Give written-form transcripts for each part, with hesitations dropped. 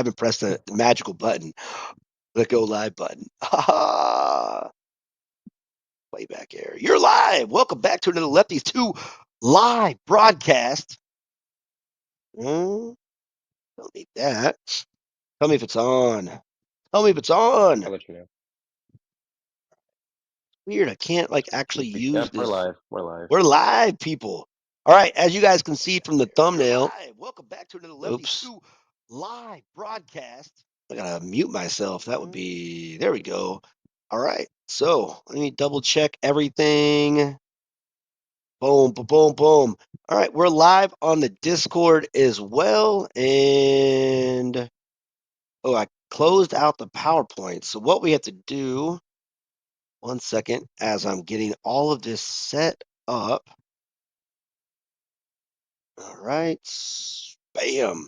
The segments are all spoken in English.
haven't pressed the magical button, the go live button. Playback error. You're live. Welcome back to another Lefties 2 live broadcast. Don't need that. Tell me if it's on. Tell me if it's on. I'll let you know. Weird. I can't actually use Yep, we're this. live. We're live. We're live, people. All right, as you guys can see from the thumbnail. Welcome back to another Lefties 2 live broadcast. I gotta mute myself. That would be. There we go. All right. So let me double check everything. Boom, boom, boom, boom. All right, we're live on the Discord as well. And I closed out the PowerPoint. So what we have to do, one second, as I'm getting all of this set up. All right, bam.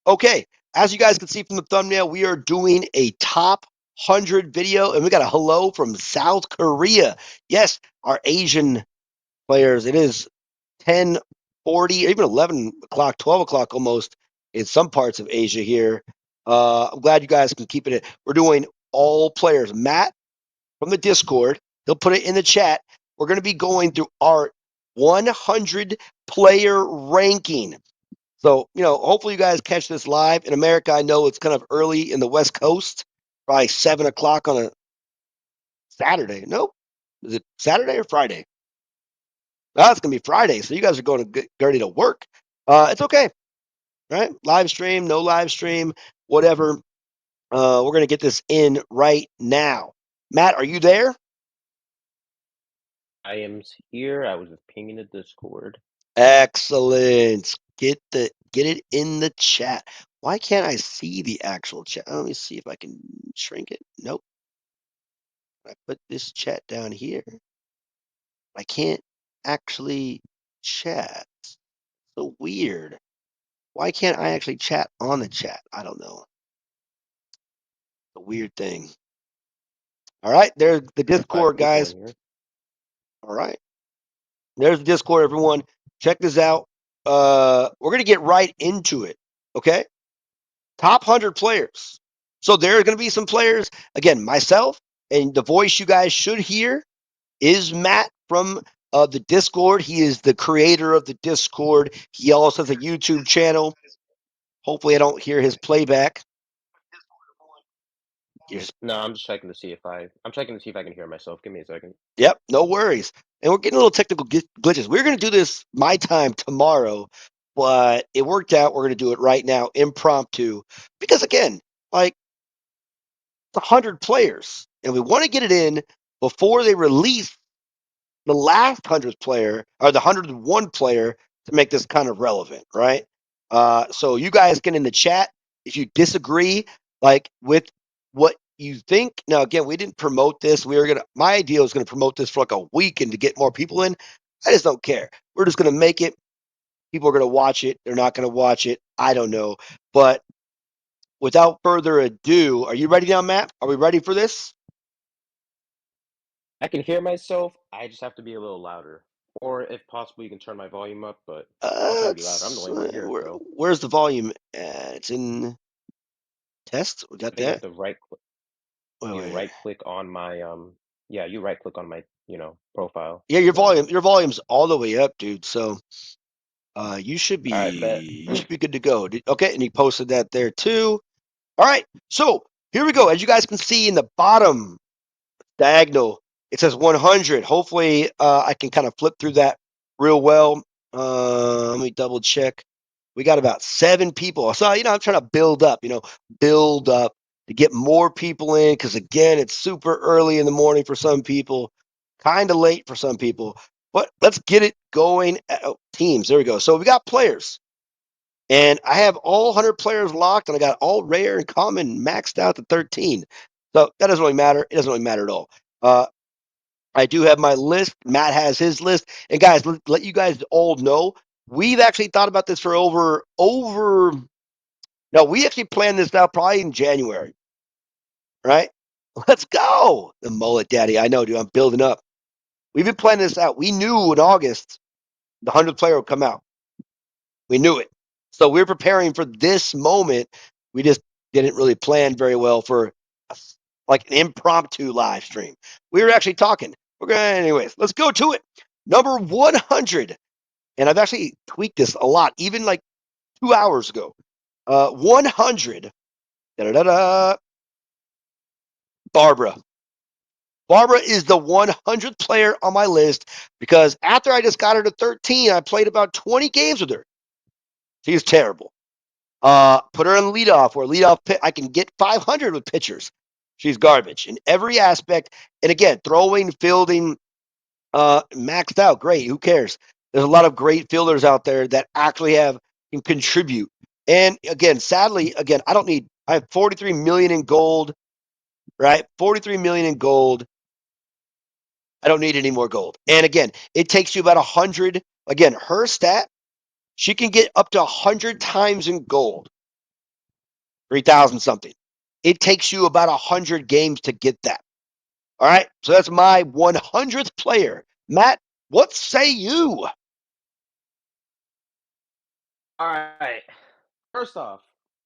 Okay, as you guys can see from the thumbnail, we are doing a top 100 video, and we got a hello from South Korea. Yes, our Asian players. It is 10:40, even 11 o'clock, 12 o'clock almost in some parts of Asia here. I'm glad you guys can keep it. We're doing all players. Matt from the Discord, he'll put it in the chat. We're going to be going through our 100 player ranking. So, hopefully you guys catch this live. In America, I know it's kind of early in the West Coast, probably 7 o'clock on a Saturday. Nope. Is it Saturday or Friday? Oh, it's going to be Friday. So you guys are going to get ready to work. It's okay. Right? Live stream, no live stream, whatever. We're going to get this in right now. Matt, are you there? I am here. I was just pinging the Discord. Excellent. Get it in the chat. Why can't I see the actual chat? Let me see if I can shrink it. Nope. I put this chat down here. I can't actually chat. So weird. Why can't I actually chat on the chat? I don't know. A weird thing. All right, there's the We got 5 Discord, people in guys. here. All right. There's the Discord, everyone. Check this out. We're gonna get right into it. Okay. Top 100 players. So there are going to be some players. Again, myself, and the voice you guys should hear is Matt from the Discord. He is the creator of the Discord. He also has a YouTube channel. Hopefully, I don't hear his playback. No, I'm just checking to see if I'm checking to see if I can hear myself. Give me a second. Yep, no worries. And we're getting a little technical glitches. We're going to do this my time tomorrow, but it worked out. We're going to do it right now, impromptu, because again, like, it's 100 players, and we want to get it in before they release the last 100th player or the 101 player to make this kind of relevant, right? So you guys get in the chat if you disagree, with what you think. Now, again, we didn't promote this. My idea was gonna promote this for like a week and to get more people in. I just don't care. We're just gonna make it. People are gonna watch it. They're not gonna watch it. I don't know. But without further ado, are you ready now, Matt? Are we ready for this? I can hear myself. I just have to be a little louder. Or if possible, you can turn my volume up, but I'll try to be louder. I'm the only one here, so Where's the volume? It's in test. We I got think you that. have to right click. Wait, You wait. right click on my yeah, you right click on my, profile. Yeah, So, your volume's all the way up, dude. So all right, bet. you should be good to go. Okay, and you posted that there too. All right, so here we go. As you guys can see in the bottom diagonal, it says 100. Hopefully, I can kind of flip through that real well. Let me double check. We got about 7 people. So, I'm trying to build up to get more people in because, again, it's super early in the morning for some people, kind of late for some people. But let's get it going. Oh, teams, there we go. So we got players. And I have all 100 players locked, and I got all rare and common maxed out to 13. So that doesn't really matter. It doesn't really matter at all. I do have my list. Matt has his list. And guys, let you guys all know, we've actually thought about this for over. No, we actually planned this out probably in January, right? Let's go. The mullet daddy. I know, dude. I'm building up. We've been planning this out. We knew in August the 100th player would come out. We knew it. So we're preparing for this moment We just didn't really plan very well for like an impromptu live stream. We were actually talking. We're going anyways. Let's go to it. Number 100, and I've actually tweaked this a lot, even like 2 hours ago. 100. Da-da-da-da. Barbara. Barbara is the 100th player on my list because after I just got her to 13, I played about 20 games with her. She's terrible. Put her on leadoff or leadoff. I can get 500 with pitchers. She's garbage in every aspect. And again, throwing, fielding, maxed out. Great. Who cares? There's a lot of great fielders out there that actually can contribute. And again, sadly, I don't need. I have 43 million in gold. Right, 43 million in gold. I don't need any more gold. And again, it takes you about 100. Again, her stat, she can get up to 100 times in gold, 3,000 something. It takes you about 100 games to get that. All right, so that's my 100th player. Matt, what say you? All right. First off,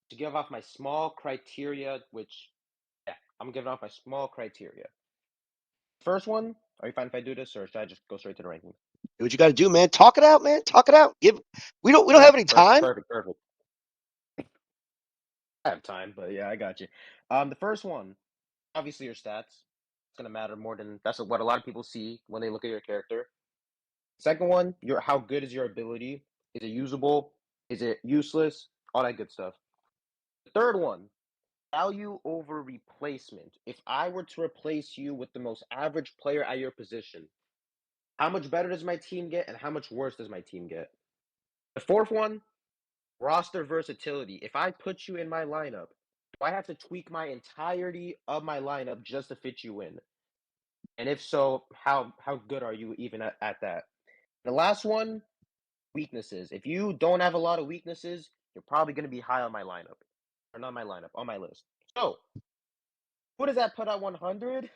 to give off my small criteria, which, yeah, I'm giving off my small criteria. First one, are you fine if I do this, or should I just go straight to the ranking? Do what you got to do, man. Talk it out, man. Talk it out. We don't Okay, have any time. perfect. I have time, but yeah, I got you. The first one, obviously your stats. It's gonna matter more than that's what a lot of people see when they look at your character. Second one, your how good is your ability? Is it usable? Is it useless? All that good stuff. The third one, value over replacement. If I were to replace you with the most average player at your position, how much better does my team get and how much worse does my team get? The fourth one, roster versatility. If I put you in my lineup, do I have to tweak my entirety of my lineup just to fit you in? And if so, how good are you even at that? The last one, weaknesses. If you don't have a lot of weaknesses, you're probably going to be high on my lineup. Or not my lineup, on my list. So, who does that put at 100?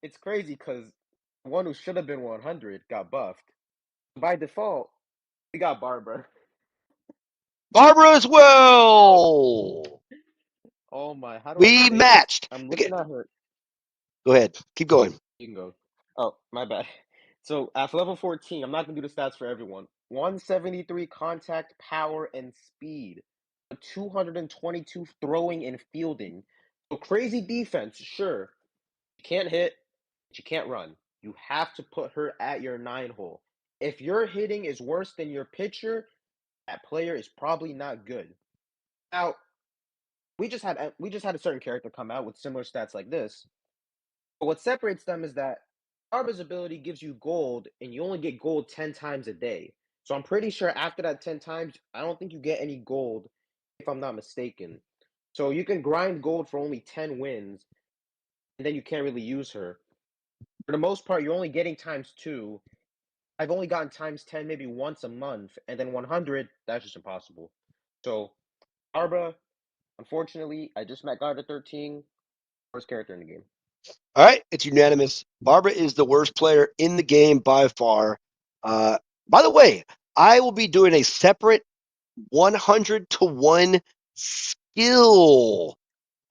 It's crazy because the one who should have been 100 got buffed. By default, we got Barbara. Barbara as well. Oh my, how do I We say this? matched. I'm Okay, looking at her. go ahead. Keep going. You can go. Oh, my bad. So at level 14, I'm not gonna do the stats for everyone. 173 contact, power, and speed. 222 throwing and fielding. So crazy defense, sure. You can't hit, but you can't run. You have to put her at your 9 hole. If your hitting is worse than your pitcher, that player is probably not good. Now, we just had a certain character come out with similar stats like this. But what separates them is that Arba's ability gives you gold, and you only get gold 10 times a day. So I'm pretty sure after that 10 times, I don't think you get any gold, if I'm not mistaken. So you can grind gold for only 10 wins, and then you can't really use her. For the most part, you're only getting times 2. I've only gotten times 10 maybe once a month, and then 100, that's just impossible. So, Arba, unfortunately, I just met Garda 13, worst character in the game. All right, it's unanimous. Barbara is the worst player in the game by far. Uh, by the way, I will be doing a separate 100 to 1 skill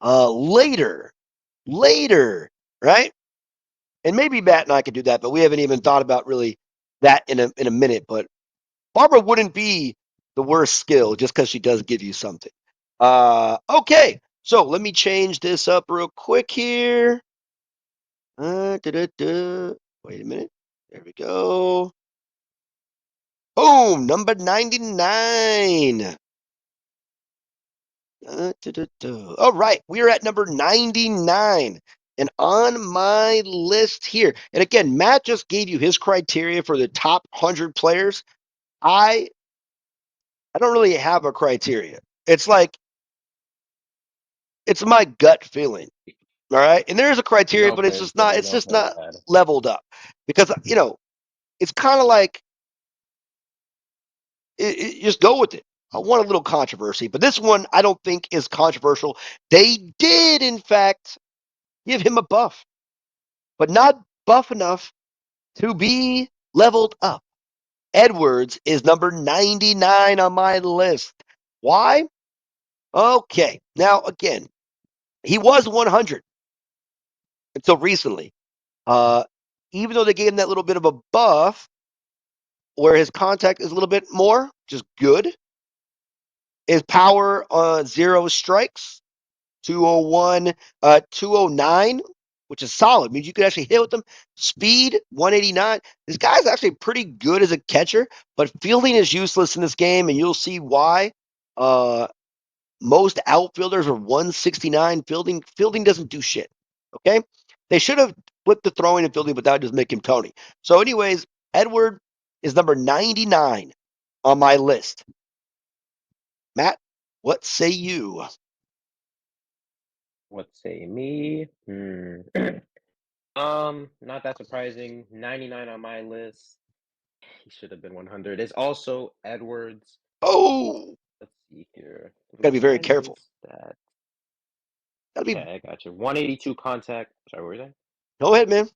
later. Later, right? And maybe Matt and I could do that, but we haven't even thought about really that in a minute. But Barbara wouldn't be the worst skill just because she does give you something. Okay, so let me change this up real quick here. Wait a minute. There we go. Boom, number 99. All right, we are at number 99. And on my list here, and again, Matt just gave you his criteria for the top 100 players. I I don't really have a criteria. It's like it's my gut feeling. All right, and there is a You criteria, know but it's players just good, not. you It's know just players not bad. leveled up because it's kind of like just go with it. I want a little controversy, but this one I don't think is controversial. They did, in fact, give him a buff, but not buff enough to be leveled up. Edwards is number 99 on my list. Why? Okay. Now, again, he was 100 until recently. Uh, Even though they gave him that little bit of a buff where his contact is a little bit more, which is good. His power on zero strikes, 201, 209, which is solid. Means you could actually hit with them. Speed, 189. This guy's actually pretty good as a catcher, but fielding is useless in this game, and you'll see why. Uh, Most outfielders are 169 fielding. Fielding doesn't do shit. Okay? They should have flipped the throwing and fielding without just making Tony. So, anyways, Edward is number 99 on my list. Matt, what say you? What say me? Not that surprising. 99 on my list. He should have been 100. It's also Edwards. Oh, Let's see here. Let gotta me be very find his careful. stats. Gotta be. Okay, I got you. 182 contact. Sorry, what were they? Go ahead, man.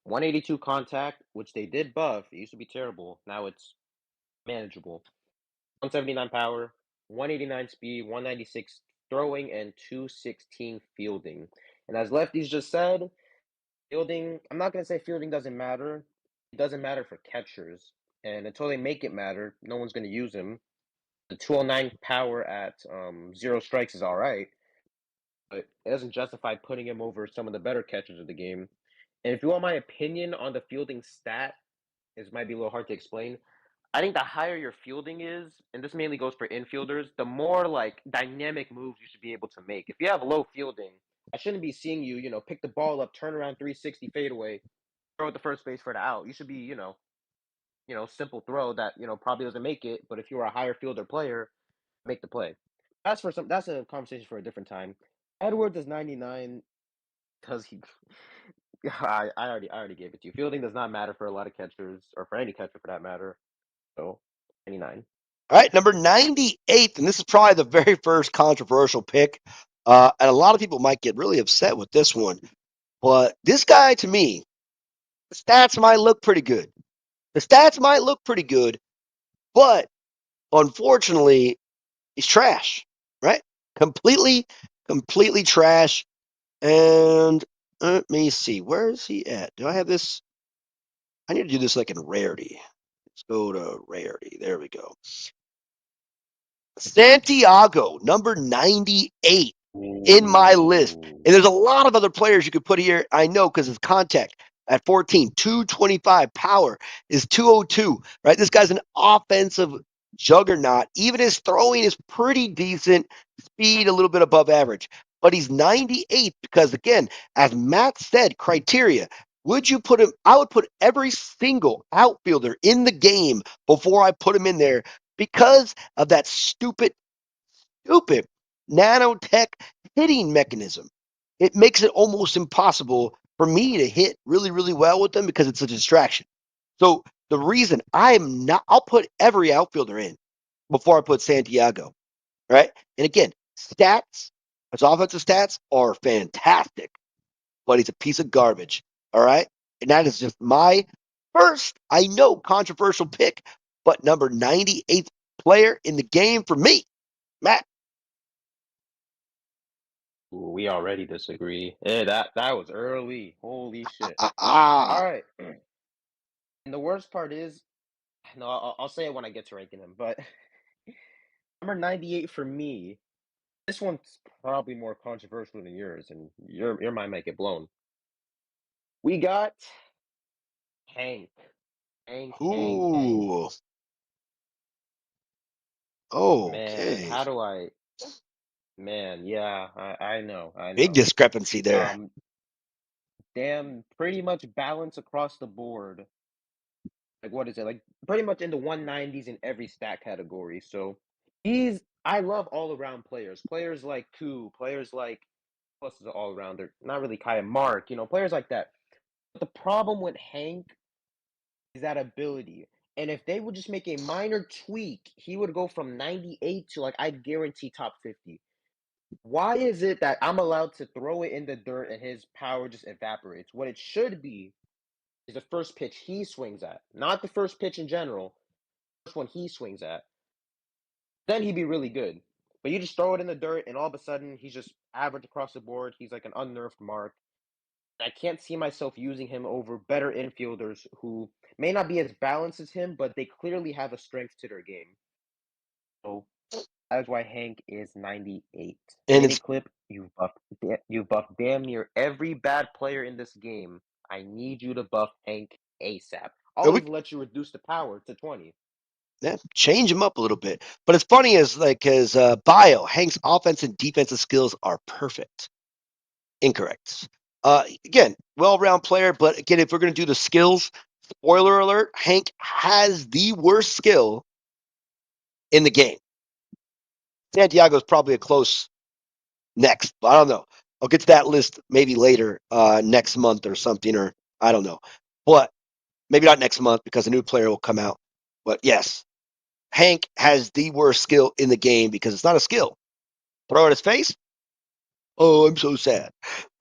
182 contact, which they did buff. It used to be terrible. Now it's manageable. 179 power, 189 speed, 196 throwing, and 216 fielding. And as lefties just said, fielding, I'm not going to say fielding doesn't matter. It doesn't matter for catchers. And until they make it matter, no one's going to use him. The 209 power at zero strikes is all right, but it doesn't justify putting him over some of the better catchers of the game. And if you want my opinion on the fielding stat, this might be a little hard to explain. I think the higher your fielding is, and this mainly goes for infielders, the more like dynamic moves you should be able to make. If you have low fielding, I shouldn't be seeing you, pick the ball up, turn around 360 fadeaway, throw at the first base for the out. You should be, simple throw that, probably doesn't make it, but if you are a higher fielder player, make the play. That's a conversation for a different time. Edwards is 99 because he I already gave it to you. Fielding does not matter for a lot of catchers, or for any catcher for that matter. So 99. All right, number 98, and this is probably the very first controversial pick. And a lot of people might get really upset with this one. But this guy, to me, the stats might look pretty good. The stats might look pretty good, but unfortunately, he's trash, right? Completely, completely trash. And let me see, where is he at? Do I have this? I need to do this like in rarity. Let's go to rarity. There we go. Santiago, number 98 in my list. Ooh. And there's a lot of other players you could put here. I know because his contact at 14, 225 power is 202, right? This guy's an offensive juggernaut. Even his throwing is pretty decent, speed a little bit above average. But he's 98 because, again, as Matt said, criteria. Would you put him? I would put every single outfielder in the game before I put him in there because of that stupid nanotech hitting mechanism. It makes it almost impossible for me to hit really, really well with them because it's a distraction. So the reason I'm not, I'll put every outfielder in before I put Santiago, right? And again, stats, his offensive stats are fantastic, but he's a piece of garbage, all right? And that is just my first, I know, controversial pick, but number 98th player in the game for me, Matt. Ooh, we already disagree. Yeah, that was early. Holy shit. All Ah, right. And the worst part is, no, I'll say it when I get to ranking him. But number 98 for me, this one's probably more controversial than yours, and your mind might get blown. We got Hank. Hank. ooh, Man, okay. how do I? Man, yeah, I know, I Big know. discrepancy there. Um, Damn, pretty much balance across the board. Like, what is it? Like, pretty much in the 190s in every stat category. So I love all around players. Players like Koo, players like, plus is an all rounder. Not really Kaya Mark, players like that. But the problem with Hank is that ability. And if they would just make a minor tweak, he would go from 98 to, like, I'd guarantee top 50. Why is it that I'm allowed to throw it in the dirt and his power just evaporates? What it should be is the first pitch he swings at, not the first pitch in general. First one he swings at. then he'd be really good. But you just throw it in the dirt, and all of a sudden he's just average across the board. He's like an unnerved mark. I can't see myself using him over better infielders who may not be as balanced as him, but they clearly have a strength to their game. So that's why Hank is 98. And Mini it's clip, you've buffed damn near every bad player in this game. I need you to buff Hank ASAP. I'll we even let you reduce the power to 20. yeah, change him up a little bit. But it's funny is like his bio, Hank's offense and defensive skills are perfect. Incorrect. Again, well-round player, but again, if we're going to do the skills, spoiler alert, Hank has the worst skill in the game. Santiago's probably a close next, but I don't know. I'll get to that list maybe later, next month or something, or I don't know. But maybe not next month because a new player will come out. But yes, Hank has the worst skill in the game because it's not a skill. Throw at his face. Oh, I'm so sad.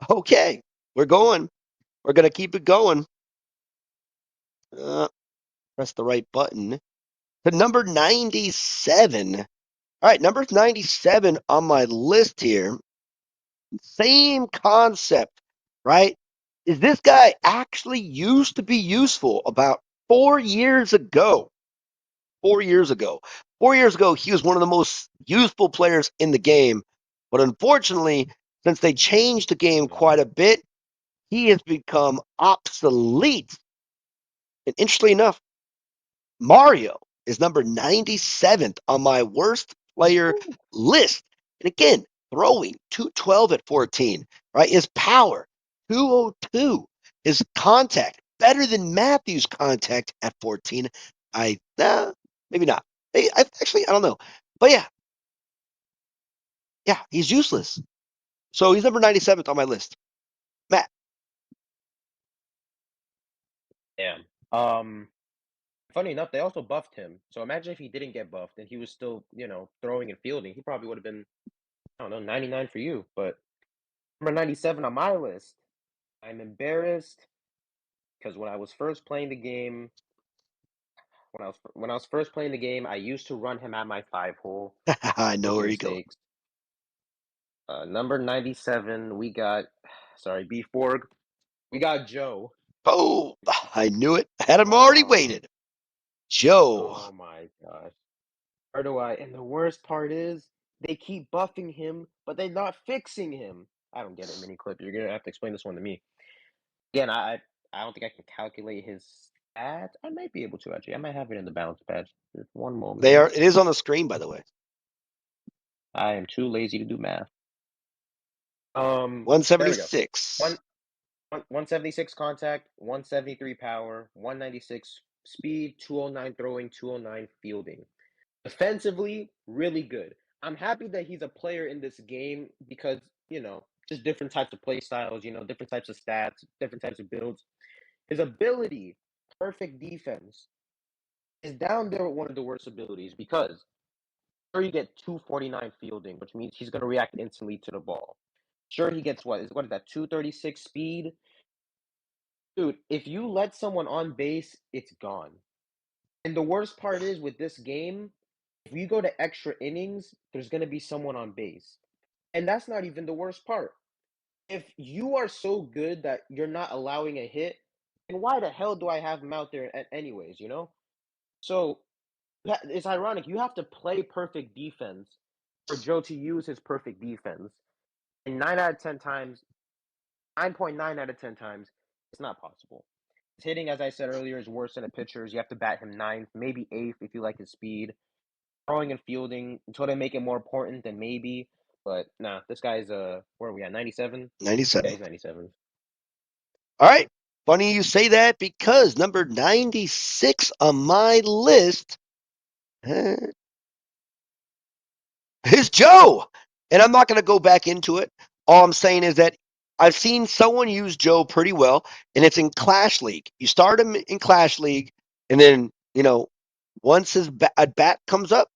Okay, we're going. We're going to keep it going. Press the right button. To number 97. All right, number 97 on my list here. Same concept, right? Is this guy actually used to be useful about 4 years ago? 4 years ago. 4 years ago, he was one of the most useful players in the game. But unfortunately, since they changed the game quite a Mhm. bit, he has become obsolete. And interestingly enough, Mario is number 97th on my worst player list. And again, throwing 212 at 14, right? His power, 202. His contact, better than Matthew's contact at 14. Maybe not. Actually, I don't know. But yeah, he's useless. So he's number 97th on my list. Matt, Damn. Um, Funny enough, they also buffed him. So imagine if he didn't get buffed and he was still, throwing and fielding. He probably would have been, I don't know, 99 for you. But number 97 on my list, I'm embarrassed because when I was first playing the game, when I was first playing the game, I used to run him at my five hole. I know Rookie where you're going. mistakes. Number 97, we got, sorry, B Forg. We got Joe. Oh, I knew it. Had him already Um, waited. Joe. oh my gosh. Where do I? And the worst part is they keep buffing him, but they're not fixing him. I don't get it, mini clip. You're gonna have to explain this one to me. Again, I don't think I can calculate his stats. I might be able to actually. I might have it in the balance pad. Just one moment They are. here. It is on the screen, by the way. I am too lazy to do math. There we go. 176. One 176 contact, 173 power, 196 speed, 209 throwing, 209 fielding. Defensively, really good. I'm happy that he's a player in this game because, just different types of play styles, different types of stats, different types of builds. His ability, perfect defense, is down there with one of the worst abilities because sure you get 249 fielding, which means he's gonna react instantly to the ball. Sure he gets what is that, 236 speed? Dude, if you let someone on base, it's gone. And the worst part is with this game, if you go to extra innings, there's going to be someone on base. And that's not even the worst part. If you are so good that you're not allowing a hit, then why the hell do I have him out there anyways? So it's ironic. You have to play perfect defense for Joe to use his perfect defense. And 9 out of 10 times, 9.9 out of 10 times, it's not possible. His hitting, as I said earlier, is worse than a pitcher's. You have to bat him ninth, maybe eighth if you like his speed. Throwing and fielding until they make it more important, then maybe. But nah, this guy's where are we at? 97? Yeah, 97. he's 97. All right. Funny you say that because number 96 on my list uh, is Joe. And I'm not going to go back into it. All I'm saying is that I've seen someone use Joe pretty well, and it's in Clash League. You start him in Clash League, and then, once his bat comes up,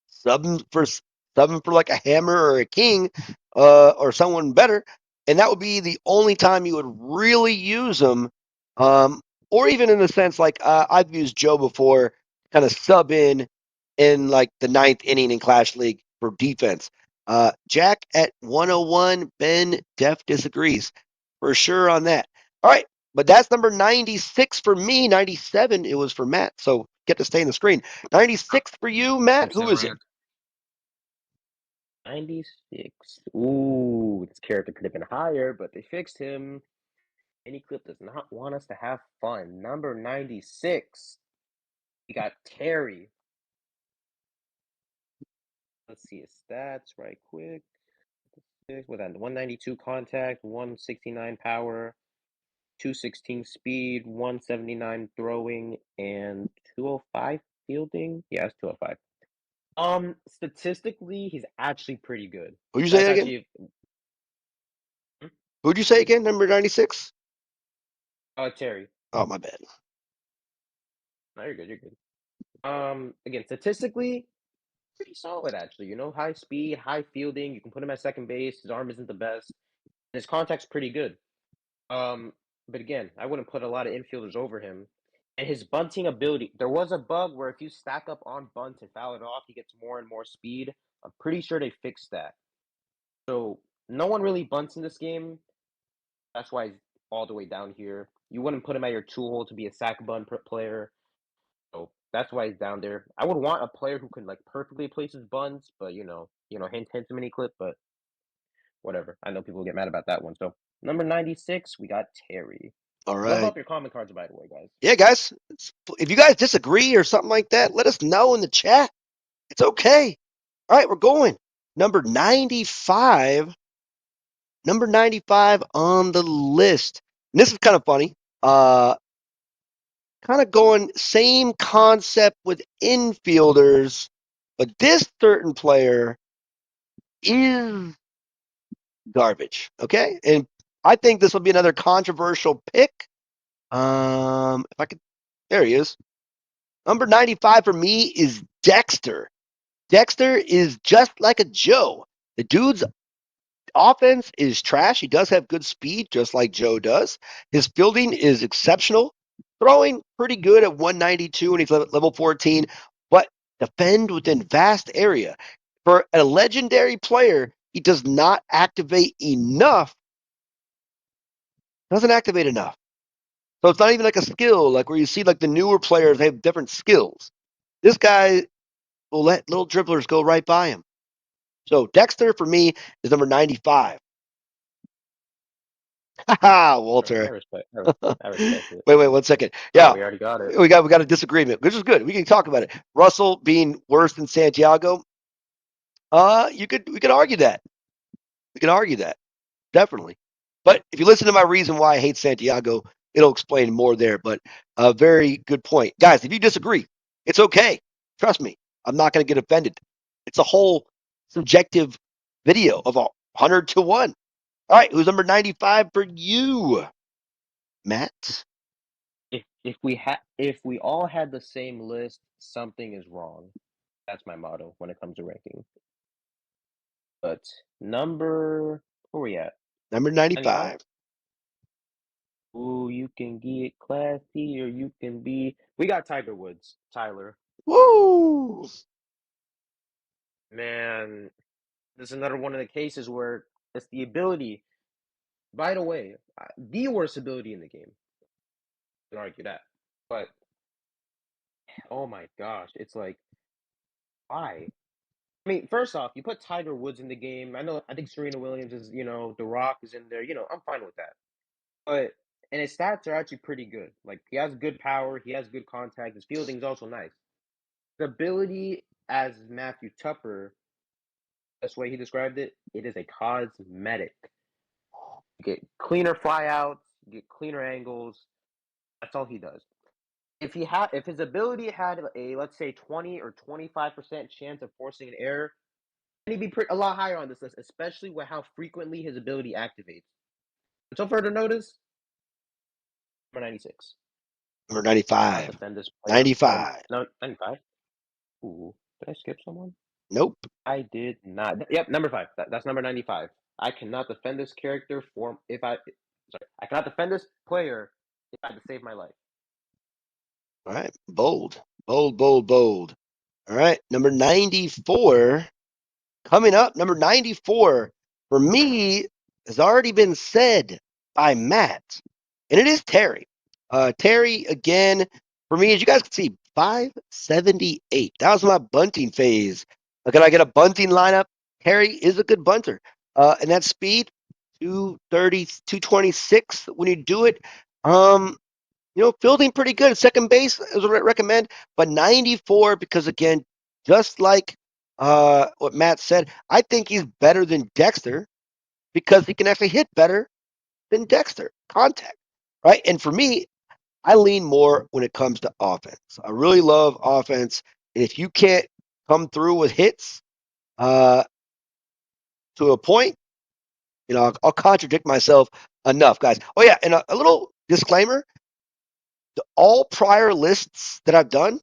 sub him for like a hammer or a king, or someone better, and that would be the only time you would really use him. Um, or even in the sense like I've used Joe before, kind of sub in in like the ninth inning in Clash League for defense. Jack at 101. Ben Def disagrees for sure on that. All right, but that's number 96 for me. 97 it was for Matt. So get to stay in the screen. 96 for you, Matt. Who 100% is it? right. 96. Ooh, this character could have been higher, but they fixed him. Any clip does not want us to have fun. Number 96. We got Terry. Let's see his stats right quick. With that 192 contact, 169 power, 216 speed, 179 throwing, and 205 fielding. Yeah, it's 205. Statistically, he's actually pretty good. Who'd you say That's again? actually Who'd you say again? Number 96? Terry. Oh, my bad. No, you're good. You're good. Again, statistically, pretty solid actually. You know, high speed, high fielding. You can put him at second base. His arm isn't the best. His contact's pretty good. Um, but again, I wouldn't put a lot of infielders over him. And his bunting ability, there was a bug where if you stack up on bunt and foul it off, he gets more and more speed. I'm pretty sure they fixed that. So no one really bunts in this game. That's why he's all the way down here. You wouldn't put him at your two hole to be a sack bunt player. So that's why he's down there. I would want a player who can like perfectly place his bunts, but hint mini clip, but whatever. I know people get mad about that one. So number 96, we got Terry. All Love right. up your comment cards, by the way, guys. Yeah, guys, if you guys disagree or something like that, let us know in the chat. It's okay. All right, we're going. Number 95. Number 95 on the list. And this is kind of funny. Kind of going same concept with infielders, but this certain player is garbage. Okay, and I think this will be another controversial pick. If I could, there he is. Number 95 for me is Dexter. Dexter is just like a Joe. The dude's offense is trash. He does have good speed, just like Joe does. His fielding is exceptional. Throwing pretty good at 192, and he's level 14, but defend within vast area. For a legendary player, he does not activate enough. Doesn't activate enough. So it's not even like a skill, like where you see like the newer players they have different skills. This guy will let little dribblers go right by him. So Dexter for me is number 95. Haha, I Walter. respect. wait, I respect it. wait, 1 second. Oh, Yeah, we already got it. we got a disagreement, which is good. We can talk about it. Russell being worse than Santiago. We could argue that. We can argue that. Definitely. But if you listen to my reason why I hate Santiago, it'll explain more there. But a very good point. Guys, if you disagree, it's okay. Trust me. I'm not going to get offended. It's a whole subjective video of 100 to 1. All right, who's number 95 for you, Matt? If we all had the same list, something is wrong. That's my motto when it comes to ranking. But number where we at? Number 95? 95. Ooh, you can get classy or you can be. We got Tiger Woods, Tyler. Woo! Man, this is another one of the cases where it's the ability. By the way, the worst ability in the game. I can argue that. But oh my gosh, it's like why? I mean, first off, you put Tiger Woods in the game. I think Serena Williams is, The Rock is in there. I'm fine with that. But and his stats are actually pretty good. Like he has good power, he has good contact. His fielding's also nice. The ability, as Matthew Tupper, that's the way he described it. It is a cosmetic. You get cleaner flyouts, you get cleaner angles. That's all he does. If his ability had a let's say 20 or 25% chance of forcing an error, then he'd be a lot higher on this list, especially with how frequently his ability activates. So further notice, number 96. Number Cannot 95. defend this player form. 95. No, 95. Ooh, did I skip someone? Nope. I did not. Yep, number 5. That's number 95. I cannot defend this character form if I. Sorry, I cannot defend this player if I had to save my life. All right. Bold. Bold, bold, bold. All right, number 94 coming up. Number 94 for me has already been said by Matt, and it is Terry. Terry again for me, as you guys can see, 578. That was my bunting phase. Can I get a bunting lineup? Terry is a good bunter, and that speed 230, 226 when you do it. Fielding pretty good. Second base is what I recommend, but 94 because again, just like what Matt said, I think he's better than Dexter because he can actually hit better than Dexter. Contact, right? And for me, I lean more when it comes to offense. I really love offense, and if you can't come through with hits uh, to a point, I'll contradict myself enough, guys. Oh yeah, and a little disclaimer: all prior lists that I've done,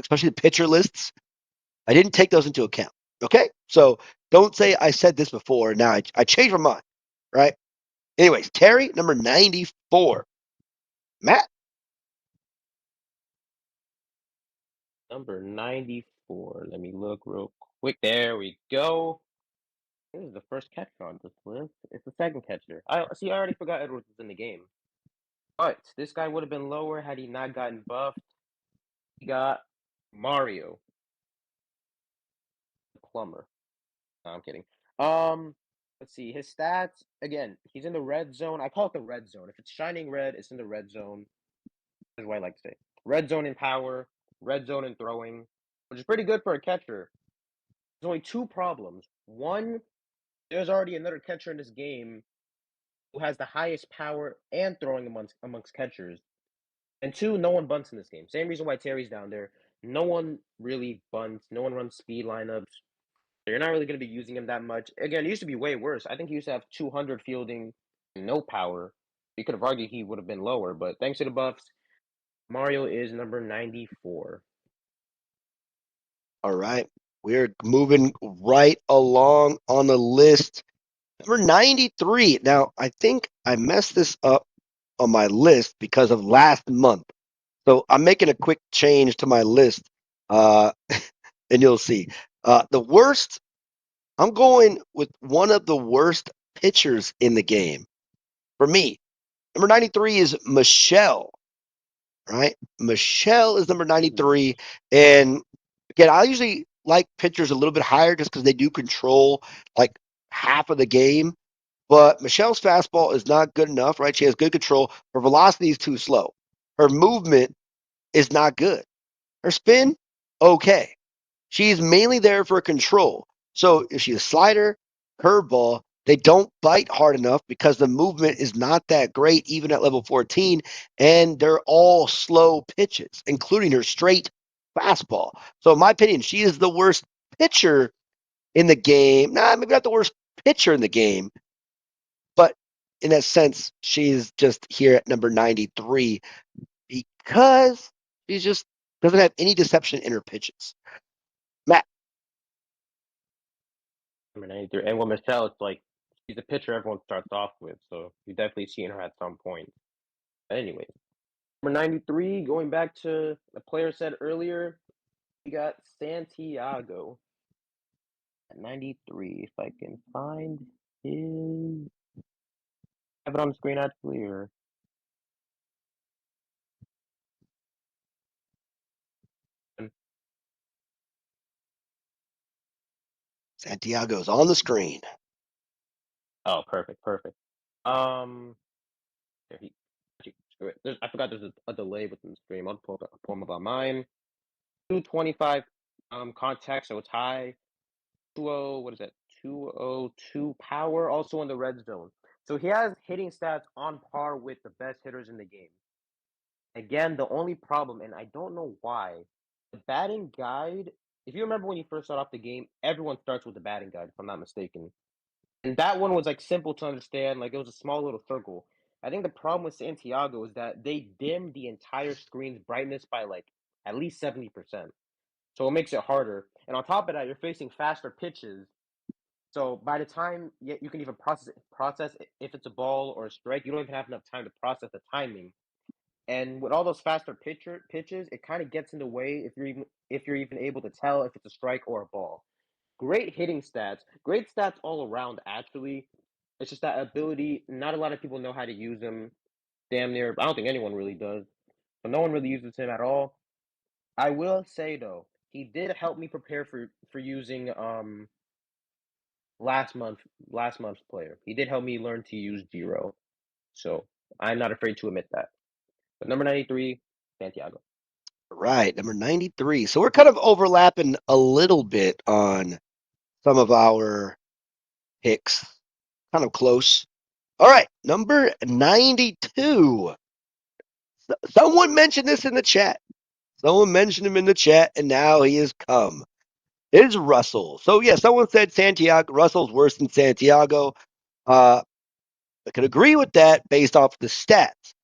especially the pitcher lists, I didn't take those into account. Okay? So don't say I said this before. Now I changed my mind, right? Anyways, Terry, number 94. Matt, Number 94. Let me look real quick. There we go. This is the first catcher on this list. It's the second catcher. I see. I already forgot Edwards was in the game. But this guy would have been lower had he not gotten buffed. He got Mario, the plumber. No, I'm kidding. Um, let's see. His stats again. He's in the red zone. I call it the red zone. If it's shining red, it's in the red zone. That's what I like to say. Red zone in power, red zone in throwing, which is pretty good for a catcher. There's only two problems. One, there's already another catcher in this game who has the highest power and throwing amongst catchers. And two, no one bunts in this game. Same reason why Terry's down there. No one really bunts. No one runs speed lineups. So you're not really going to be using him that much. Again, it used to be way worse. I think he used to have 200 fielding, no power. You could have argued he would have been lower, but thanks to the buffs, Mario is number 94. all right. We're moving right along on the list. Number 93. Now, I think I messed this up on my list because of last month. So I'm making a quick change to my list, uh, and you'll see. The worst, I'm going with one of the worst pitchers in the game for me. Number 93 is Michelle, right? Michelle is number Ooh. 93. And again, I usually like pitchers a little bit higher just because they do control like half of the game. But Michelle's fastball is not good enough, right? She has good control. Her velocity is too slow. Her movement is not good. Her spin, okay. She's mainly there for control. So if she's a slider, curveball, they don't bite hard enough because the movement is not that great, even at level 14. And they're all slow pitches, including her straight fastball. So, in my opinion, she is the worst pitcher in the game. Nah, maybe not the worst pitcher in the game, but in that sense, she's just here at number 93 because she just doesn't have any deception in her pitches. Matt, Number 93. And with Michelle, it's like she's a pitcher everyone starts off with, so you definitely seen her at some point. But anyway, number 93, going back to the player said earlier, we got Santiago at 93. If I can find his. Have it on the screen actually, or. Santiago's on the screen. Oh, perfect, perfect. Um, Here, actually, screw it. I forgot there's a delay within the stream. I'll pull him up on mine. 225 contact, so it's high. 20, what is that? 202 power, also in the red zone. So he has hitting stats on par with the best hitters in the game. Again, the only problem, and I don't know why, the batting guide. If you remember when you first start off the game, everyone starts with the batting guide, if I'm not mistaken. And that one was like simple to understand, like it was a small little circle. I think the problem with Santiago is that they dim the entire screen's brightness by like at least 70%. So it makes it harder. And on top of that, you're facing faster pitches. So by the time you can even process if it's a ball or a strike, you don't even have enough time to process the timing. And with all those faster pitches, it kind of gets in the way if you're even able to tell if it's a strike or a ball. Great hitting stats, great stats all around. Actually, it's just that ability. Not a lot of people know how to use him. Damn near, I don't think anyone really does, but no one really uses him at all. I will say though, he did help me prepare for using last month last month's player. He did help me learn to use Giro, so I'm not afraid to admit that. But number 93, Santiago. Right, number 93. So we're kind of overlapping a little bit on some of our picks. Kind of close. All right, number 92. Someone mentioned this in the chat. Someone mentioned him in the chat, and now he has come. It is Russell. So, yeah, someone said Santiago. Russell's worse than Santiago. Uh, I could agree with that based off the stats.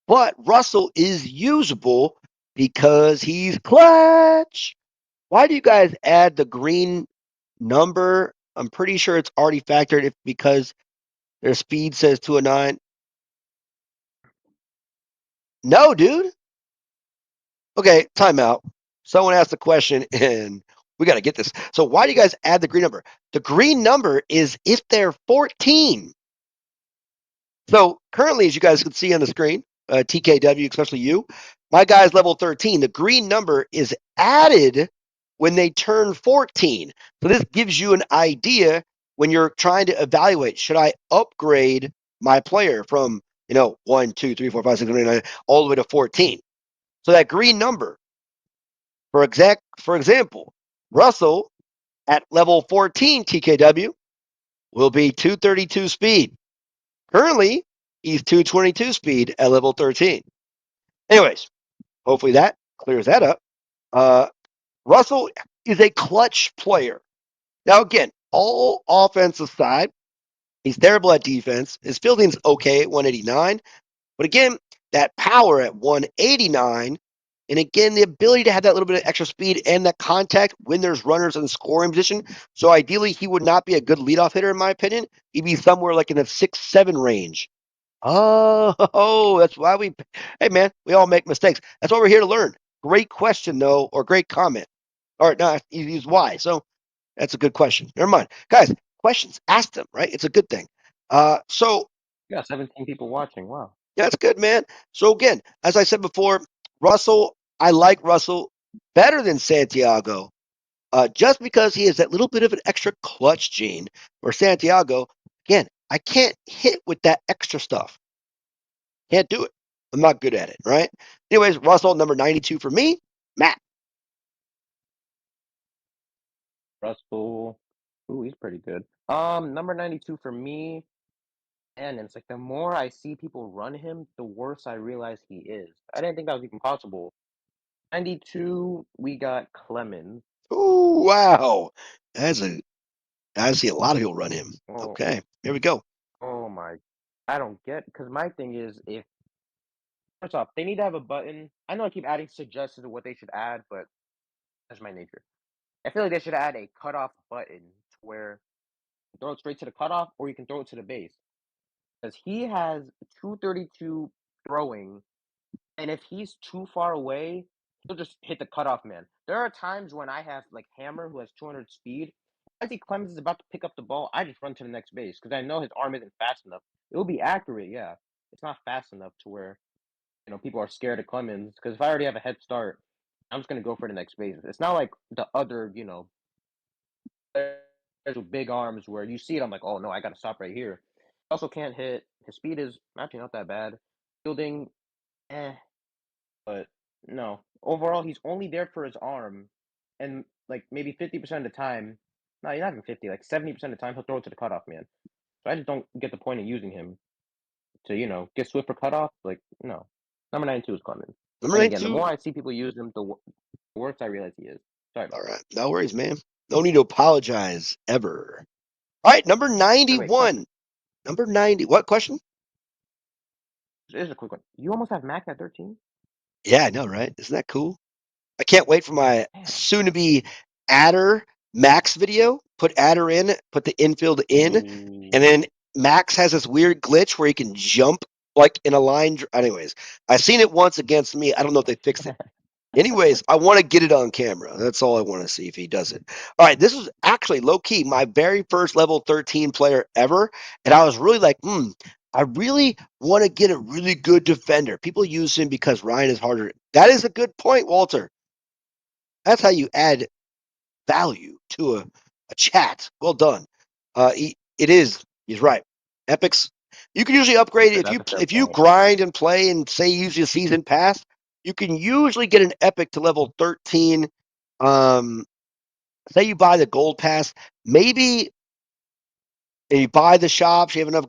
But Russell is usable because he's clutch. Why do you guys add the green number? I'm pretty sure it's already factored if because their speed says 209. No, dude. Okay, timeout. Someone asked a question and we got to get this. So why do you guys add the green number? The green number is if they're 14. So currently, as you guys can see on the screen, TKW, especially you, my guy's level 13. The green number is added when they turn 14. So this gives you an idea when you're trying to evaluate, should I upgrade my player from, 1, 2, 3, 4, 5, 6, 7, 8, 9, all the way to 14. So that green number, for example, Russell at level 14 TKW will be 232 speed. Currently, he's 222 speed at level 13. Anyways, hopefully that clears that up. Uh, Russell is a clutch player. Now, again, all offensive side, he's terrible at defense. His fielding's okay at 189. But again, that power at 189, and again, the ability to have that little bit of extra speed and that contact when there's runners in the scoring position. So ideally, he would not be a good leadoff hitter, in my opinion. He'd be somewhere like in the 6-7 range. Oh, that's why we. Hey, man, we all make mistakes. That's why we're here to learn. Great question, though, or great comment. Or no, he's why. So that's a good question. Never mind, guys. Questions, ask them. Right, it's a good thing. So Yeah, 17 people watching. Wow. yeah, that's good, man. So again, as I said before, Russell, I like Russell better than Santiago, just because he has that little bit of an extra clutch gene. Where Santiago, again, I can't hit with that extra stuff. Can't do it. I'm not good at it, right? Anyways, Russell, number 92 for me. Matt. Russell. Ooh, he's pretty good. Number 92 for me. And it's like the more I see people run him, the worse I realize he is. I didn't think that was even possible. 92, we got Clemens. Ooh, wow. That's a I see a lot of people run him. Oh, Okay, here we go. oh my. I don't get, because my thing is, if first off, they need to have a button. I know I keep adding suggestions of what they should add, but that's my nature. I feel like they should add a cutoff button to where you throw it straight to the cutoff or you can throw it to the base. Because he has 232 throwing, and if he's too far away, he'll just hit the cutoff man. There are times when I have like Hammer who has 200 speed. I see Clemens is about to pick up the ball, I just run to the next base because I know his arm isn't fast enough. It will be accurate, yeah. It's not fast enough to where people are scared of Clemens because if I already have a head start, I'm just gonna go for the next base. It's not like the other, players with big arms where you see it. I'm like, oh no, I gotta stop right here. Also can't hit. His speed is actually not that bad. Fielding, eh, but no. Overall, he's only there for his arm, and like maybe 50% of the time, no, not even 50, like 70% of the time, he'll throw it to the cutoff man. So I just don't get the point of using him to get swift for cutoff. Like no, number 92 is Clemens. Number And again, the 92. more I see people use him, the worse I realize he is. Sorry All about that. right, no worries, man. No need to apologize ever. All right, number Wait, question. 91. Number 90. What question? This is a quick one. You almost have Mac at 13. Yeah, I know, right? Isn't that cool? I can't wait for my Damn. soon to be adder Max video. Put adder in, put the infield in, Ooh. and then Max has this weird glitch where he can jump like in a line. Anyways, I seen it once against me. I don't know if they fixed it. Anyways, I want to get it on camera. That's all I want to see if he does it. All right, this was actually low key my very first level 13 player ever, and I was really like, I really want to get a really good defender. People use him because Ryan is harder. That is a good point, Walter. That's how you add value to a chat. Well done. It is. He's right. Epics. You can usually upgrade if That's a fair if you point. grind and play and say use your season pass. You can usually get an epic to level 13. Um, say you buy the gold pass, maybe and you buy the shops. You have enough.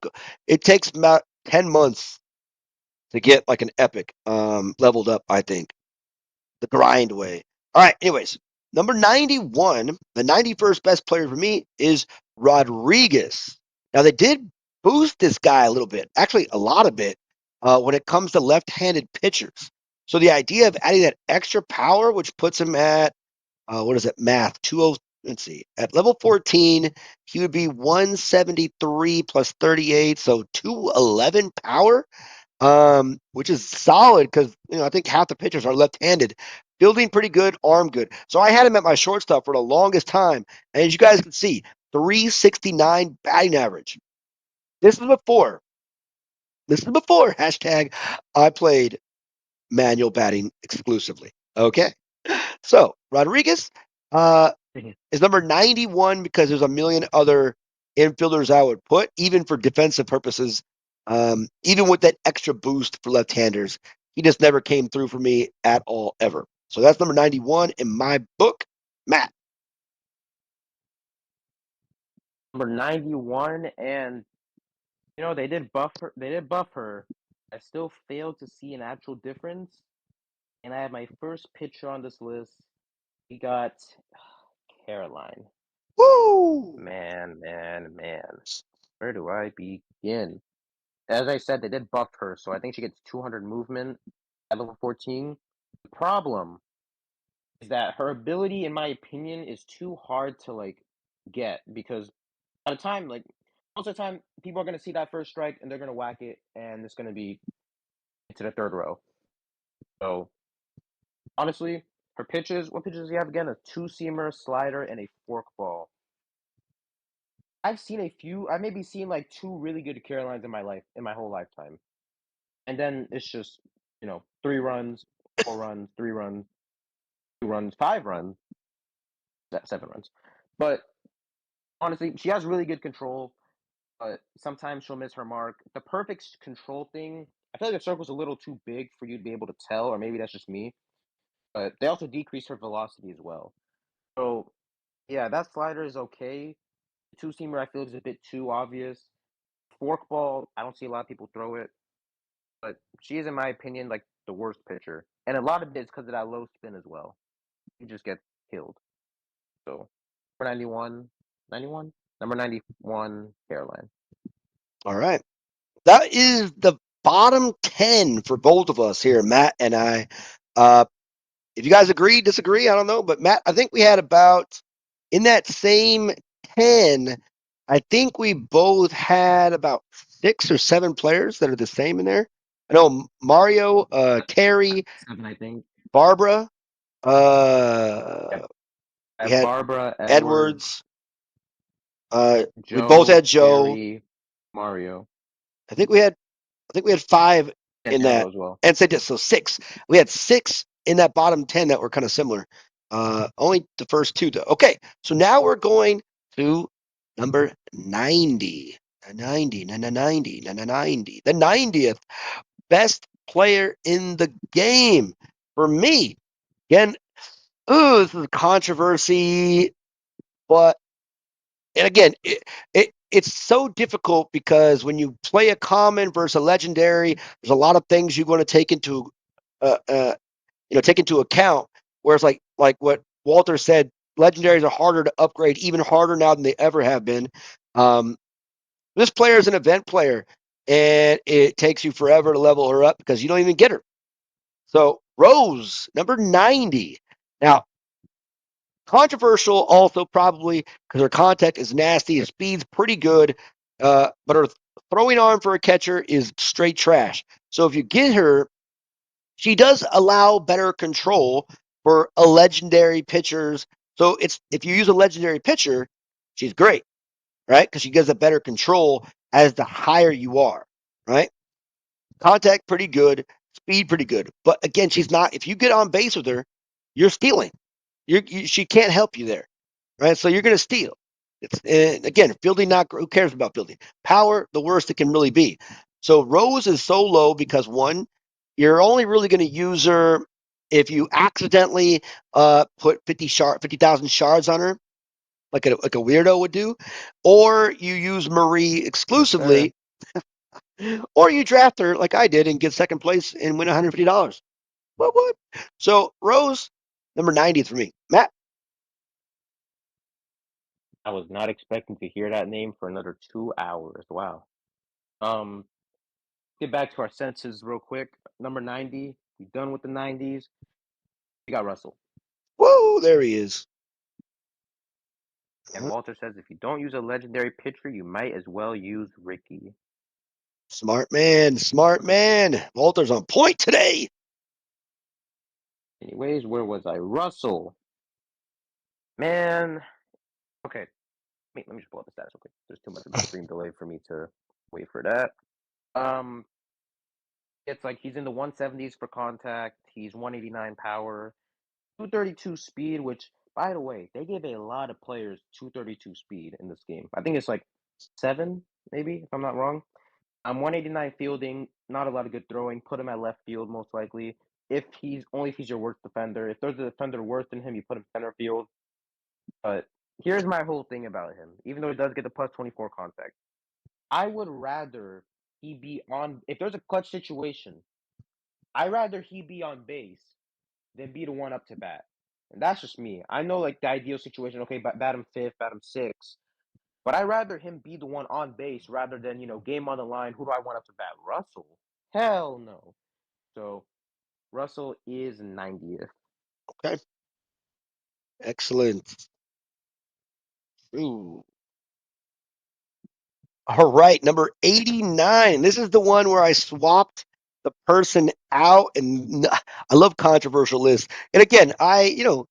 It takes about 10 months to get like an epic leveled up. I think the grind way. All right. Anyways, number 91, the 91st best player for me is Rodriguez. Now, they did boost this guy a little bit, actually, a lot of it, when it comes to left handed pitchers. So the idea of adding that extra power, which puts him at, what is it, math? 20, let's see, at level 14, he would be 173 plus 38, so 211 power, which is solid because I think half the pitchers are left-handed. Fielding pretty good, arm good. So I had him at my shortstop for the longest time, and as you guys can see, 369 batting average. This is before. This is before hashtag I played manual batting exclusively. Okay, so Rodriguez is number 91 because there's a million other infielders I would put, even for defensive purposes. Even with that extra boost for left-handers, he just never came through for me at all, ever. So that's number 91 in my book. Matt. Number 91, and they did buff her. They did buff her. I still failed to see an actual difference, and I have my first pitcher on this list. We got Caroline. Woo! Man. Where do I begin? As I said, they did buff her, so I think she gets 200 movement at level 14. The problem is that her ability, in my opinion, is too hard to get because by the time most of the time people are gonna see that first strike and they're gonna whack it and it's gonna be into the third row. So honestly, her pitches, what pitches does he have again? A two-seamer, slider, and a forkball. I've seen a few. I maybe seen like two really good Carolines in my life, in my whole lifetime, and then it's just 3 runs, 4 runs, 3 runs, 2 runs, 5 runs, 7 runs. But honestly, she has really good control. But sometimes she'll miss her mark. The perfect control thing, I feel like the circle's a little too big for you to be able to tell, or maybe that's just me. But they also decrease her velocity as well. So yeah, that slider is okay. The two seamer I feel is a bit too obvious. Forkball, I don't see a lot of people throw it, but she is, in my opinion, like the worst pitcher, and a lot of it is because of that low spin as well. You just get killed. So, number 91, 91, number 91, Caroline. All right. That is the bottom 10 for both of us here, Matt and I. Uh, if you guys agree, disagree, I don't know. But Matt, I think we had about in that same 10, I think we both had about 6 or 7 players that are the same in there. I know Mario, Terry, 7, I think. Barbara. Yep. Uh, I we have had Barbara, Edwards, Edwards. We both Joe, had Joe. Terry, Mario, I think we had I think we had 5 in that, Santiago as well. and said so 6. We had 6 in that bottom 10 that were kind of similar. Only the first 2 though. Okay, so now we're going to number 90. 90, 90, 90, the 90th best player in the game for me. Again, this is a controversy, but and again, it's so difficult because when you play a common versus a legendary, there's a lot of things you're going to uh, uh, take into account. Whereas like what Walter said, legendaries are harder to upgrade, even harder now than they ever have been. Um, this player is an event player, and it takes you forever to level her up because you don't even get her. So Rose, number 90. Now, controversial also probably because her contact is nasty. Her speed's pretty good, but her throwing arm for a catcher is straight trash. So if you get her, she does allow better control for a legendary pitchers. So it's if you use a legendary pitcher, she's great, right? Because she gives a better control as the higher you are, right? Contact pretty good, speed pretty good. But again, she's not. If you get on base with her, you're stealing. She can't help you there, right? So you're going to steal. It's again fielding. Not who cares about fielding? Power, the worst it can really be. So Rose is so low because one, you're only really going to use her if you accidentally put 50,000 shards on her, like a weirdo would do, or you use Marie Yes, sir. exclusively, or you draft her like I did and get second place and win $150. What? So Rose, number 90 for me. Matt, I was not expecting to hear that name for another 2 hours. Wow. Um, get back to our senses real quick. Number 90. We done with the 90s. We got Russell. whoa, there he is. And Walter says if you don't use a legendary pitcher, you might as well use Ricky. Smart man, smart man. Walter's on point today. Anyways, where was I? Russell. Man. Okay. Let me just pull up the stats real quick. There's too much of a screen delay for me to wait for that. Um, it's like he's in the 170s for contact. He's 189 power, 232 speed, which, by the way, they gave a lot of players 232 speed in this game. I think it's like seven, maybe, if I'm not wrong. 189 fielding, not a lot of good throwing. Put him at left field, most likely. If he's your worst defender. If there's a defender worse than him, you put him center field. But here's my whole thing about him. Even though he does get the plus 24 contact, I would rather he be on. If there's a clutch situation, I'd rather he be on base than be the one up to bat. And that's just me. I know, like, the ideal situation, okay, bat him fifth, bat him sixth. But I'd rather him be the one on base rather than, game on the line. Who do I want up to bat? Russell? Hell no. So Russell is 90th. Okay, excellent. Ooh. All right, number 89. This is the one where I swapped the person out, and I love controversial lists. And again, the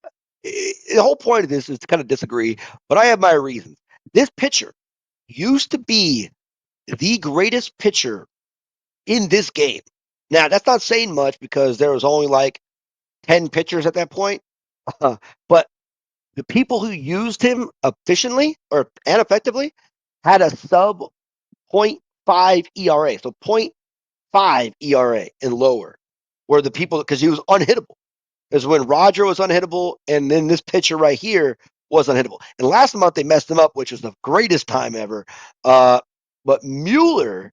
whole point of this is to kind of disagree, but I have my reasons. This pitcher used to be the greatest pitcher in this game. Now, that's not saying much because there was only like 10 pitchers at that point. But the people who used him efficiently and effectively had a sub point 0.5 ERA. So 0.5 ERA and lower were the people because he was unhittable. Is when Roger was unhittable, and then this pitcher right here was unhittable. And last month they messed him up, which was the greatest time ever. But Mueller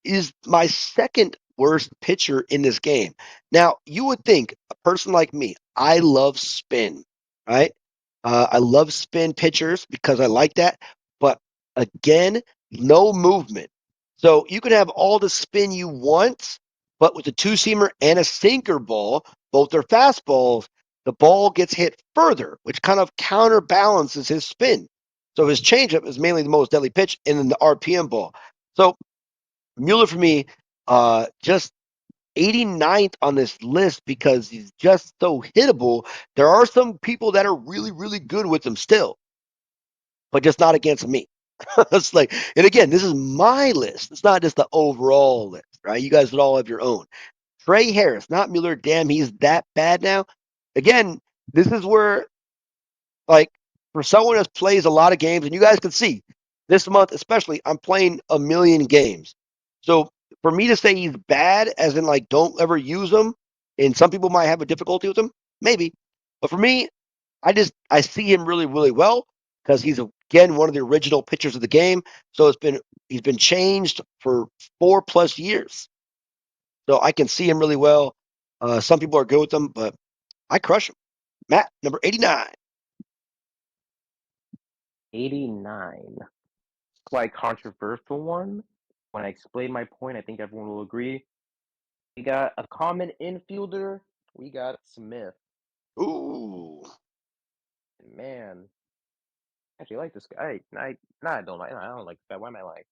is my second worst pitcher in this game. Now, you would think a person like me, I love spin, right? I love spin pitchers because I like that. But again, no movement. So you can have all the spin you want, but with a two seamer and a sinker ball, both are fastballs, the ball gets hit further, which kind of counterbalances his spin. So his changeup is mainly the most deadly pitch, and then the RPM ball. So Mueller for me, just 89th on this list because he's just so hittable. There are some people that are really, really good with him still, but just not against me. It's like, and again, this is my list. It's not just the overall list, right? You guys would all have your own. Trey Harris, not Mueller. Damn, he's that bad now. Again, this is where like for someone that plays a lot of games, and you guys can see this month, especially, I'm playing a million games. So for me to say he's bad, as in like don't ever use him, and some people might have a difficulty with him, maybe. But for me, I see him really, really well because he's again one of the original pitchers of the game. So he's been changed for 4+ years. So I can see him really well. Some people are good with him, but I crush him. Matt, number 89. 89. Quite controversial one. When I explain my point, I think everyone will agree. We got a common infielder. We got Smith. Ooh. Man, I actually like this guy. I don't like. I don't like this guy. Why am I lying?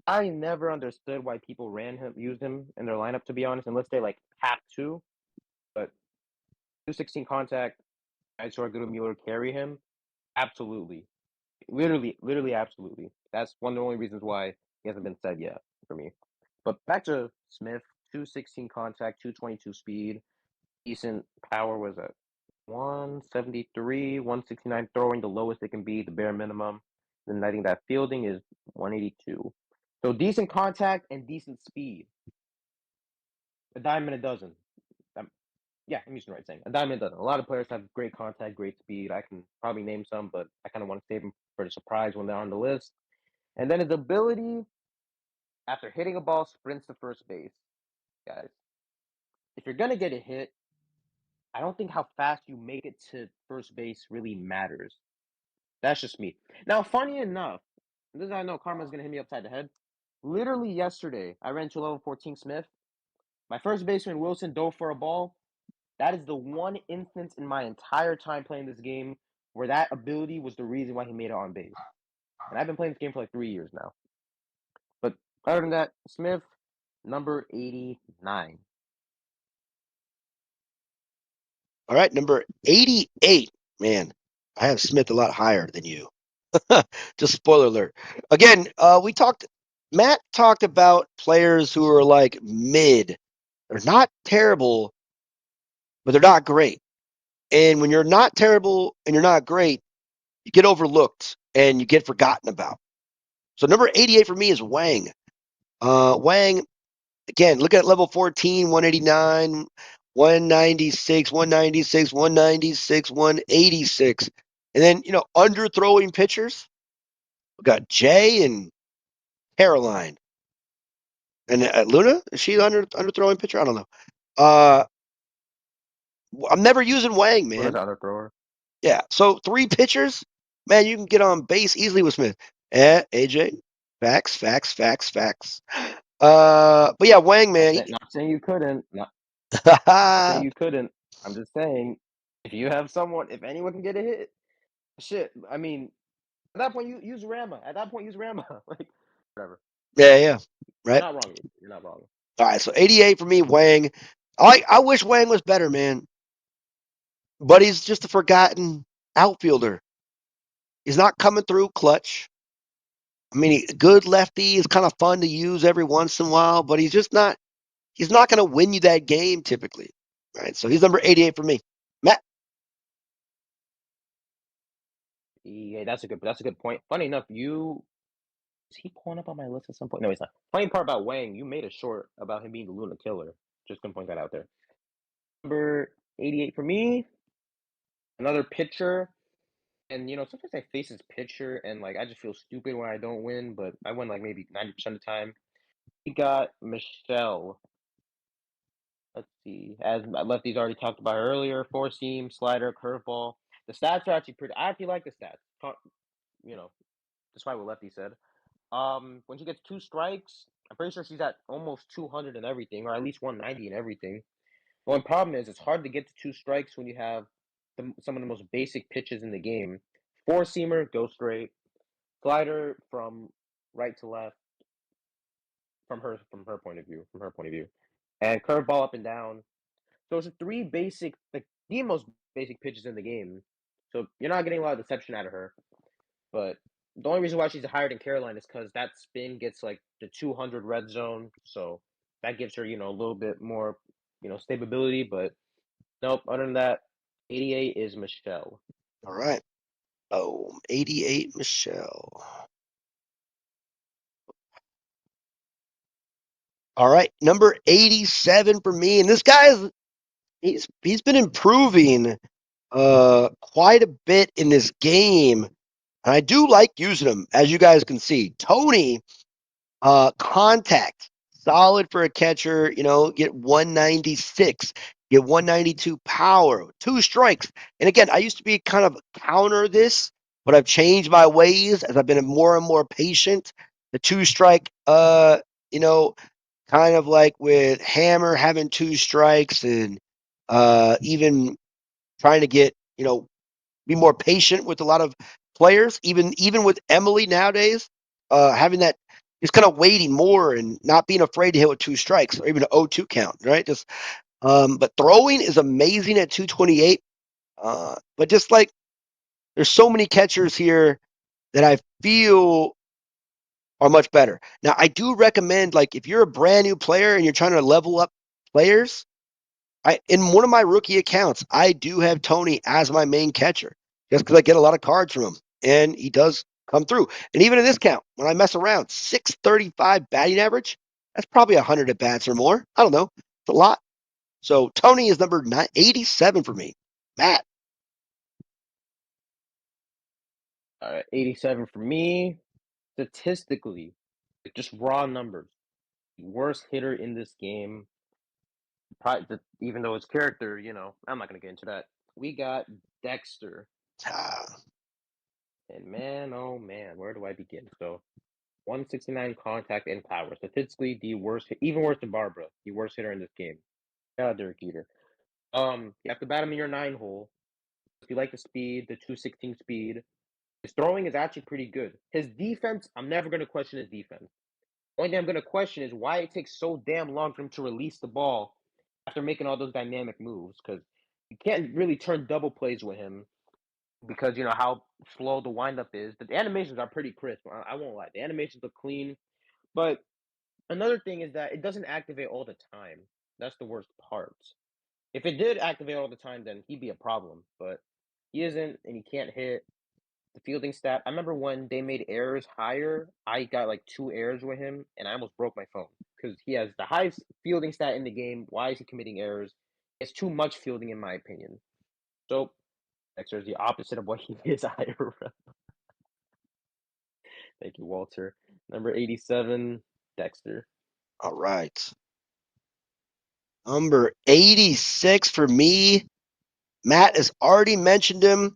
I never understood why people used him in their lineup, to be honest, unless they like have to. But 216 contact, I saw Good Mueller carry him. Absolutely. Literally, absolutely. That's one of the only reasons why he hasn't been said yet for me. But back to Smith, 216 contact, 222 speed, decent power was at 173, 169 throwing, the lowest it can be, the bare minimum. Then I think that fielding is 182. So decent contact and decent speed. A dime and a dozen. Um, yeah, I'm using the right saying. A dime and a dozen. A lot of players have great contact, great speed. I can probably name some, but I kind of want to save them for the surprise when they're on the list. And then his ability after hitting a ball sprints to first base. Guys, if you're going to get a hit, I don't think how fast you make it to first base really matters. That's just me. Now, funny enough, this I know Karma's gonna hit me upside the head. Literally yesterday, I ran to level 14 Smith. My first baseman Wilson dove for a ball. That is the one instance in my entire time playing this game where that ability was the reason why he made it on base. And I've been playing this game for like 3 years now. But other than that, Smith, number 89. All right, number 88. Man, I have Smith a lot higher than you. Just spoiler alert. Again, Matt talked about players who are like mid. They're not terrible, but they're not great. And when you're not terrible and you're not great, you get overlooked and you get forgotten about. So number 88 for me is Wang. Wang, again, look at level 14, 189, 196, 196, 196, 186. And then, underthrowing pitchers. We got Jay and Caroline. And Luna, is she underthrowing pitcher? I don't know. Uh, I'm never using Wang, Luna's man. an underthrower. Yeah, so three pitchers, man, you can get on base easily with Smith. AJ, facts, facts, facts, facts. But yeah, Wang, man. Not saying you couldn't. Not saying Yeah, you couldn't. I'm just saying if you have someone, if anyone can get a hit, shit. I mean, at that point, you use Rama. At that point, use Rama. Like, whatever. yeah, You're right. not wrong. You're not wrong. All right, so 88 for me, Wang. I wish Wang was better, man, but he's just a forgotten outfielder. He's not coming through clutch. I mean, good lefty is kind of fun to use every once in a while, but he's just not. He's not going to win you that game typically, right? So he's number 88 for me. Matt. Yeah, that's a good point. Funny enough, you is he pulling up on my list at some point? No, he's not. Funny part about Wang, you made a short about him being the Luna killer. Just gonna point that out there. Number 88 for me. Another pitcher. And sometimes I face his pitcher and like I just feel stupid when I don't win, but I win like maybe 90% of the time. We got Michelle. Let's see. As lefties already talked about earlier, four seam, slider, curveball. The stats are actually pretty. I actually like the stats. You know, despite what Lefty said. When she gets two strikes, I'm pretty sure she's at almost 200 and everything, or at least 190 and everything. The only problem is it's hard to get to two strikes when you have some of the most basic pitches in the game. Four seamer, go straight. Slider from right to left, from her point of view, and curveball up and down. So it's three basic, like the most basic pitches in the game. So you're not getting a lot of deception out of her. But the only reason why she's higher than Caroline is because that spin gets like the 200 red zone. So that gives her, a little bit more, stability. But nope, other than that, 88 is Michelle. All right. Oh, 88 Michelle. All right, number 87 for me. And this guy's he's been improving quite a bit in this game. And I do like using him, as you guys can see. Tony, contact, solid for a catcher, get 196, get 192 power, two strikes. And again, I used to be kind of counter this, but I've changed my ways as I've been more and more patient. The two strike, you know, kind of like with Hammer having two strikes and even trying to get, be more patient with a lot of players, even with Emily nowadays, having that just kind of waiting more and not being afraid to hit with two strikes or even an 0-2 count, right? Just but throwing is amazing at 228. But just like there's so many catchers here that I feel are much better. Now, I do recommend, like, if you're a brand new player and you're trying to level up players, in one of my rookie accounts, I do have Tony as my main catcher just because I get a lot of cards from him, and he does come through. And even in this count, when I mess around, 635 batting average, that's probably 100 at bats or more. I don't know. It's a lot. So Tony is number 87 for me. Matt. All right, 87 for me. Statistically, just raw numbers. Worst hitter in this game. Probably, even though his character, I'm not gonna get into that. We got Dexter, Ah, and man, oh man, where do I begin? So, 169 contact and power. Statistically, the worst, even worse than Barbara, the worst hitter in this game. Yeah, Derek Jeter. You have to bat him in your 9 hole. If you like the speed, the 216 speed, his throwing is actually pretty good. His defense, I'm never gonna question his defense. Only thing I'm gonna question is why it takes so damn long for him to release the ball after making all those dynamic moves. Because you can't really turn double plays with him because you know how slow the windup is. The animations are pretty crisp. I won't lie. The animations look clean. But another thing is that it doesn't activate all the time. That's the worst part. If it did activate all the time, then he'd be a problem. But he isn't, and he can't hit. The fielding stat. I remember when they made errors higher. I got like 2 errors with him, and I almost broke my phone because he has the highest fielding stat in the game. Why is he committing errors? It's too much fielding, in my opinion. So Dexter is the opposite of what he is IRL. Thank you, Walter. Number 87, Dexter. all right. Number 86 for me. Matt has already mentioned him,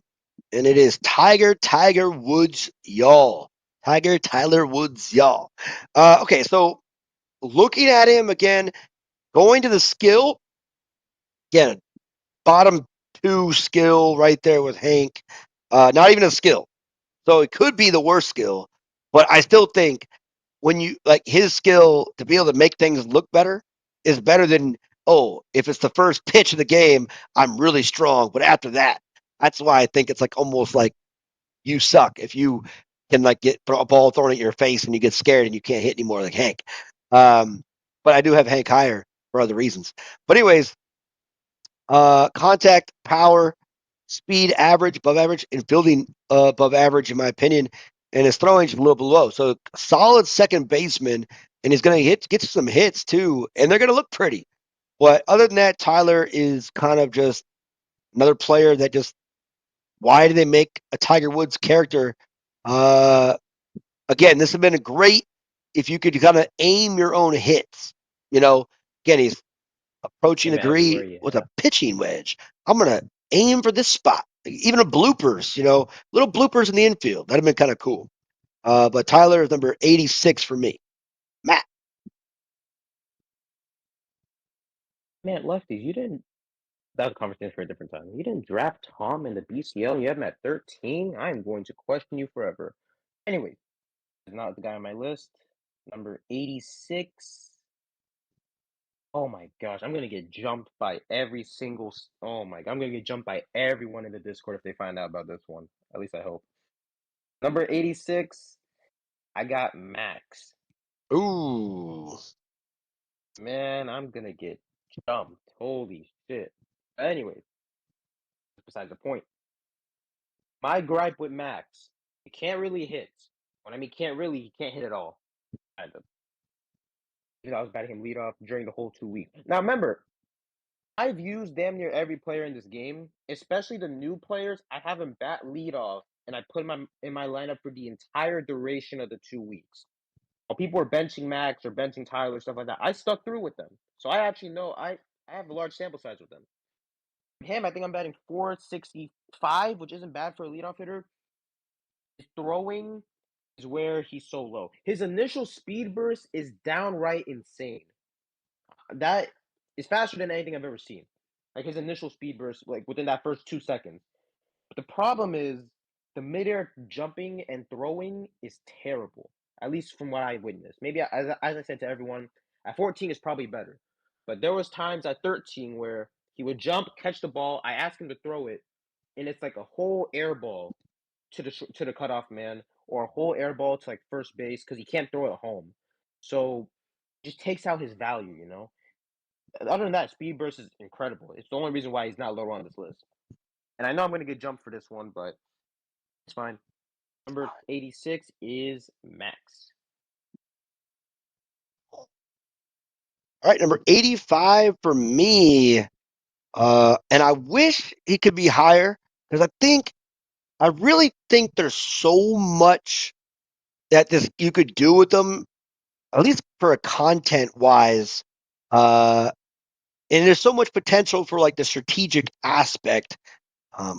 and it is Tiger Woods Y'all. Tiger Tyler Woods Y'all. Okay, so looking at him again, going to the skill, again, bottom two skill right there with Hank. Not even a skill. So it could be the worst skill, but I still think when you like his skill to be able to make things look better is better than, oh, if it's the first pitch of the game, I'm really strong, but after that, that's why I think it's like almost like you suck if you can like get a ball thrown at your face and you get scared and you can't hit anymore like Hank. Um, but I do have Hank higher for other reasons. But anyways, contact, power, speed, average, above average, and fielding above average, in my opinion. And his throwing is a little below. So solid second baseman, and he's going to get some hits too, and they're going to look pretty. But other than that, Tyler is kind of just another player that just why do they make a Tiger Woods character? Uh, Again, this would have been great if you could kind of aim your own hits. You know, again, he's approaching Him the everywhere, green with yeah. a pitching wedge. I'm gonna aim for this spot. Even a bloopers, little bloopers in the infield. That'd have been kind of cool. But Tyler is number 86 for me. Matt. Man, lefties, you didn't. That was a conversation for a different time. You didn't draft Tom in the BCL. You have him at 13. I'm going to question you forever. Anyways, he's not the guy on my list. Number 86. Oh my gosh, I'm gonna get jumped by every single. Oh my god, I'm gonna get jumped by everyone in the Discord if they find out about this one. At least I hope. Number 86, I got Max. Ooh. Man, I'm gonna get jumped. Holy shit. Anyways, besides the point. My gripe with Max, he can't really hit. When I mean can't really, he can't hit at all. Kind of. I was batting him lead off during the whole 2 weeks. Now remember, I've used damn near every player in this game, especially the new players. I have him bat lead off, and I put him in my lineup for the entire duration of the 2 weeks. While people were benching Max or benching Tyler, stuff like that, I stuck through with them. So I actually know I have a large sample size with them. Him, I think I'm batting 465, which isn't bad for a leadoff hitter. His throwing is where he's so low. His initial speed burst is downright insane. That is faster than anything I've ever seen. Like his initial speed burst, like within that first 2 seconds. But the problem is the midair jumping and throwing is terrible. at least from what I witnessed. Maybe as I said to everyone, at 14 is probably better, but there was times at 13 where he would jump, catch the ball. I asked him to throw it, and it's like a whole air ball to the cutoff man, or a whole air ball to like first base because he can't throw it home. So just takes out his value, you know. Other than that, speed burst is incredible. It's the only reason why he's not lower on this list. And I know I'm gonna get jumped for this one, but it's fine. Number 86 is Max. All right, number 85 for me. And I wish he could be higher because I really think there's so much that this you could do with them, at least for a content wise. Uh, and there's so much potential for like the strategic aspect.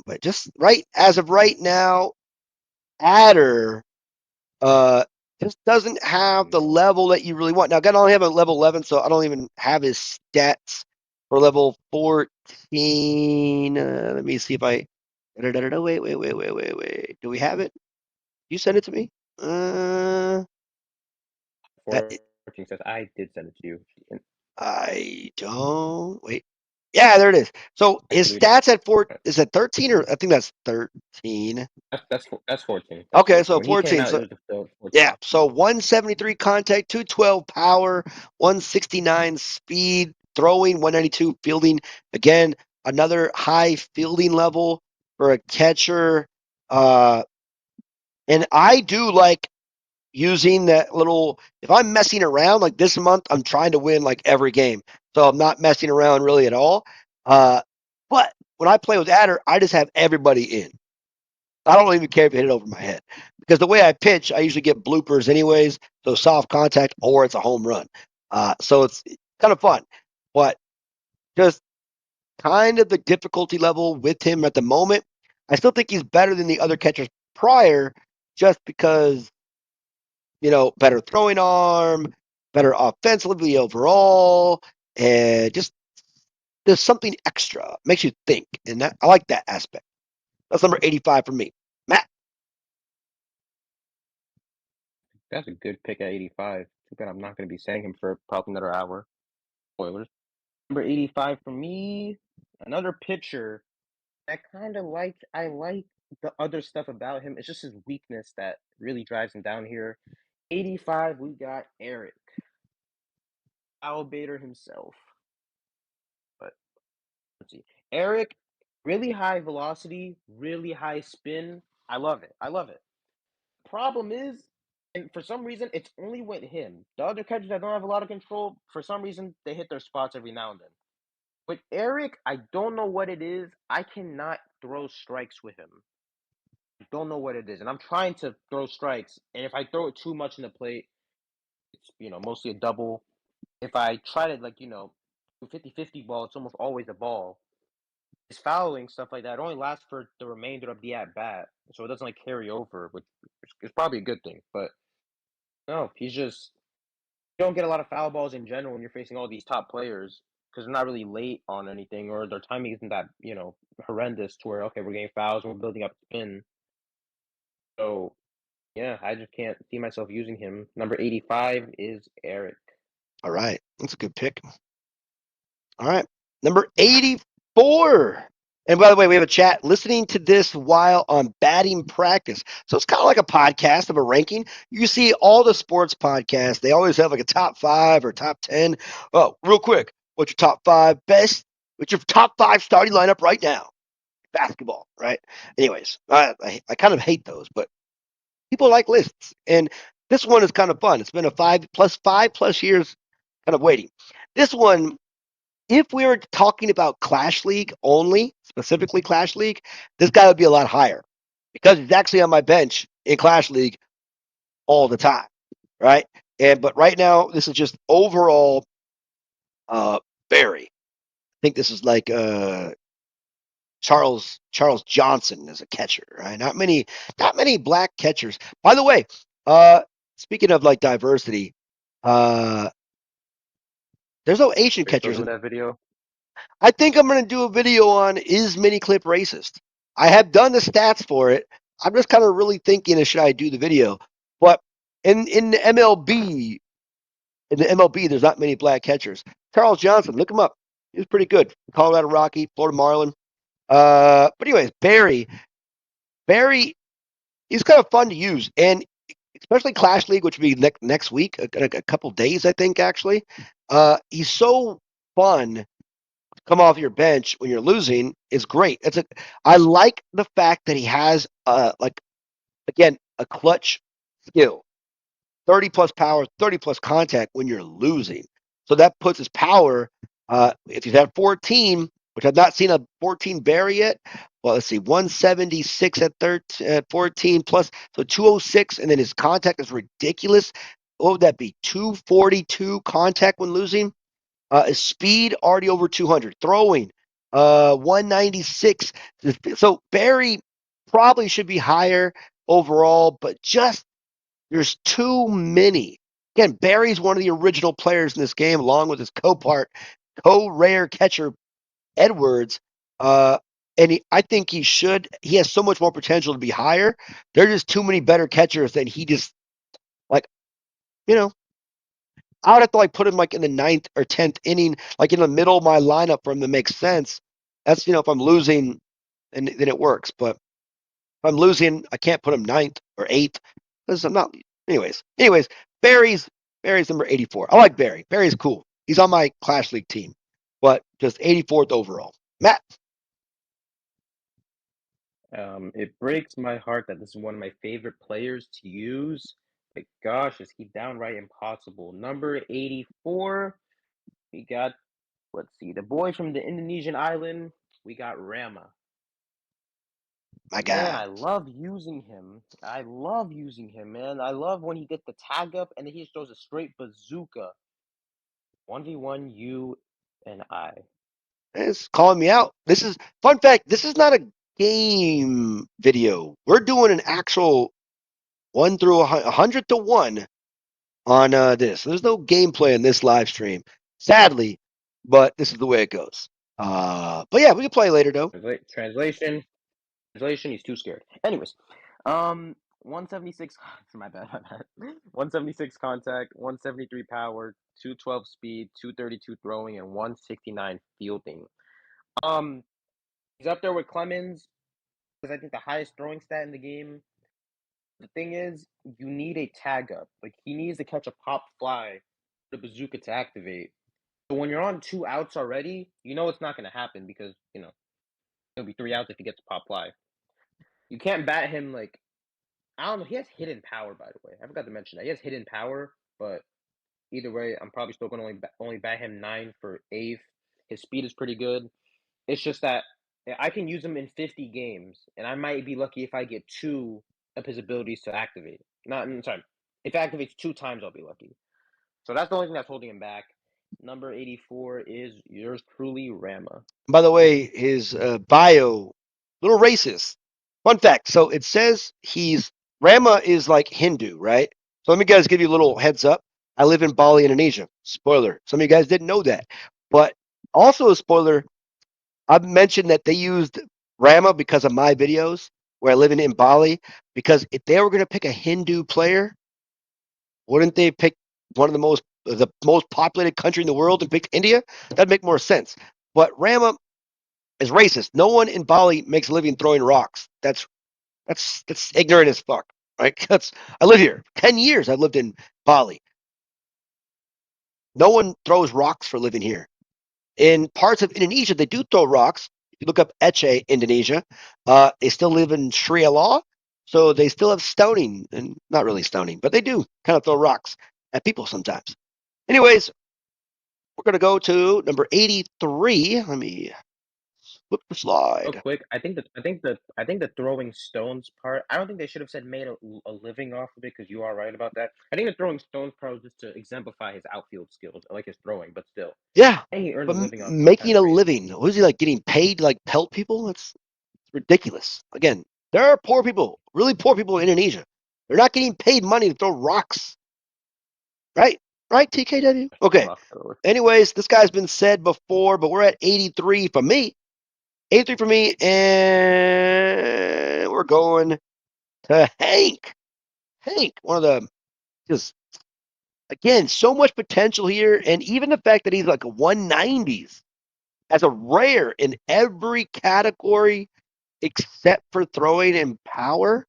But just right as of right now, Adder uh, just doesn't have the No. level that you really want. Now, I only have a level 11, so I don't even have his stats for level 14. Let me see if I. Wait. Do we have it? You send it to me? That 14 says I did send it to you. I don't. Wait. Yeah, there it is. So his stats at four is it 13 or I think that's 13. That's 14. That's Okay, 14. so When he came 14. out, it So was still yeah, 14. so 173 contact, 212 power, 169 speed, throwing, 192 fielding. Again, another high fielding level for a catcher. Uh, and I do like using that little. If I'm messing around like this month, I'm trying to win like every game, so I'm not messing around really at all. Uh, but when I play with Adder, I just have everybody in. I don't even care if you hit it over my head because the way I pitch, I usually get bloopers anyways. So soft contact or it's a home run. So it's kind of fun, but just kind of the difficulty level with him at the moment. I still think he's better than the other catchers prior, just because better throwing arm, better offensively overall, and just there's something extra makes you think, and that I like that aspect. That's number 85 for me. Matt. That's a good pick at 85. Too bad I'm not going to be saying him for probably another hour. Spoilers. Number 85 for me, another pitcher. I like the other stuff about him. It's just his weakness that really drives him down here. 85, we got Eric. Owl Bader himself. But let's see. Eric, really high velocity, really high spin. I love it. I love it. Problem is, and for some reason, it's only with him. The other catchers that don't have a lot of control, for some reason, they hit their spots every now and then. With Eric, I don't know what it is. I cannot throw strikes with him. I don't know what it is. And I'm trying to throw strikes. And if I throw it too much in the plate, it's, mostly a double. If I try to, like, 50-50 ball, it's almost always a ball. His fouling, stuff like that, it only lasts for the remainder of the at bat. So it doesn't, like, carry over, which is probably a good thing. But no, he's just you don't get a lot of foul balls in general when you're facing all these top players because they're not really late on anything or their timing isn't that horrendous to where okay we're getting fouls and we're building up spin. So yeah, I just can't see myself using him. Number 85 is Eric. All right, that's a good pick. All right, number 84. And by the way, we have a chat listening to this while on batting practice. So it's kind of like a podcast of a ranking. You see all the sports podcasts, they always have like a top 5 or top 10. Oh, real quick, what's your top 5 best? What's your top 5 starting lineup right now? Basketball, right? Anyways, I kind of hate those, but people like lists. And this one is kind of fun. It's been a 5 plus years kind of waiting. This one, if we were talking about Clash League only, specifically Clash League, this guy would be a lot higher because he's actually on my bench in Clash League all the time, right? But right now, this is just overall uh Barry. I think this is like Charles Johnson as a catcher, right? Not many black catchers. By the way, uh speaking of like diversity, uh there's no Asian Are you still catchers doing in. that video? I think I'm going to do a video on is mini clip racist. I have done the stats for it. I'm just kind of really thinking should I do the video. But in the MLB, there's not many black catchers. Charles Johnson, look him up. He was pretty good. Colorado Rocky, Florida Marlin. But anyways, Barry, he's kind of fun to use, and especially Clash League, which will be next week, a couple days, I think, actually. He's so fun to come off your bench when you're losing is great. I like the fact that he has like again a clutch skill. 30 plus power, 30 plus contact when you're losing. So that puts his power, if he's at 14, which I've not seen a 14 Barry yet. Well, let's see, 176 at 14 plus, so 206, and then his contact is ridiculous. What would that be? 242 contact when losing. His speed already over 200. Throwing, 196. So Barry probably should be higher overall, but just there's too many. Again, Barry's one of the original players in this game, along with his co-rare catcher Edwards. Uh, and I think he should. He has so much more potential to be higher. There's just too many better catchers than he just like. You know, I would have to like put him like in the ninth or 10th inning, like in the middle of my lineup for him to make sense. That's if I'm losing, and then it works. But if I'm losing, I can't put him ninth or eighth because I'm not. Anyways, Barry's Barry's number 84. I like Barry. Barry's cool. He's on my Clash League team, but just 84th overall. Matt, It breaks my heart that this is one of my favorite players to use. But gosh, is he downright impossible? Number 84, we got, let's see, the boy from the Indonesian island. We got Rama. my Man, guy. I love using him. I love using him, man. I love when he gets the tag up and then he just throws a straight bazooka. 1v1 you and I. It's calling me out. This is fun fact. This is not a game video. We're doing an actual 1 through 100 to 1 on this. There's no gameplay in this live stream, sadly, but this is the way it goes. But yeah, we can play later though. Translation. Translation, he's too scared. Anyways, 176. My bad, my bad. 176 contact, 173 power, 212 speed, 232 throwing, and 169 fielding. Um, he's up there with Clemens because I think the highest throwing stat in the game. The thing is, you need a tag up. Like he needs to catch a pop fly for the bazooka to activate. So when you're on 2 outs already, you know it's not going to happen because it'll be 3 outs if he gets a pop fly. You can't bat him like I don't know. He has hidden power, by the way. I forgot to mention that he has hidden power, but either way, I'm probably still going to only bat him 9 for eighth. His speed is pretty good. It's just that I can use him in 50 games, and I might be lucky if I get 2 of his abilities to activate. Not, sorry, if it activates 2 times, I'll be lucky. So that's the only thing that's holding him back. Number 84 is yours truly, Rama. By the way, his bio, little racist. Fun fact. So it says he's Rama is like Hindu, right? So let me guys give you a little heads up. I live in Bali, Indonesia. Spoiler. Some of you guys didn't know that. But also a spoiler, I've mentioned that they used Rama because of my videos where I live in Bali. Because if they were going to pick a Hindu player, wouldn't they pick one of the most populated country in the world and pick India? That'd make more sense. But Rama is racist. No one in Bali makes a living throwing rocks. That's ignorant as fuck. Right? I live here. 10 years I've lived in Bali. No one throws rocks for a living here. In parts of Indonesia, they do throw rocks. If you look up Aceh, Indonesia, they still live in Sharia law, so they still have stoning, and not really stoning, but they do kind of throw rocks at people sometimes. Anyways, we're gonna go to number 83. Let me flip the Real slide. quick, I think the throwing stones part. I don't think they should have said made a living off of it because you are right about that. I think the throwing stones part was just to exemplify his outfield skills, I like his throwing, but still, Yeah, and he earns but a living off it. It's kind making of a crazy. living. Was he like getting paid to like pelt people? That's ridiculous. Again, there are poor people, really poor people in Indonesia. They're not getting paid money to throw rocks, right? Right, TKW? Okay. Rock thrower. Anyways, this guy's been said before, but we're at 83 for me. 83 for me, and we're going to Hank. Hank, one of the Just again, so much potential here, and even the fact that he's like a 190s as a rare in every category except for throwing and power,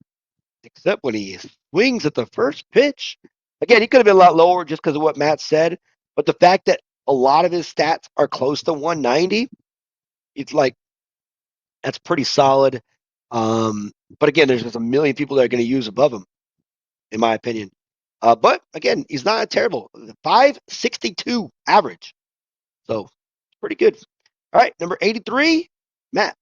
except when he swings at the first pitch. Again, he could have been a lot lower just because of what Matt said, but the fact that a lot of his stats are close to 190, it's like that's pretty solid. But again, there's just a million people that are going to use above him, in my opinion. But again, he's not terrible. 562 average. So pretty good. All right, number 83, Matt.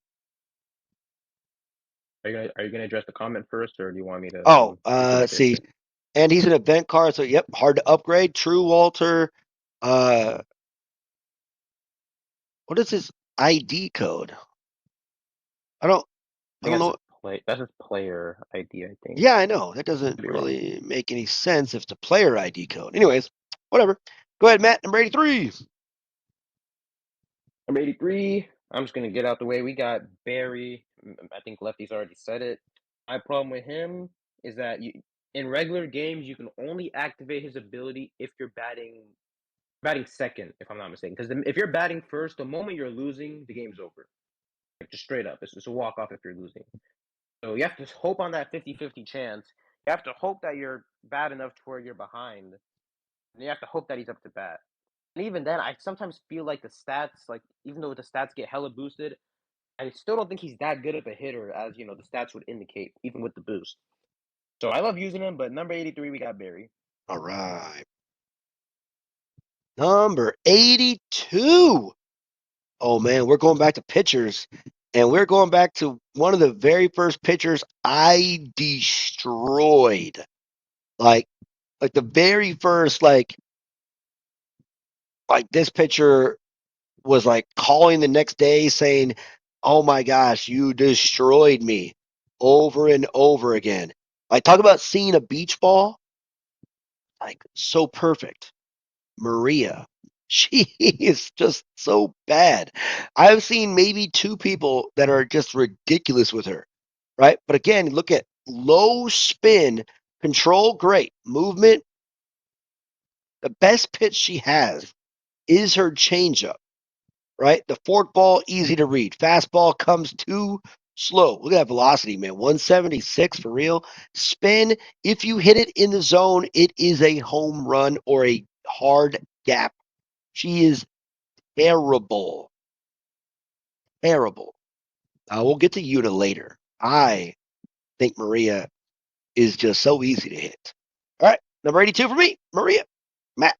Are you gonna address the comment first, or do you want me to Oh, read through the see, pitcher? and he's an event card, so yep, hard to upgrade. True Walter. Uh, what is his ID code? I don't, I I think don't that's know. his player ID, I think. Yeah, I know that doesn't Could be wrong. really make any sense if it's a player ID code. Anyways, whatever. Go ahead, Matt. Number 83. Number 83. I'm just gonna get out the way. We got Barry. I think Lefty's already said it. My problem with him is that in regular games you can only activate his ability if you're batting second, if I'm not mistaken. Because if you're batting first, the moment you're losing, the game's over. Like, just straight up, it's a walk off if you're losing. So you have to hope on that 50-50 chance. You have to hope that you're bad enough to where you're behind, and you have to hope that he's up to bat. And even then, I sometimes feel like the stats, like even though the stats get hella boosted, I still don't think he's that good of a hitter as the stats would indicate, even with the boost. So I love using him, but number 83, we got Barry. All right. Number 82. Oh man, we're going back to pitchers, and we're going back to one of the very first pitchers I destroyed. Like, like the very first, like this pitcher was like calling the next day saying, "Oh my gosh, you destroyed me," over and over again. Like, talk about seeing a beach ball, like so perfect. Maria. She is just so bad. I've seen maybe two people that are just ridiculous with her, right? But again, look at low spin, control great, movement. The best pitch she has is her changeup, right? The forkball, easy to read. Fastball comes too slow. Look at that velocity, man. 176 for real. Spin, if you hit it in the zone, it is a home run or a hard gap. She is terrible. Terrible. We'll get to Una later. I think Maria is just so easy to hit. All right, number 82 for me, Maria. Matt.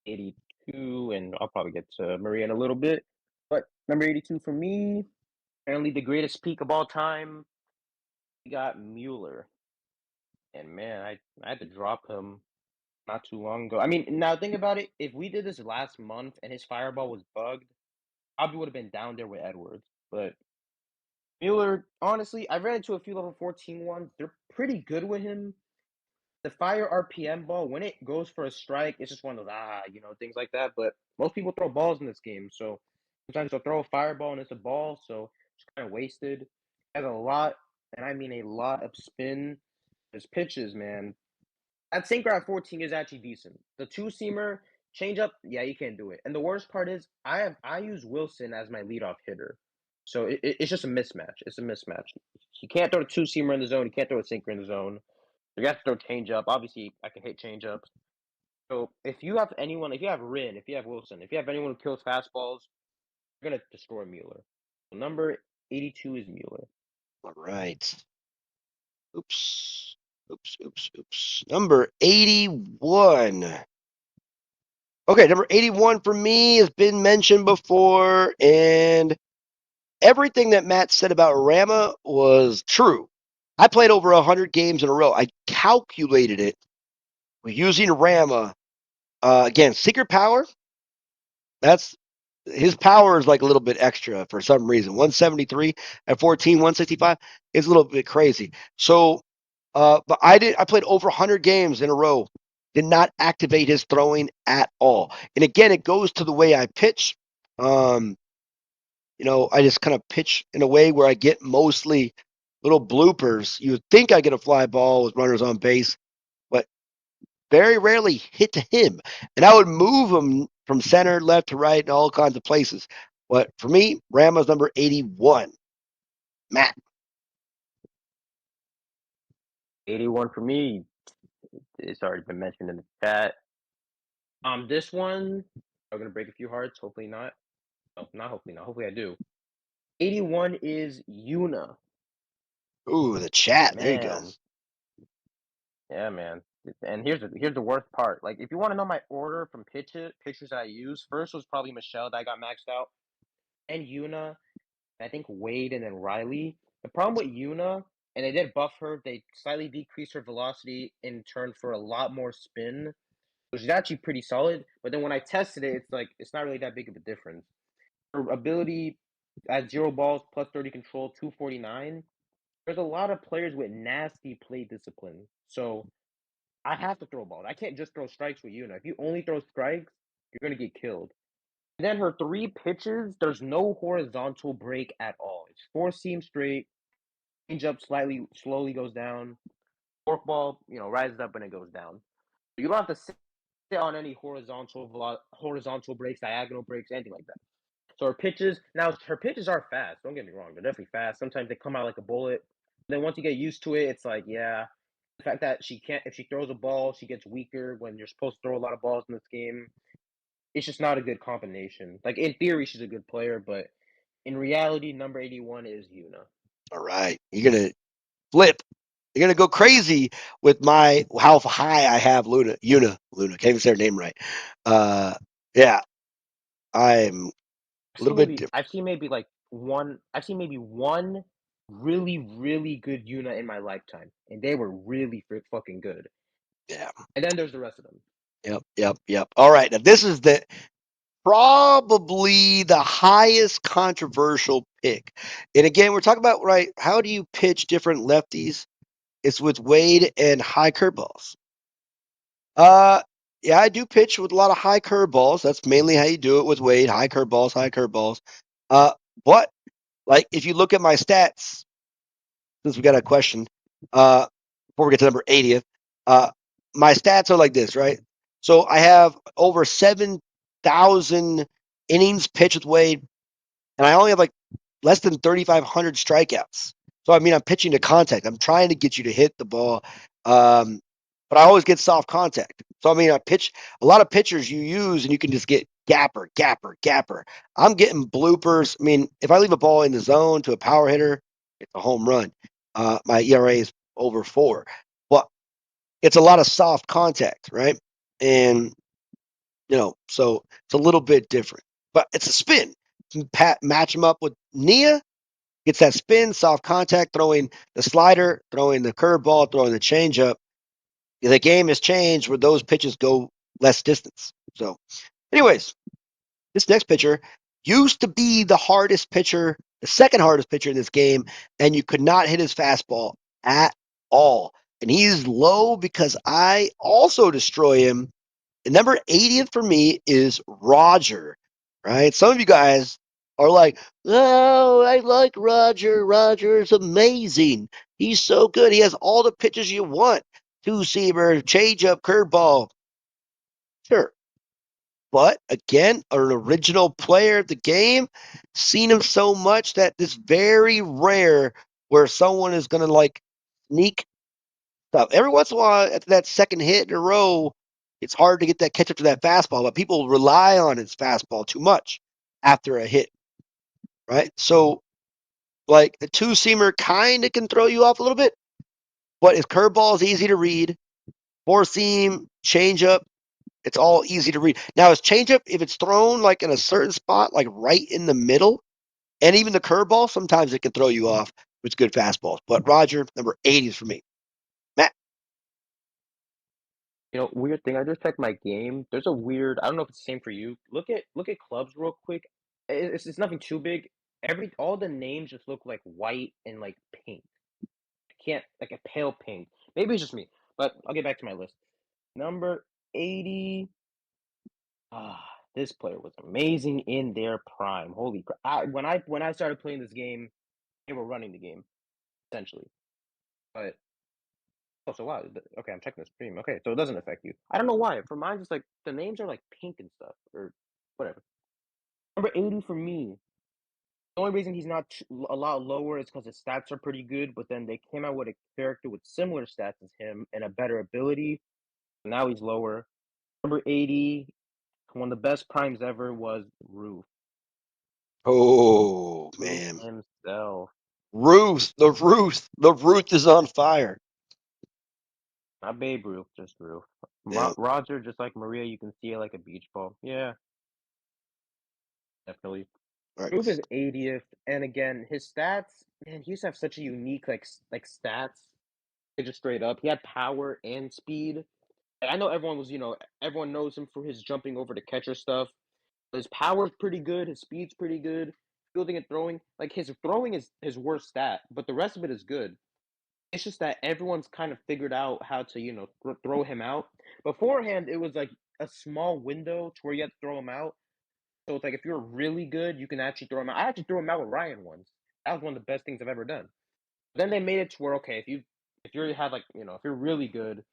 82, and I'll probably get to Maria in a little bit. But number 82 for me, apparently the greatest peak of all time, we got Mueller. And man, I had to drop him not too long ago. I mean, now think about it. If we did this last month and his fireball was bugged, probably would have been down there with Edwards. But Mueller, honestly, I ran into a few level 14 ones. They're pretty good with him. The fire RPM ball, when it goes for a strike, it's just one of those, things like that. But most people throw balls in this game. So sometimes they'll throw a fireball and it's a ball. So it's kind of wasted. Has a lot, and I mean a lot of spin. His pitches, man. That sinker at 14 is actually decent. The two seamer changeup, yeah, you can't do it. And the worst part is, I use Wilson as my leadoff hitter, so it's just a mismatch. It's a mismatch. He can't throw a two seamer in the zone. He can't throw a sinker in the zone. So you have to throw changeup. Obviously, I can hit changeups. So if you have anyone, if you have Rin, if you have Wilson, if you have anyone who kills fastballs, you're gonna destroy Mueller. So number 82 is Mueller. All right. Oops. Oops, oops, oops. Number 81. Okay, number 81 for me has been mentioned before, and everything that Matt said about Rama was true. I played over 100 games in a row. I calculated it using Rama. Again, secret power, that's his power is like a little bit extra for some reason. 173 at 14, 165 is a little bit crazy. So, but I played over 100 games in a row, did not activate his throwing at all. And again, it goes to the way I pitch. I just kind of pitch in a way where I get mostly little bloopers. You would think I get a fly ball with runners on base, but very rarely hit to him. And I would move him from center, left to right, and all kinds of places. But for me, Rama's number 81. Matt. 81 for me. It's already been mentioned in the chat. This one, I'm gonna break a few hearts. Hopefully not. Oh, not hopefully not. Hopefully I do. 81 is Yuna. Ooh, the chat. There you go. Man, yeah, man. And here's the worst part. Like, if you want to know my order from pitchers I use, first was probably Michelle that got maxed out, and Yuna. I think Wade and then Riley. The problem with Yuna, and they did buff her, they slightly decreased her velocity in turn for a lot more spin, which is actually pretty solid. But then when I tested it, it's like it's not really that big of a difference. Her ability at 0 balls, plus 30 control, 249. There's a lot of players with nasty play discipline. So I have to throw balls. I can't just throw strikes with Yuna. If you only throw strikes, you're gonna get killed. And then her three pitches, there's no horizontal break at all. It's four seam straight, change up slightly, slowly goes down. Forkball, rises up and it goes down. You don't have to sit on any horizontal breaks, diagonal breaks, anything like that. So her pitches are fast. Don't get me wrong, they're definitely fast. Sometimes they come out like a bullet. Then once you get used to it, it's like, yeah. The fact that she can't, if she throws a ball, she gets weaker when you're supposed to throw a lot of balls in this game. It's just not a good combination. Like, in theory, she's a good player, but in reality, number 81 is Yuna. All right. You're going to flip. You're going to go crazy with my how high I have Luna. Luna. Can't even say her name right. Uh, yeah. I'm a little bit different. I've seen maybe one really, really good Yuna in my lifetime, and they were really fucking good. Yeah. And then there's the rest of them. Yep. All right. Now, this is probably the highest controversial pick. And again, we're talking about, right, how do you pitch different lefties? It's with Wade and high curveballs. Uh, yeah, I do pitch with a lot of high curveballs. That's mainly how you do it with Wade, high curveballs, high curveballs. Uh, but like if you look at my stats, since we got a question, before we get to number 80th, uh, my stats are like this, right? So I have over 7,000 innings pitched with Wade, and I only have like less than 3,500 strikeouts. So I mean, I'm pitching to contact. I'm trying to get you to hit the ball, um, but I always get soft contact. So I mean, I pitch a lot of pitchers you use, and you can just get gapper. I'm getting bloopers. I mean, if I leave a ball in the zone to a power hitter, it's a home run. My ERA is over 4, but it's a lot of soft contact, right? And so it's a little bit different, but it's a spin. Match them up with Nia, gets that spin, soft contact, throwing the slider, throwing the curveball, throwing the changeup. The game has changed where those pitches go less distance. So, anyways, this next pitcher used to be the hardest pitcher, the second hardest pitcher in this game, and you could not hit his fastball at all. And he's low because I also destroy him. And number 80th for me is Roger, right? Some of you guys are like, oh, I like Roger. Roger's amazing. He's so good. He has all the pitches you want. Two-seamer, change-up, curveball. Sure. But again, an original player of the game, seen him so much that it's very rare where someone is going to like sneak stuff. Every once in a while, after that second hit in a row, it's hard to get that catch up to that fastball, but people rely on his fastball too much after a hit, right? So, like, the two seamer kind of can throw you off a little bit, but his curveball is easy to read. Four seam, changeup, it's all easy to read. Now, his changeup, if it's thrown like in a certain spot, like right in the middle, and even the curveball, sometimes it can throw you off with good fastballs. But Roger, number 80 is for me. Matt. Weird thing. I just checked my game. There's a weird. I don't know if it's the same for you. Look at clubs real quick. It's nothing too big. All the names just look like white and like pink. I can't like a pale pink. Maybe it's just me, but I'll get back to my list. Number 80. Ah, this player was amazing in their prime. Holy crap! When I started playing this game, they were running the game. essentially. But oh, so wow. Okay, I'm checking the stream. Okay, so it doesn't affect you. I don't know why. For mine, just like the names are like pink and stuff or whatever. Number 80 for me. The only reason he's not a lot lower is because his stats are pretty good, but then they came out with a character with similar stats as him and a better ability. Now he's lower. Number 80, one of the best primes ever was Roof. Oh Roof man, himself. the Ruth is on fire. Not Babe Ruth, just Roof. Yeah. Roger, just like Maria, you can see it like a beach ball. Yeah, definitely. All right. Roof is 80th, and again, his stats, man, he used to have such a unique like stats. Just straight up, he had power and speed. I know everyone was, everyone knows him for his jumping over the catcher stuff. His power's pretty good. His speed's pretty good. Fielding and throwing, like his throwing is his worst stat, but the rest of it is good. It's just that everyone's kind of figured out how to, throw him out. Beforehand, it was like a small window to where you had to throw him out. So it's like if you're really good, you can actually throw him out. I actually threw him out with Ryan once. That was one of the best things I've ever done. Then they made it to where okay, if you had like if you're really good,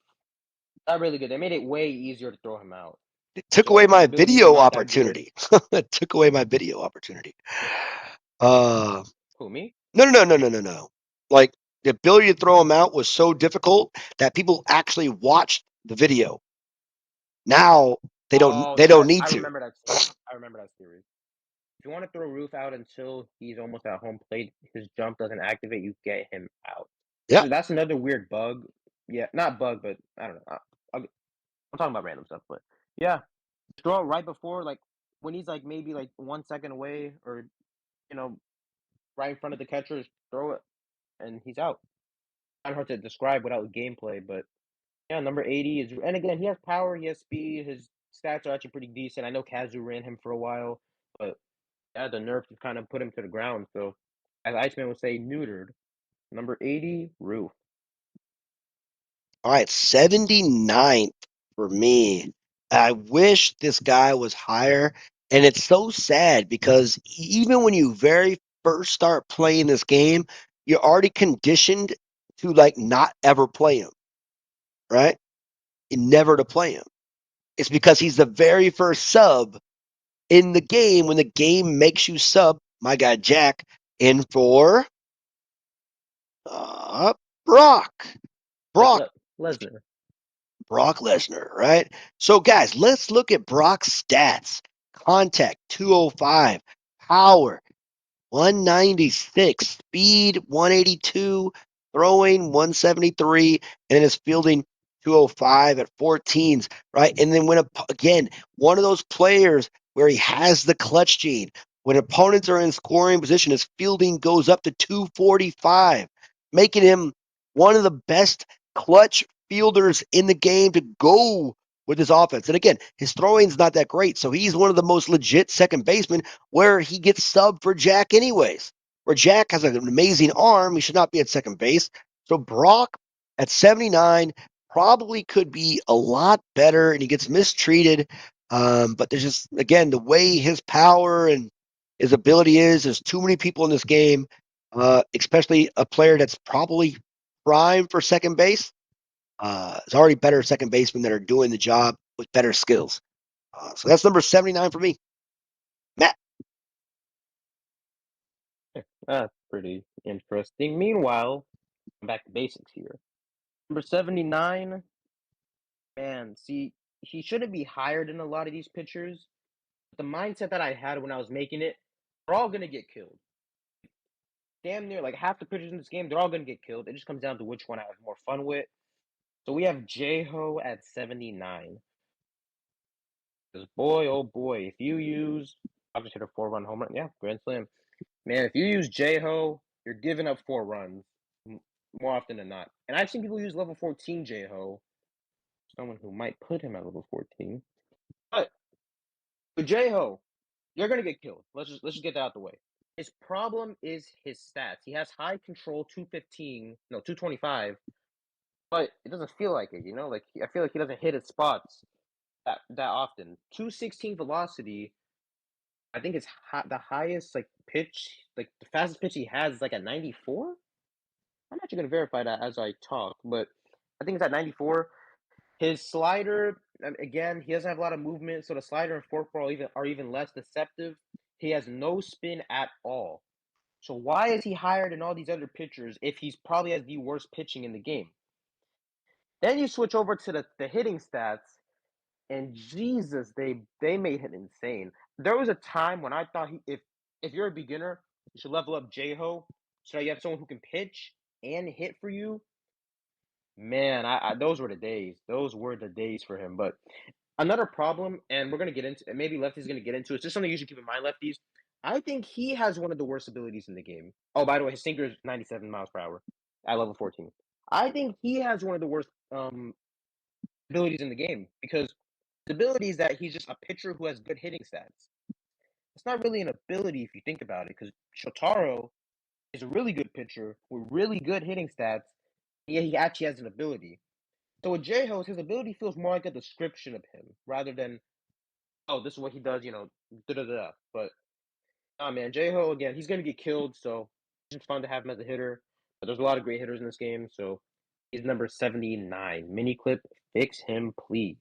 not really good, they made it way easier to throw him out. It took away His my abilities are video not that good. opportunity. It took away my video opportunity. Uh, Who me? no, no, no, no, no, no, no. Like the ability to throw them out was so difficult that people actually watched the video. Now they don't. Oh They don't yes, need I to. remember that series. I remember that series. If you want to throw Roof out until he's almost at home plate, his jump doesn't activate, you get him out. Yeah. That's another weird bug. Yeah, not bug, but I don't know. I'm talking about random stuff, but yeah, throw it right before like when he's like maybe like 1 second away or you know right in front of the catcher, just throw it and he's out. Kind of hard to describe without gameplay, but yeah, number 80 is, and again, he has power, he has speed, his stats are actually pretty decent. I know Kazu ran him for a while, but yeah, the nerf just kind of put him to the ground. So, as Iceman would say, neutered. Number 80, Roof. All right. 79th for me. I wish this guy was higher, and it's so sad because even when you very first start playing this game, you're already conditioned to like not ever play him, right? Never to play him. It's because he's the very first sub in the game when the game makes you sub my guy Jack in for uh, Brock. Le- Brock. Le- Lesnar. Brock Lesnar, right? So, guys, let's look at Brock's stats. Contact 205, power 196, speed 182, throwing 173, and his fielding 205 at 14s, right? And then again, one of those players where he has the clutch gene. When opponents are in scoring position, his fielding goes up to 245, making him one of the best clutch fielders in the game to go with his offense. And again, his throwing's not that great, so he's one of the most legit second basemen where he gets subbed for Jack anyways. Where Jack has an amazing arm, he should not be at second base. So Brock at 79 probably could be a lot better, and he gets mistreated. But there's just again the way his power and his ability is. There's too many people in this game, especially a player that's probably prime for second base. There's already better second basemen that are doing the job with better skills. So that's number 79 for me. Matt. That's pretty interesting. Meanwhile, I'm back to basics here. Number 79, man, see, he shouldn't be higher than a lot of these pitchers. The mindset that I had when I was making it, they're all going to get killed. Damn near like half the pitchers in this game, they're all going to get killed. It just comes down to which one I have more fun with. So we have J-Ho at 79. Because boy, oh boy, if you use, I'll just hit a 4-run home run. Yeah, grand slam. Man, if you use J-Ho, you're giving up 4 runs more often than not. And I've seen people use level 14 J-Ho, someone who might put him at level 14. But with J-Ho, you're gonna get killed. Let's just get that out the way. His problem is his stats. He has high control 215, no 225, but it doesn't feel like it. Like I feel like he doesn't hit his spots that often. 216 velocity. I think it's the highest like pitch, like the fastest pitch he has is like at 94. I'm actually gonna verify that as I talk, but I think it's at 94. His slider, again, he doesn't have a lot of movement, so the slider and forkball are even less deceptive. He has no spin at all. So why is he higher than all these other pitchers if he's probably has the worst pitching in the game? Then you switch over to the hitting stats, and Jesus, they made him insane. There was a time when I thought if you're a beginner, you should level up J-Ho so that you have someone who can pitch and hit for you. Man, I those were the days. Those were the days for him. But another problem, and we're gonna get into maybe Lefty's gonna get into it's just something you should keep in mind, Lefties. I think he has one of the worst abilities in the game. Oh, by the way, his sinker is 97 miles per hour at level 14. I think he has one of the worst abilities in the game because the ability is that he's just a pitcher who has good hitting stats. It's not really an ability if you think about it, because Shotaro is a really good pitcher with really good hitting stats. Yeah, he actually has an ability. So with J-Hos, his ability feels more like a description of him rather than, oh, this is what he does, da da da. But nah, man, J-Ho again, he's gonna get killed, so it's fun to have him as a hitter. But there's a lot of great hitters in this game, so he's number 79. Mini clip, fix him, please.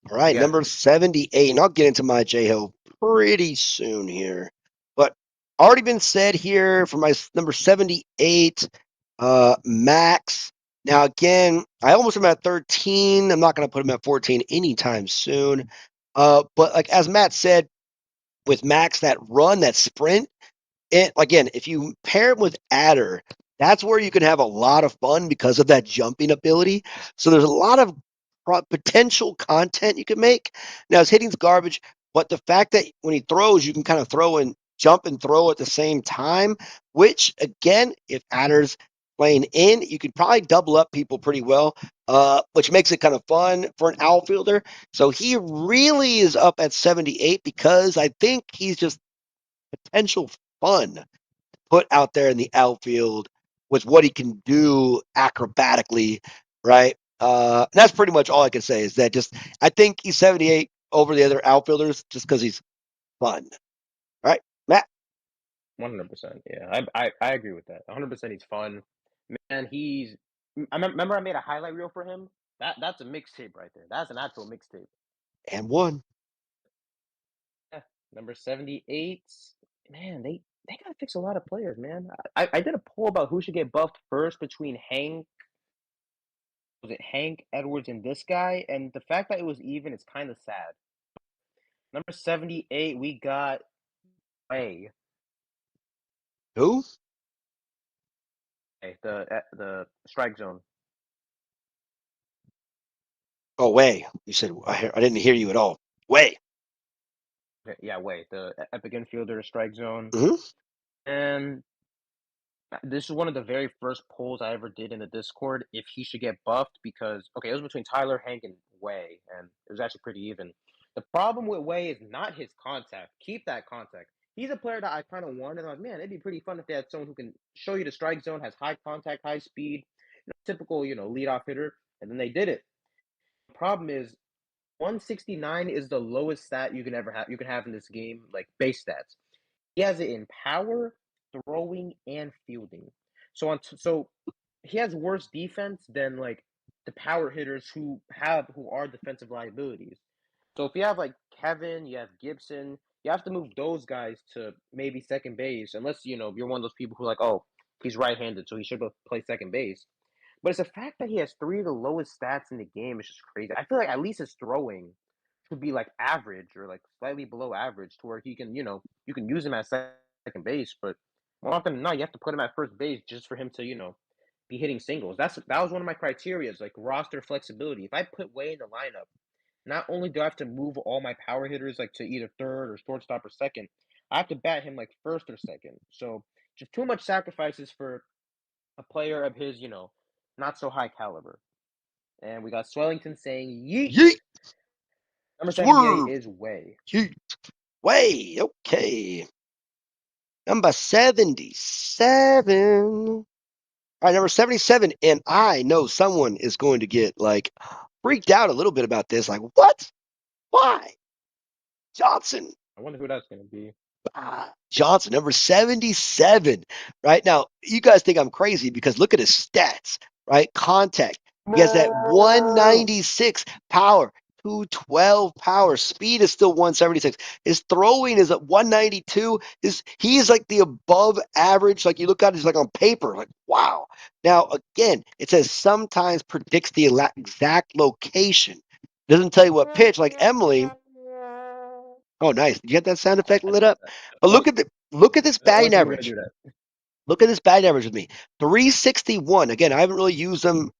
All right, Yeah, number 78, and I'll get into my J-Ho pretty soon here. But already been said here for my number 78, Max. Now, again, I almost have him at 13. I'm not going to put him at 14 anytime soon. But like as Matt said, with Max, that run, that sprint, it again, if you pair it with Adder, that's where you can have a lot of fun because of that jumping ability. So there's a lot of potential content you can make. Now his hitting's garbage, but the fact that when he throws, you can kind of throw and jump and throw at the same time, which again, if Adder's playing in, you could probably double up people pretty well, which makes it kind of fun for an outfielder. So he really is up at 78 because I think he's just potential fun put out there in the outfield with what he can do acrobatically, right? That's pretty much all I can say is that just I think he's 78 over the other outfielders just because he's fun. All right, Matt. 100%. Yeah, I agree with that. 100% he's fun. Man, remember I made a highlight reel for him? That's a mixtape right there. That's an actual mixtape. And one. Yeah, number 78. Man, they gotta fix a lot of players, man. I did a poll about who should get buffed first between Hank Edwards and this guy, and the fact that it was even is kind of sad. Number 78, we got Way. Who? Okay, the strike zone. Oh, Way. You said I didn't hear you at all. Way. Okay, yeah, Way, the epic infielder strike zone. Mm-hmm. And this is one of the very first polls I ever did in the Discord if he should get buffed because okay, it was between Tyler, Hank, and Way, and it was actually pretty even. The problem with Way is not his contact. Keep that contact. He's a player that I kind of wanted. I'm like, man, it'd be pretty fun if they had someone who can show you the strike zone, has high contact, high speed, typical, leadoff hitter, and then they did it. The problem is 169 is the lowest stat you can ever have. You can have in this game, like base stats. He has it in power, throwing, and fielding. So he has worse defense than like the power hitters who are defensive liabilities. So if you have like Kevin, you have Gibson, you have to move those guys to maybe second base, unless you're one of those people who are like, oh, he's right-handed, so he should go play second base. But it's the fact that he has three of the lowest stats in the game is just crazy. I feel like at least his throwing should be like average or like slightly below average to where he can, you can use him at second base, but more often than not, you have to put him at first base just for him to, be hitting singles. That was one of my criterias, like roster flexibility. If I put Way in the lineup, not only do I have to move all my power hitters like to either third or shortstop or second, I have to bat him like first or second. So just too much sacrifices for a player of his, not so high caliber. And we got Swellington saying yeet. Yeet. Number 78 Swerve. is Way. Yeet. Way. Okay. Number 77. All right, number 77, and I know someone is going to get like freaked out a little bit about this. Like, what? Why? Johnson. I wonder who that's going to be. Johnson, number 77. Right now, you guys think I'm crazy because look at his stats, right? Contact. He has that No. 196 power, 212 power. Speed is still 176. His throwing is at 192. He is like the above average. Like you look at it, it's like on paper, like wow. Now again, it says sometimes predicts the exact location. It doesn't tell you what pitch, like Emily. Oh, nice. Did you get that sound effect I did lit up? that. But Oh, look at this I always batting knew you were gonna average. do that. Look at this batting average with me. 361. Again, I haven't really used them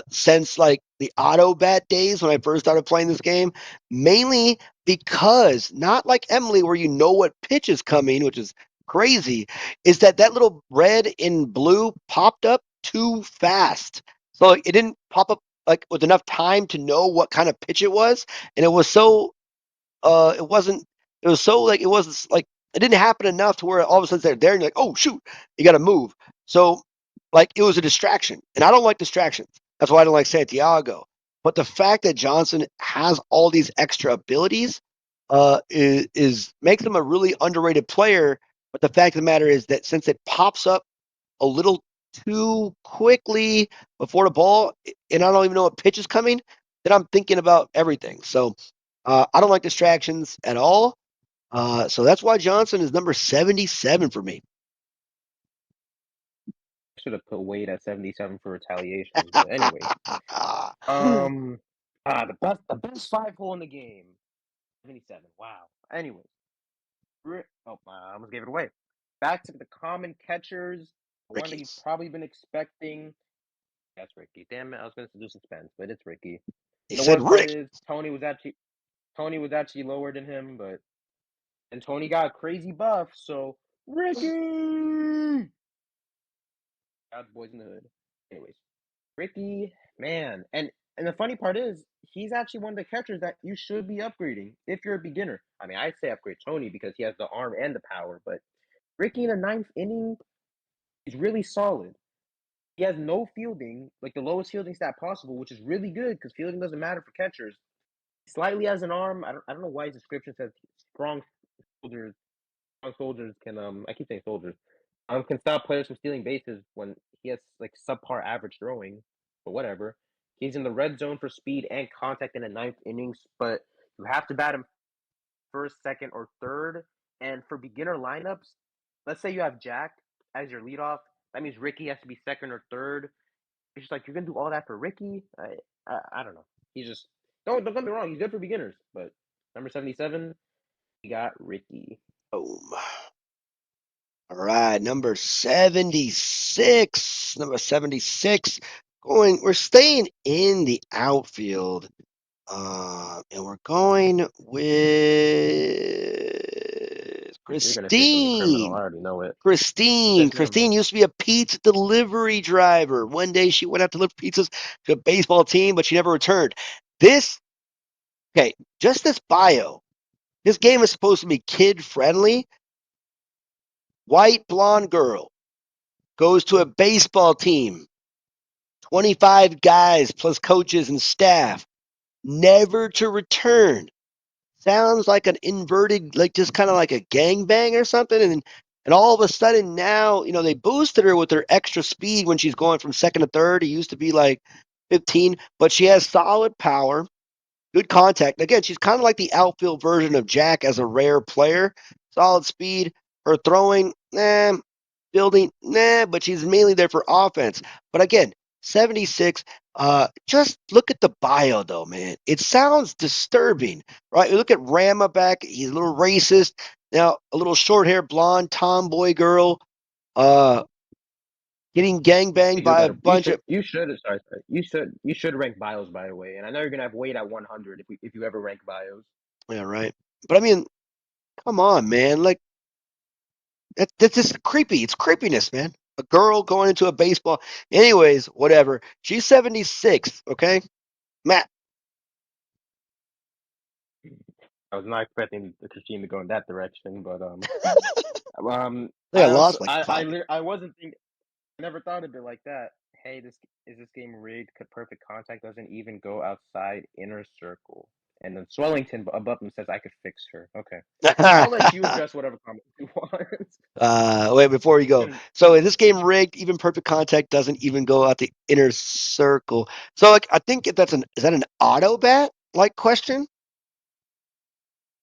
since like the auto bat days when I first started playing this game. Mainly because not like Emily where you know what pitch is coming, which is crazy, is that little red and blue popped up too fast. So like, it didn't pop up like with enough time to know what kind of pitch it was, and it was so it wasn't. It was so like it wasn't like it didn't happen enough to where all of a sudden they're there and you're like, oh shoot, you got to move. So like it was a distraction, and I don't like distractions. That's why I don't like Santiago. But the fact that Johnson has all these extra abilities is makes him a really underrated player. But the fact of the matter is that since it pops up a little too quickly before the ball, and I don't even know what pitch is coming, then I'm thinking about everything. So I don't like distractions at all. So that's why Johnson is number 77 for me. Should have put Wade at 77 for retaliations, but anyways. Um, the best five hole in the game, 77. Wow. Anyways, I almost gave it away. Back to the common catchers, the one that Ricky. you've probably been expecting. That's Ricky. Damn it, I was going to do suspense, but it's Ricky. He The said worst part Rick. is Tony was actually lower than him, but and Tony got crazy buff, so Ricky. Bad boys in the hood. Anyways, Ricky, man, and the funny part is he's actually one of the catchers that you should be upgrading if you're a beginner. I mean, I'd say upgrade Tony because he has the arm and the power, but Ricky in the ninth inning is really solid. He has no fielding, like the lowest fielding stat possible, which is really good because fielding doesn't matter for catchers. Slightly has an arm. I don't know why his description says strong shoulders. Strong soldiers can I keep saying soldiers can stop players from stealing bases when he has like subpar average throwing, but whatever. He's in the red zone for speed and contact in the ninth innings, but you have to bat him first, second, or third. And for beginner lineups, let's say you have Jack as your leadoff, that means Ricky has to be second or third. It's just like you're gonna do all that for Ricky. I don't know. He's just don't get me wrong. He's good for beginners, but number 77, we got Ricky. Boom. All right, number 76. Number 76. We're staying in the outfield. And we're going with You're gonna say something criminal. I Christine. already know it. Christine. Just never Christine mind. used to be a pizza delivery driver. One day she went out to deliver pizzas to a baseball team, but she never returned. This, okay, just this bio. This game is supposed to be kid friendly. White blonde girl goes to a baseball team, 25 guys plus coaches and staff, never to return. Sounds like an inverted, like just kind of like a gangbang or something. And all of a sudden now, they boosted her with her extra speed when she's going from second to third. It used to be like 15, but she has solid power, good contact. Again, she's kind of like the outfield version of Jack as a rare player. Solid speed. Her throwing, nah. Building, nah, but she's mainly there for offense. But again, 76. Just look at the bio, though, man. It sounds disturbing, right? You look at Rama back. He's a little racist. Now, a little short hair, blonde, tomboy girl, uh, getting gangbanged You do by a better. You bunch should. of. You should. Sorry. You should rank bios by the way. And I know you're gonna have Wade at 100 if you ever rank bios. Yeah, right. But I mean, come on, man. Like, that's just creepy. It's creepiness, man. A girl going into a baseball. Anyways, whatever. She's 76, okay? Matt. I was not expecting the Christine to go in that direction, but I I also lost like I five. I wasn't thinking. I never thought of it like that. Hey, this game rigged? Could perfect contact doesn't even go outside inner circle. And then Swellington above him says I could fix her. Okay. I'll let you address whatever comment you want. Wait, before you go. Then So is this game rigged? Even perfect contact doesn't even go out the inner circle. So like I think if that's is that an auto bat like question?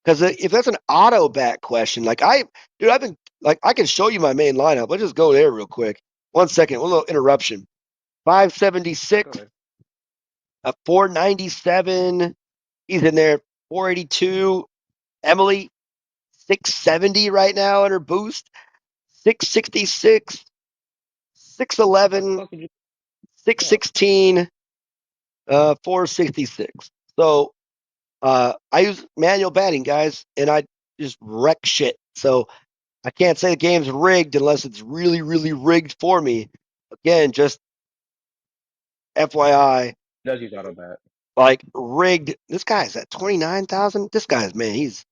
Because if that's an auto bat question, dude, I've been like I can show you my main lineup. Let's just go there real quick. 1 second, one little interruption. go 576, ahead. 497. He's in there. 482. Emily 670 right now in her boost. 666, What the 611, fuck did you put up? 616, 466. So I use manual batting, guys, and I just wreck shit. So I can't say the game's rigged unless it's really, really rigged for me. Again, just FYI, He does use auto bat. like rigged. This guy's at 29,000. This guy's, man, he's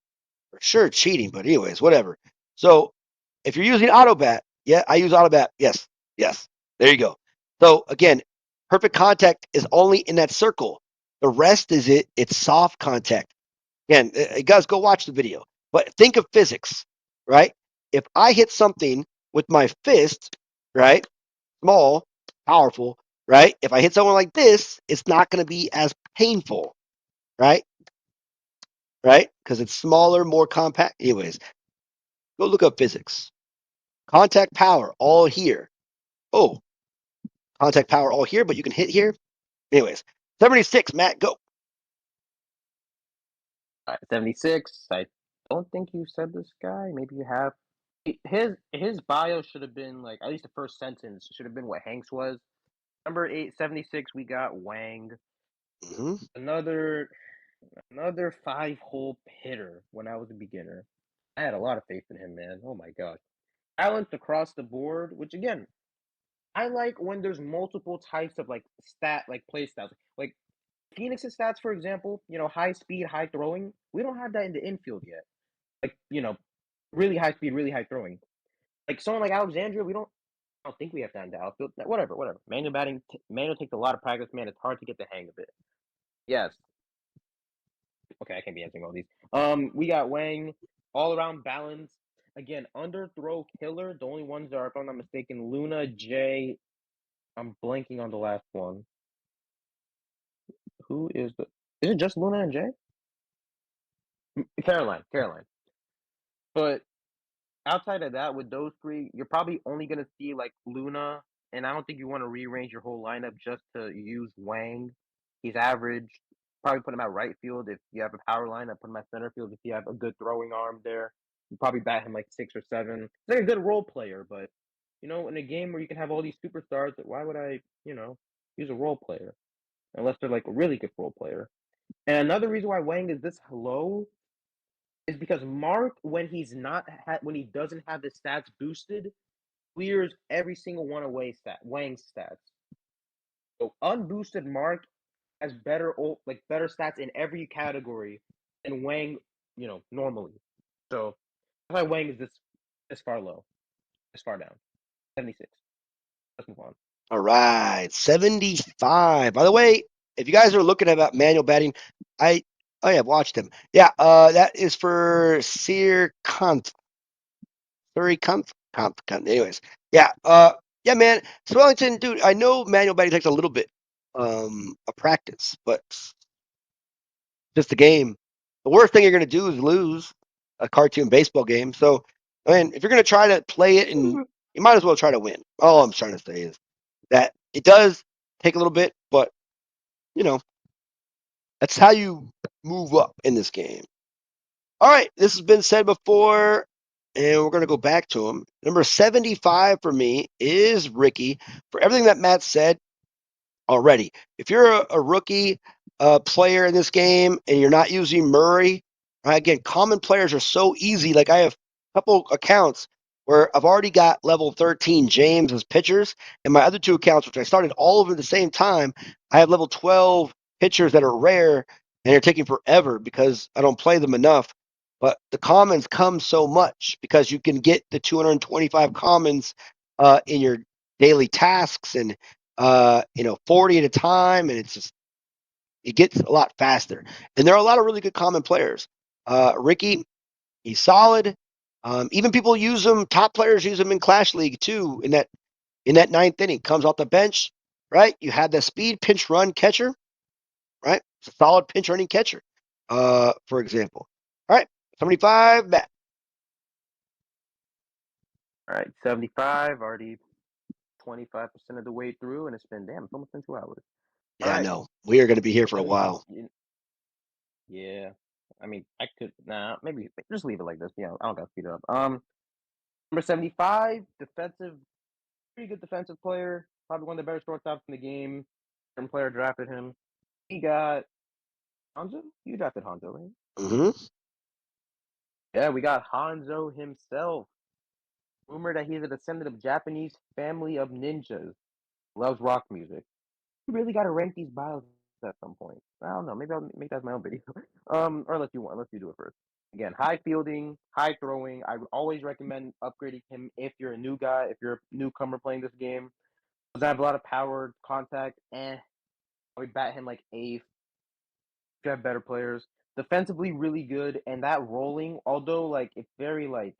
for sure cheating, but anyways, whatever. So if you're using AutoBat, yeah, I use AutoBat. Yes, yes. There you go. So again, perfect contact is only in that circle. The rest is it's soft contact. Again, guys, go watch the video. But think of physics, right? If I hit something with my fist, right, small, powerful, right? If I hit someone like this, it's not going to be as painful, right? Right? Because it's smaller, more compact. Anyways, go look up physics. Contact power all here. Oh, contact power all here, but you can hit here. Anyways, 76, Matt, go. 76. I don't think you said this guy. Maybe you have. His bio should have been like at least the first sentence should have been what Hanks was. Number 876, we got Wang. Mm-hmm. Another 5-hole hitter when I was a beginner. I had a lot of faith in him, man. Oh my god. Talent across the board, which again, I like when there's multiple types of like play styles. Like Phoenix's stats, for example, high speed, high throwing. We don't have that in the infield yet. Like, really high speed, really high throwing. Like someone like Alexandria, I don't think we have that in the outfield. Whatever, whatever. Manual batting, manual takes a lot of practice, man. It's hard to get the hang of it. Yes. Okay, I can't be answering all these. We got Wang, all around balance. Again, under throw killer. The only ones are, if I'm not mistaken, Luna, Jay. I'm blanking on the last one. Who is the? Is it just Luna and Jay? Caroline, Caroline. But outside of that, with those three, you're probably only gonna see like Luna, and I don't think you want to rearrange your whole lineup just to use Wang. He's average. Probably put him at right field if you have a power lineup. Put him at center field if you have a good throwing arm there. You probably bat him like 6 or 7. He's like a good role player, but in a game where you can have all these superstars, why would I, use a role player unless they're like a really good role player? And another reason why Wang is this low is because Mark, when when he doesn't have his stats boosted, clears every single one away Wang's stats. So unboosted Mark has better stats in every category than Wang, normally. So that's why Wang is this far low, this far down. 76. Let's move on. All right, 75. By the way, if you guys are looking at manual batting, oh yeah, I've watched him. Yeah, that is for Sear Kunt. Surrey Kunt. Kunt. Anyways, yeah, yeah, man. Swellington, dude, I know manual batting takes a little bit of practice, but just a game. The worst thing you're gonna do is lose a cartoon baseball game. So, I mean, if you're gonna try to play it, and you might as well try to win. All I'm trying to say is that it does take a little bit, but you know that's how you move up in this game. All right, this has been said before, and we're gonna go back to him. Number 75 for me is Ricky. For everything that Matt said, already. If you're a rookie player in this game and you're not using Murray, right, again, common players are so easy. Like I have a couple accounts where I've already got level 13 James as pitchers, and my other two accounts, which I started all over the same time, I have level 12 pitchers that are rare and they're taking forever because I don't play them enough. But the commons come so much because you can get the 225 commons in your daily tasks and 40 at a time, and it's just It gets a lot faster. And there are a lot of really good common players. Ricky, he's solid. Even people use him. Top players use him in Clash League too. In that ninth inning, comes off the bench, right? You have the speed pinch run catcher, right? It's a solid pinch running catcher, for example. All right, 75 back. All right, 75, already 25% of the way through, and it's almost been 2 hours. All Yeah, I right, know. We are going to be here number for a 70. while. Yeah, I mean, I could maybe just leave it like this. Yeah, I don't got to speed it up. Number 75, defensive, pretty good defensive player, probably one of the better shortstops in the game. Certain player drafted him. He got Hanzo. You drafted Hanzo, right? Hmm. Yeah, we got Hanzo himself. Rumored that he's a descendant of Japanese family of ninjas. Loves rock music. You really got to rank these bios at some point. I don't know. Maybe I'll make that my own video. Or unless you want, unless you do it first. Again, high fielding, high throwing. I would always recommend upgrading him if you're a new guy, if you're a newcomer playing this game. Does have a lot of power, contact, I would bat him like eighth. You have better players. Defensively, really good, and that rolling, although like it's very like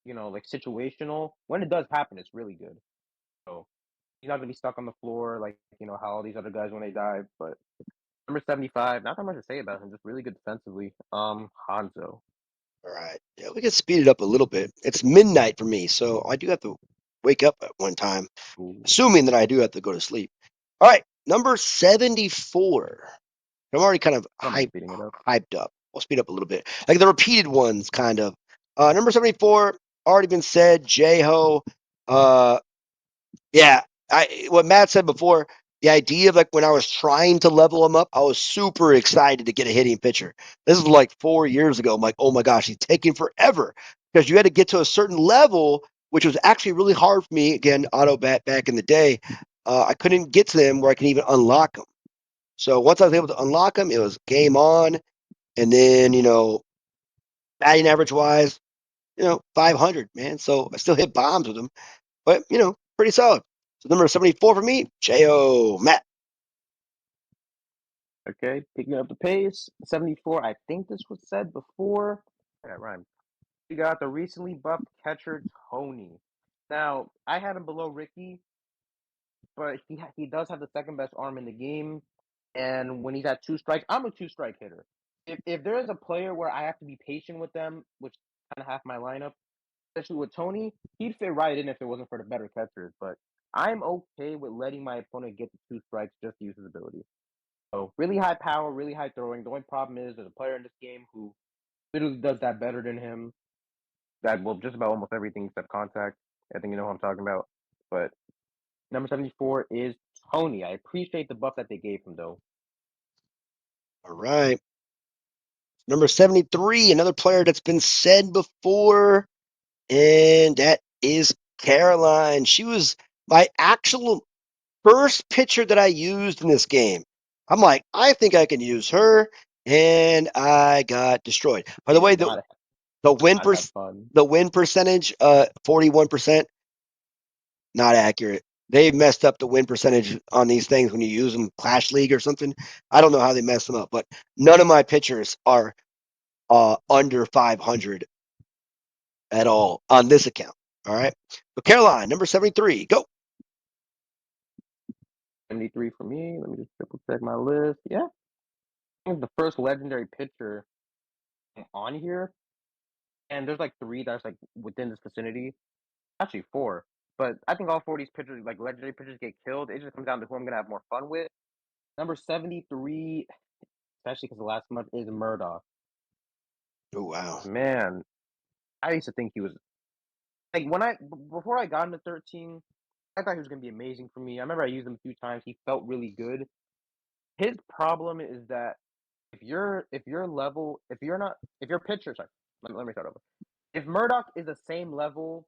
like situational. When it does happen, it's really good. So he's not gonna be stuck on the floor like how all these other guys when they dive. But number 75, not that much to say about him, just really good defensively. Hanzo. All right. Yeah, we can speed it up a little bit. It's midnight for me, so I do have to wake up at one time, Ooh, assuming that I do have to go to sleep. All right, number 74. I'm already kind of I don't mind speeding it up. hyped up. We'll speed up a little bit. Like the repeated ones, kind of. Number 74, already been said. J-Ho. Uh, yeah, what Matt said before, the idea of like when I was trying to level him up, I was super excited to get a hitting pitcher. This is like 4 years ago. I'm like, oh my gosh, he's taking forever because you had to get to a certain level, which was actually really hard for me. Again, auto bat back in the day, I couldn't get to them where I can even unlock them. So once I was able to unlock them, it was game on. And then batting average wise, 500, man. So I still hit bombs with them, but pretty solid. So number 74 for me, J.O. Matt. Okay, picking up the pace. 74. I think this was said before. Yeah, rhyme. We got the recently buffed catcher Tony. Now I had him below Ricky, but he does have the second best arm in the game. And when he's at two strikes, I'm a two strike hitter. If there is a player where I have to be patient with them, which is kind of half my lineup, especially with Tony, he'd fit right in if it wasn't for the better catchers. But I'm okay with letting my opponent get the two strikes just to use his ability. So really high power, really high throwing. The only problem is there's a player in this game who literally does that better than him. That will just about almost everything except contact. I think you know what I'm talking about. But number 74 is Tony. I appreciate the buff that they gave him though. All right. Number 73, another player that's been said before, and that is Caroline. She was my actual first pitcher that I used in this game. I'm like, I think I can use her, and I got destroyed. By You the way, did the win not have fun. the win percentage, 41%, not accurate. They messed up the win percentage on these things when you use them Clash League or something. I don't know how they messed them up, but none of my pitchers are under 500 at all on this account. All right. So Caroline, number 73, go. 73 for me. Let me just triple check my list. Yeah. I think the first legendary pitcher on here, and there's like three that's like within this vicinity. Actually four. But I think all four of these pitchers, like legendary pitchers, get killed. It just comes down to who I'm gonna have more fun with. Number 73, especially because the last month is Murdoch. Oh, wow. Man, I used to think he was like before I got into 13, I thought he was gonna be amazing for me. I remember I used him a few times. He felt really good. His problem is that if you're not if your pitcher sorry, let me start over. If Murdoch is the same level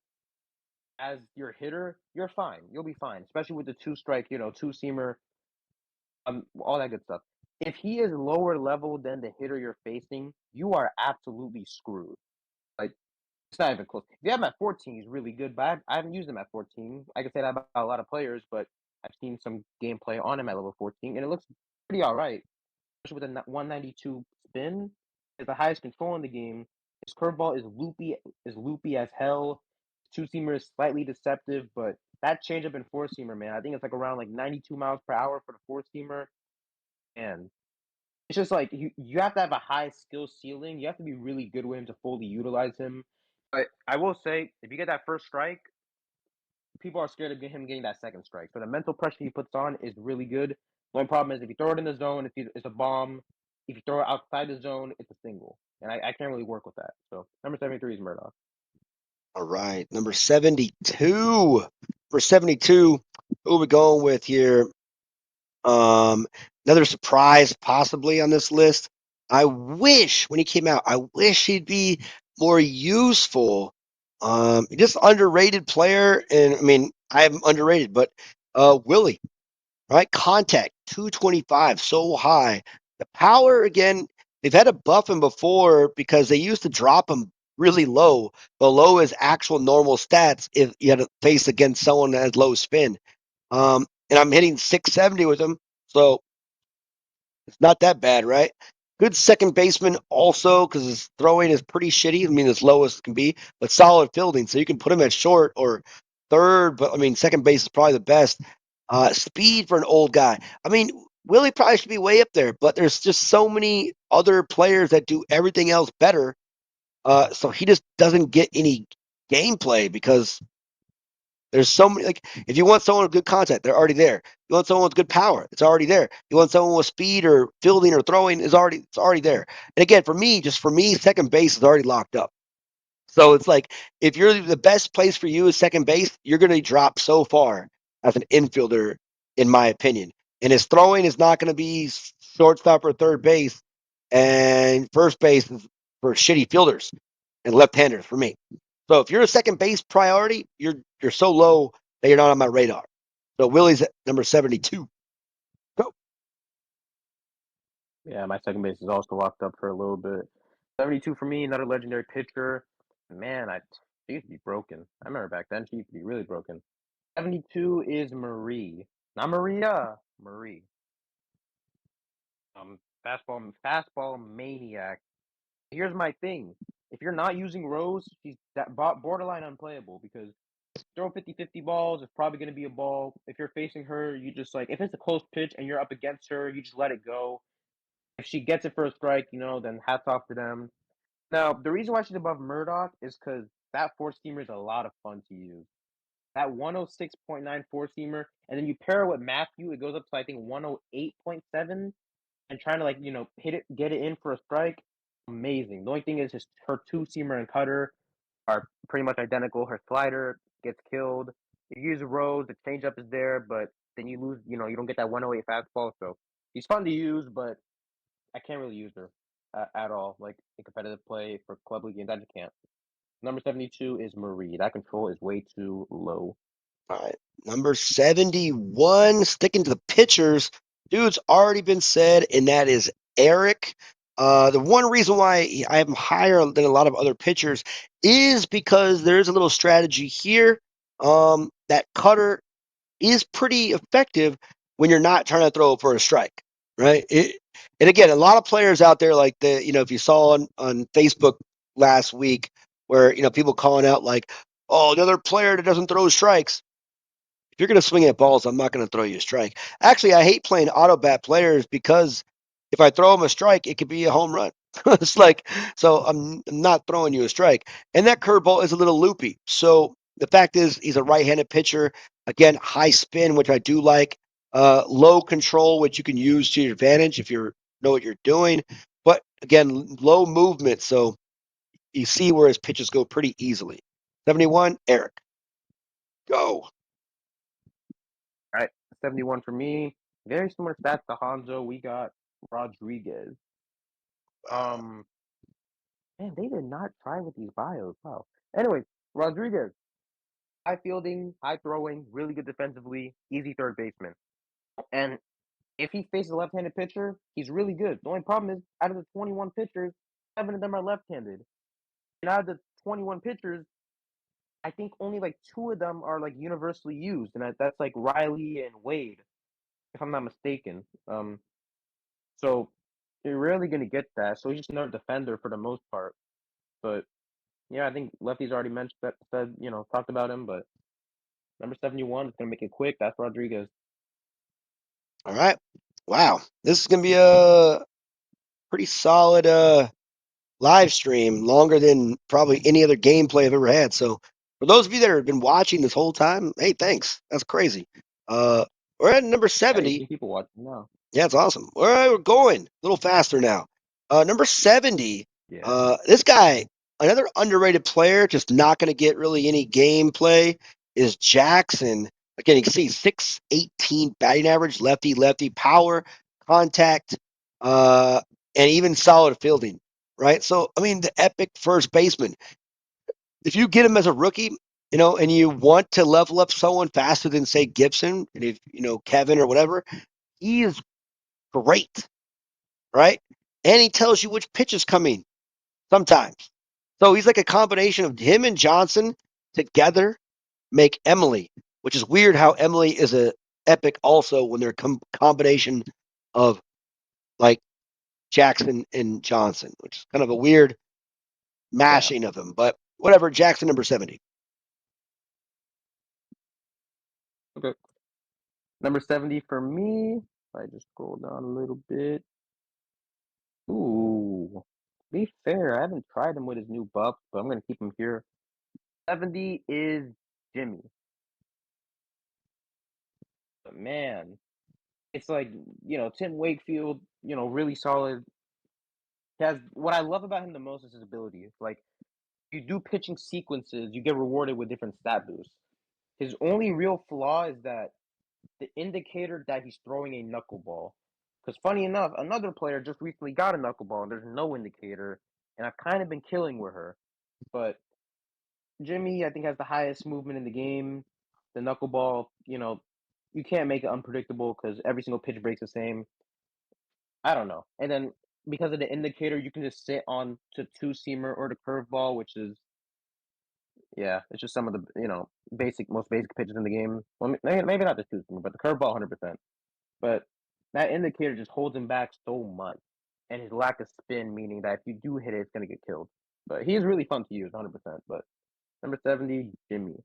as your hitter, you're fine. You'll be fine, especially with the two strike, two seamer, all that good stuff. If he is lower level than the hitter you're facing, you are absolutely screwed. Like it's not even close. If you have him at 14, he's really good, but I haven't used him at 14. I can say that about a lot of players, but I've seen some gameplay on him at level 14, and it looks pretty all right. with a 192 spin, is the highest control in the game. His curveball is loopy as hell. Two seamer is slightly deceptive, but that changeup and four seamer, man, I think it's like around like 92 miles per hour for the four seamer, and it's just like you have to have a high skill ceiling. You have to be really good with him to fully utilize him. But I will say, if you get that first strike, people are scared of him getting that second strike. So the mental pressure he puts on is really good. The only problem is if you throw it in the zone, it's a bomb. If you throw it outside the zone, it's a single. And I can't really work with that. So number 73 is Murdoch. All right, number 72. For 72, who are we going with here? Another surprise possibly on this list. I wish when he came out, I wish he'd be more useful. Just underrated player, and I mean I'm underrated, but Willie, right? Contact 225, so high. The power again, they've had to buff him before because they used to drop him really low, below his actual normal stats if you had to face against someone that has low spin. And I'm hitting 670 with him, so it's not that bad, right? Good second baseman also because his throwing is pretty shitty. I mean, as low as it can be, but solid fielding. So you can put him at short or third, but I mean, second base is probably the best. Speed for an old guy. I mean, Willie probably should be way up there, but there's just so many other players that do everything else better. So he just doesn't get any gameplay because there's so many. Like, if you want someone with good contact, they're already there. You want someone with good power, it's already there. You want someone with speed or fielding or throwing, it's already there. And again, just for me, second base is already locked up. So it's like if you're the best place for you is second base, you're going to drop so far as an infielder, in my opinion. And his throwing is not going to be shortstop or third base, and first base is for shitty fielders and left-handers for me. So if you're a second base priority, you're so low that you're not on my radar. So Willie's at number 72. Go. Yeah, my second base is also locked up for a little bit. 72 for me, another legendary pitcher. Man, she used to be broken. I remember back then she used to be really broken. 72 is Marie. Not Maria. Marie. Fastball maniac. Here's my thing. If you're not using Rose, she's that borderline unplayable because throw 50-50 balls, it's probably going to be a ball. If you're facing her, you just like, if it's a close pitch and you're up against her, you just let it go. If she gets it for a strike, then hats off to them. Now, the reason why she's above Murdoch is because that four seamer is a lot of fun to use. That 106.9 four seamer, and then you pair it with Matthew, it goes up to I think 108.7, and trying to like hit it, get it in for a strike, amazing. The only thing is her two seamer and cutter are pretty much identical. Her slider gets killed. You use Rose, the changeup is there, but then you lose. You don't get that 108 fastball. So she's fun to use, but I can't really use her at all. Like in competitive play for club league games, I just can't. Number 72 is Marie. That control is way too low. All right. Number 71, sticking to the pitchers. Dude's already been said, and that is Eric. The one reason why I have him higher than a lot of other pitchers is because there's a little strategy here. That cutter is pretty effective when you're not trying to throw for a strike, right? And again, a lot of players out there like if you saw on Facebook last week where, people calling out like, oh, another player that doesn't throw strikes. If you're going to swing at balls, I'm not going to throw you a strike. Actually, I hate playing auto bat players because if I throw them a strike, it could be a home run. It's like, so I'm not throwing you a strike. And that curveball is a little loopy. So the fact is, he's a right-handed pitcher. Again, high spin, which I do like. Low control, which you can use to your advantage if you know what you're doing. But again, low movement. So you see where his pitches go pretty easily. 71, Eric. Go. All right, 71 for me. Very similar stats to Hanzo. We got Rodriguez. Um, Man, they did not try with these bios. Wow. Anyways, Rodriguez, high fielding, high throwing, really good defensively, easy third baseman. And if he faces a left-handed pitcher, he's really good. The only problem is, out of the 21 pitchers, 7 of them are left-handed. And out of the 21 pitchers, I think only like 2 of them are like universally used, and that's like Riley and Wade, if I'm not mistaken. So you're rarely gonna get that. So he's just another defender for the most part. But yeah, I think Lefty's already mentioned that, said talked about him. But number 71 is gonna make it quick. That's Rodriguez. All right. Wow. This is gonna be a pretty solid live stream, longer than probably any other gameplay I've ever had. So for those of you that have been watching this whole time, hey, thanks. That's crazy. Uh, we're at number Yeah, 70. 18 people watching now. Yeah, it's awesome. All right, we're going a little faster now. Number 70. Yeah, This guy, another underrated player, just not going to get really any gameplay, is Jackson. Again, you can see 618 batting average, lefty, lefty, power, contact, uh, and even solid fielding, right? So, I mean, the epic first baseman. If you get him as a rookie, and you want to level up someone faster than, say, Gibson, and if, Kevin or whatever, he is great, right? And he tells you which pitch is coming sometimes. So he's like a combination of him and Johnson together make Emily, which is weird how Emily is a epic also when they're a combination of like Jackson and Johnson, which is kind of a weird yeah. mashing of them. But whatever, Jackson number 70. Okay. Number 70 for me. If I just scroll down a little bit. Ooh. To be fair, I haven't tried him with his new buff, but I'm gonna keep him here. 70 is Jimmy. But man, it's like, Tim Wakefield, really solid. He has what I love about him the most is his ability. Like you do pitching sequences, you get rewarded with different stat boosts. His only real flaw is that the indicator that he's throwing a knuckleball. Because funny enough, another player just recently got a knuckleball and there's no indicator, and I've kind of been killing with her. But Jimmy, I think, has the highest movement in the game. The knuckleball, you can't make it unpredictable because every single pitch breaks the same. I don't know. And then because of the indicator, you can just sit on to two seamer or the curveball, which is yeah, it's just some of the most basic pitches in the game. Well, maybe not the two seamer, but the curveball, 100%. But that indicator just holds him back so much, and his lack of spin, meaning that if you do hit it, it's gonna get killed. But he is really fun to use, 100%. But number 70, Jimmy.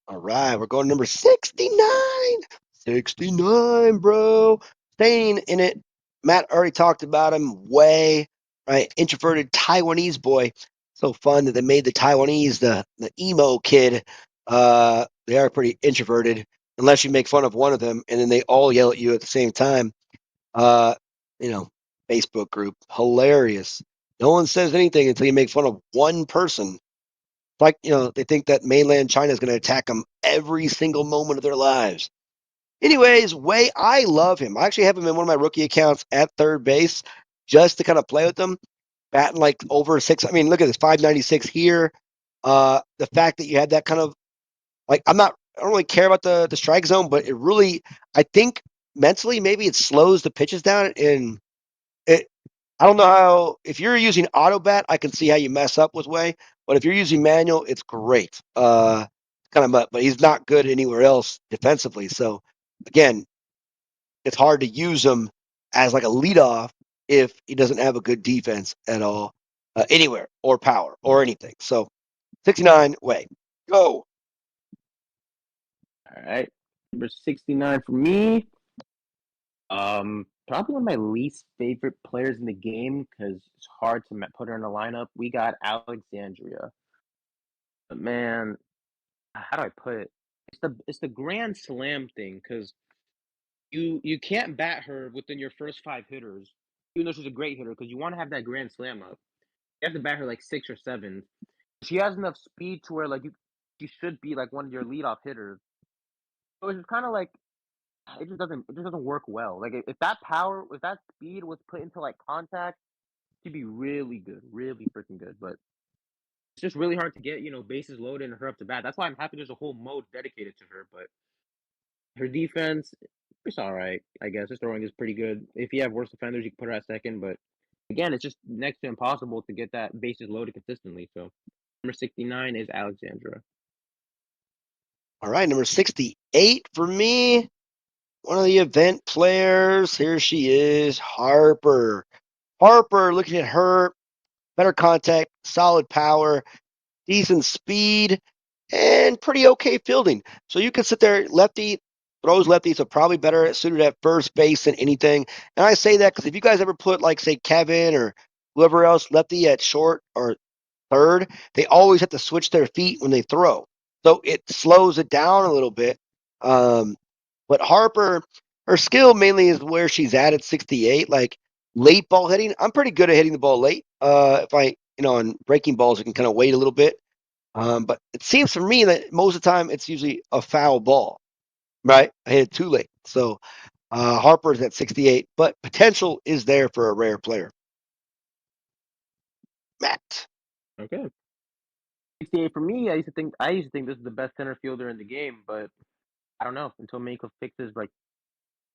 All right, we're going number 69. 69, bro. Staying in it. Matt already talked about him. Way, right? Introverted Taiwanese boy. So fun that they made the Taiwanese the emo kid. They are pretty introverted, unless you make fun of one of them, and then they all yell at you at the same time. Uh, you know, Facebook group, hilarious. No one says anything until you make fun of one person. Like, they think that mainland China is going to attack them every single moment of their lives. Anyways, Way, I love him. I actually have him in one of my rookie accounts at third base just to kind of play with them. Batting like over six. I mean, look at this 596 here. The fact that you had that kind of like, I don't really care about the strike zone, but it really, I think mentally, maybe it slows the pitches down and it, I don't know how. If you're using auto bat, I can see how you mess up with Way. But if you're using manual, it's great. But he's not good anywhere else defensively. So again, it's hard to use him as like a leadoff if he doesn't have a good defense at all, anywhere or power or anything. So 69 Way, go. All right. Number 69 for me. Probably one of my least favorite players in the game because it's hard to put her in a lineup. We got Alexandria. But man, how do I put it? It's the grand slam thing because you can't bat her within your first five hitters, even though she's a great hitter, because you want to have that grand slam up. You have to bat her like six or seven. She has enough speed to where she should be like one of your leadoff hitters. So it's just kind of like it just doesn't work well. Like if that speed was put into like contact, she'd be really good, really freaking good. But it's just really hard to get bases loaded and her up to bat. That's why I'm happy there's a whole mode dedicated to her. But her defense, it's all right, I guess. Her throwing is pretty good. If you have worse defenders, you can put her at second. But again, it's just next to impossible to get that bases loaded consistently. So number 69 is Alexandra. All right, number 68 for me. one of the event players. Here she is, Harper. Harper, looking at her, better contact, solid power, decent speed, and pretty okay fielding. So you can sit there, lefty, throws lefty, so probably better suited at first base than anything. And I say that because if you guys ever put, like, say, Kevin or whoever else lefty at short or third, they always have to switch their feet when they throw. So it slows it down a little bit. Um, but Harper, her skill mainly is where she's at 68. Like late ball hitting, I'm pretty good at hitting the ball late. If I, on breaking balls, I can kind of wait a little bit. But it seems for me that most of the time it's usually a foul ball, right? I hit it too late. So Harper's at 68, but potential is there for a rare player. Matt. Okay. 68 for me. I used to think this is the best center fielder in the game, but I don't know until Mako fixes like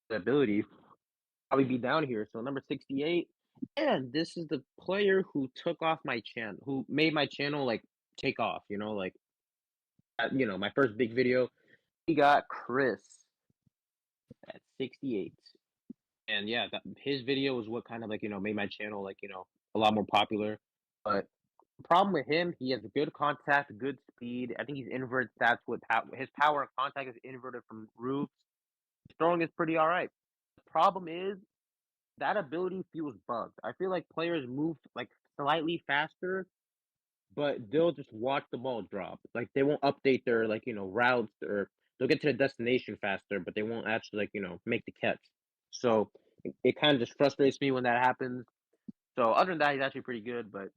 the ability. Probably be down here. So number 68, and this is the player who took off my channel, who made my channel like take off. My first big video. We got Chris at 68, and yeah, his video was what kind of like made my channel like a lot more popular. But the problem with him, he has good contact, good speed. I think he's inverted stats with his power and contact is inverted from roofs. His throwing is pretty all right. The problem is that ability feels bugged. I feel like players move like slightly faster, but they'll just watch the ball drop. Like they won't update their routes, or they'll get to the destination faster, but they won't actually make the catch. So it kind of just frustrates me when that happens. So other than that, he's actually pretty good. But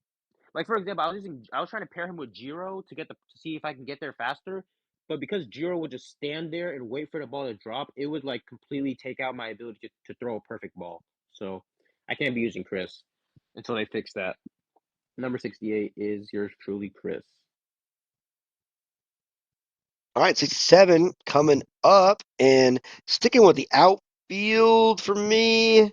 like for example, I was trying to pair him with Jiro to see if I can get there faster. But because Jiro would just stand there and wait for the ball to drop, it would like completely take out my ability to throw a perfect ball. So I can't be using Chris until they fix that. Number 68 is yours truly, Chris. All right, 67 coming up and sticking with the outfield for me.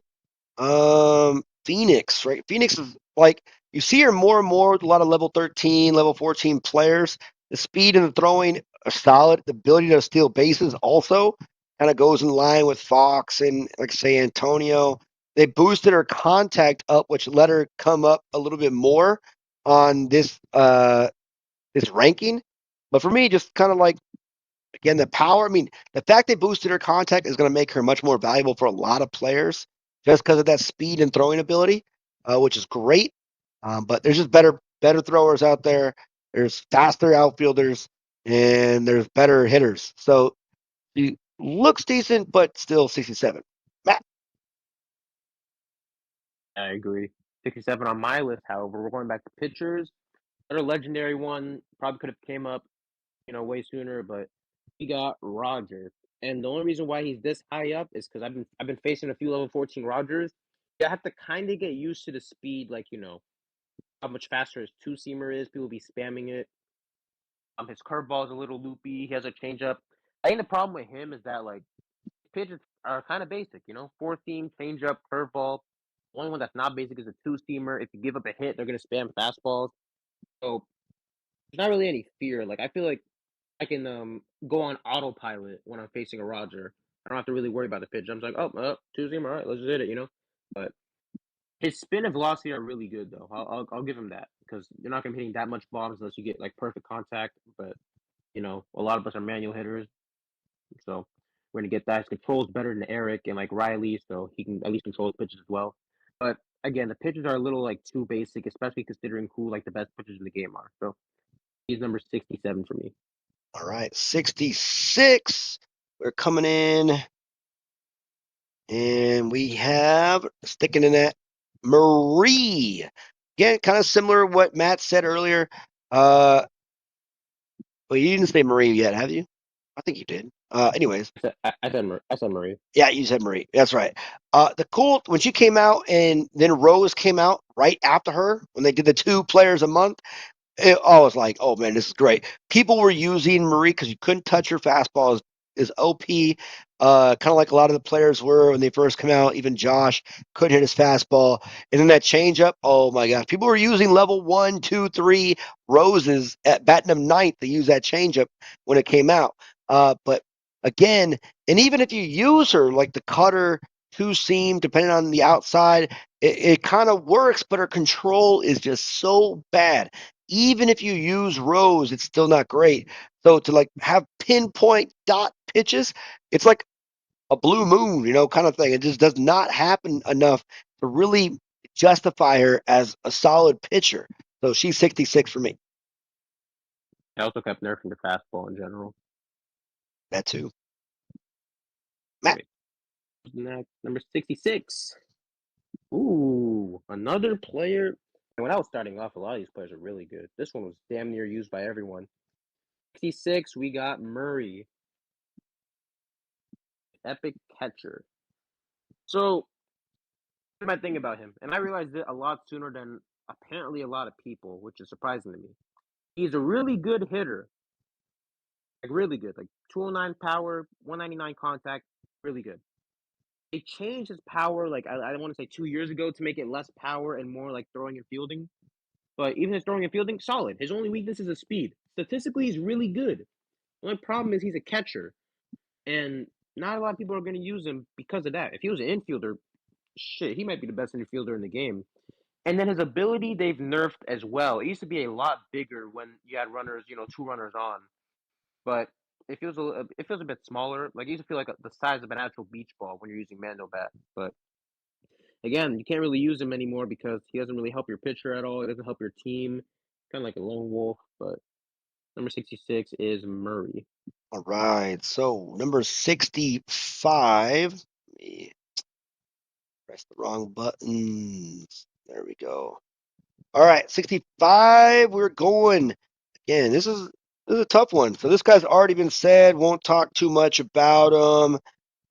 Phoenix, right? Phoenix is like you see her more and more with a lot of level 13, level 14 players. The speed and the throwing are solid. The ability to steal bases also kind of goes in line with Fox and like say Antonio. They boosted her contact up, which let her come up a little bit more on this ranking. But for me, just kind of like again, the power. I mean, the fact they boosted her contact is going to make her much more valuable for a lot of players just because of that speed and throwing ability, which is great. But there's just better throwers out there. There's faster outfielders, and there's better hitters. So she looks decent, but still 67. Matt. I agree. 67 on my list, however, we're going back to pitchers. Another legendary one probably could have came up, way sooner, but we got Rogers. And the only reason why he's this high up is because I've been facing a few level 14 Rogers. You have to kind of get used to the speed, like how much faster his two seamer is. People be spamming it. His curveball is a little loopy. He has a changeup. I think the problem with him is that like pitches are kind of basic, four seam, changeup, curveball. The only one that's not basic is a two seamer. If you give up a hit, they're gonna spam fastballs. So there's not really any fear. Like I feel like I can go on autopilot when I'm facing a Roger. I don't have to really worry about the pitch. I'm just like, oh, two seamer, all right, let's just hit it, But his spin and velocity are really good though. I'll give him that because you're not gonna be hitting that much bombs unless you get like perfect contact. But a lot of us are manual hitters, so we're gonna get that. His control's better than Eric and like Riley, so he can at least control his pitches as well. But again, the pitches are a little like too basic, especially considering who like the best pitchers in the game are. So he's number 67 for me. All right, 66. We're coming in, and we have sticking in that Marie. Again, kind of similar to what Matt said earlier. Uh, well, you didn't say Marie yet, have you? I think you did. Anyways, I said Marie. yeah, you said Marie. That's right. The cool when she came out, and then Rose came out right after her when they did the 2 players a month. I was like, oh man, this is great. People were using Marie because you couldn't touch her fastball is OP. Kind of like a lot of the players were when they first come out. Even Josh couldn't hit his fastball. And then that changeup, oh my gosh. People were using level 1, 2, 3 roses at batting them ninth to use that changeup when it came out. But again, and even if you use her like the cutter, two seam, depending on the outside, it kind of works, but her control is just so bad. Even if you use Rose, it's still not great. So to like have pinpoint dot pitches, it's like a blue moon, kind of thing. It just does not happen enough to really justify her as a solid pitcher. So she's 66 for me. I also kept nerfing the fastball in general. That too. Matt. Wait, next number 66. Ooh, another player. And when I was starting off, a lot of these players are really good. This one was damn near used by everyone. 66, we got Murray, epic catcher. So, here's my thing about him, and I realized it a lot sooner than apparently a lot of people, which is surprising to me. He's a really good hitter, like really good, like 209 power, 199 contact, really good. They changed his power, like I want to say 2 years ago, to make it less power and more like throwing and fielding. But even his throwing and fielding, solid. His only weakness is his speed. Statistically, he's really good. The only problem is he's a catcher, and not a lot of people are going to use him because of that. If he was an infielder, shit, he might be the best infielder in the game. And then his ability, they've nerfed as well. It used to be a lot bigger when you had runners, two runners on, but it feels a bit smaller. Like it used to feel like the size of an actual beach ball when you're using Mando bat. But again, you can't really use him anymore because he doesn't really help your pitcher at all. He doesn't help your team. Kind of like a lone wolf. But number 66 is Murray. All right. So number 65. Let me press the wrong buttons. There we go. All right, 65. We're going. Again, this is a tough one. So this guy's already been said. Won't talk too much about him.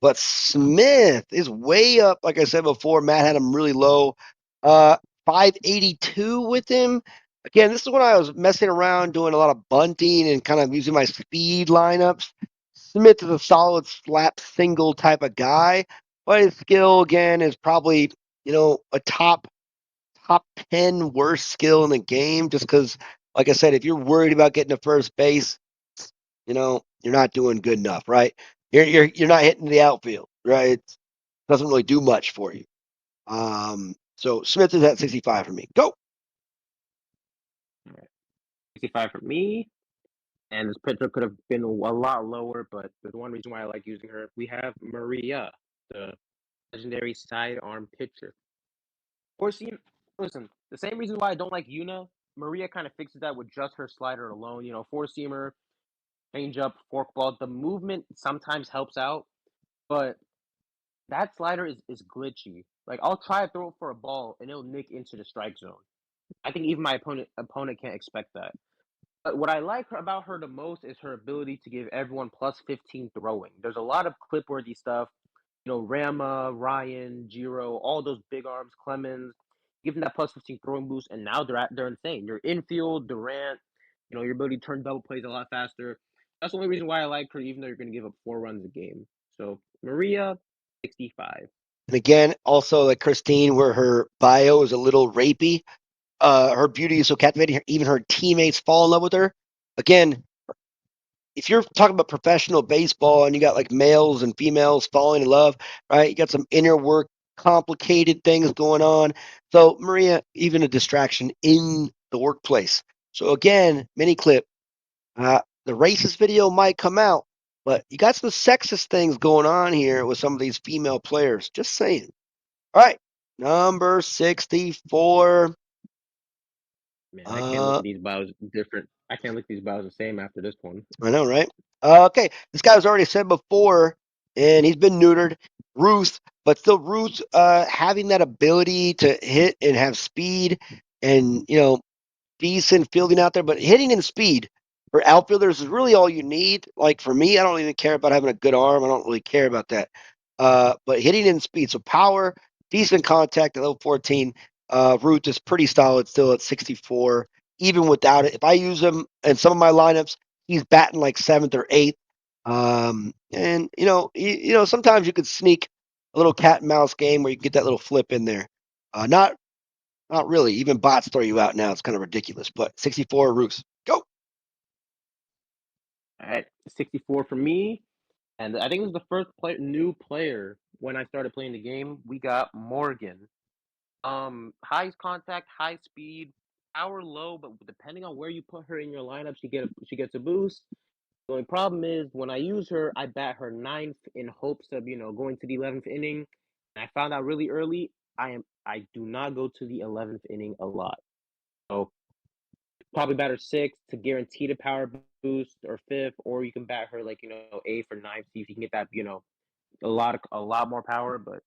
But Smith is way up. Like I said before, Matt had him really low. 582 with him. Again, this is when I was messing around doing a lot of bunting and kind of using my speed lineups. Smith is a solid slap single type of guy, but his skill again is probably a top 10 worst skill in the game. Just because, like I said, if you're worried about getting to first base, you're not doing good enough, right? You're not hitting the outfield, right? It doesn't really do much for you. So Smith is at 65 for me. Go. 65 for me. And this pitcher could have been a lot lower, but there's one reason why I like using her. We have Maria, the legendary sidearm pitcher. Or see, listen, the same reason why I don't like Yuna, Maria kind of fixes that with just her slider alone. Four seamer, changeup, forkball. The movement sometimes helps out, but that slider is glitchy. Like I'll try to throw it for a ball and it'll nick into the strike zone. I think even my opponent can't expect that. But what I like about her the most is her ability to give everyone plus 15 throwing. There's a lot of clip-worthy stuff. Rama, Ryan, Jiro, all those big arms, Clemens, give them that plus 15 throwing boost, and now they're insane. Your infield, Durant, your ability to turn double plays a lot faster. That's the only reason why I like her, even though you're going to give up 4 runs a game. So Maria, 65. And again, also like Christine, where her bio is a little rapey. Her beauty is so captivating. Even her teammates fall in love with her. Again, if you're talking about professional baseball and you got like males and females falling in love, right? You got some inner work, complicated things going on. So Maria, even a distraction in the workplace. So again, mini clip. The racist video might come out, but you got some sexist things going on here with some of these female players. Just saying. All right, number 64. Man, I can't look Uh, at these bios different. I can't look at these bios the same after this one. I know, right? Okay, this guy was already said before, and he's been neutered. Ruth, but still, Ruth having that ability to hit and have speed, and decent fielding out there, but hitting and speed for outfielders is really all you need. Like for me, I don't even care about having a good arm. I don't really care about that. But hitting and speed, so power, decent contact at level 14. Root is pretty solid still at 64, even without it. If I use him in some of my lineups, he's batting like seventh or eighth. And sometimes you could sneak a little cat and mouse game where you can get that little flip in there. Not really. Even bots throw you out now. It's kind of ridiculous. But 64 Roos. Go. All right, 64 for me. And I think it was the first new player when I started playing the game. We got Morgan. High contact, high speed, power low, but depending on where you put her in your lineup, she gets a boost. The only problem is when I use her, I bat her ninth in hopes of going to the 11th inning. And I found out really early I do not go to the 11th inning a lot. So probably bat her sixth to guarantee the power boost, or fifth, or you can bat her like eighth or ninth, see if you can get that a lot more power, but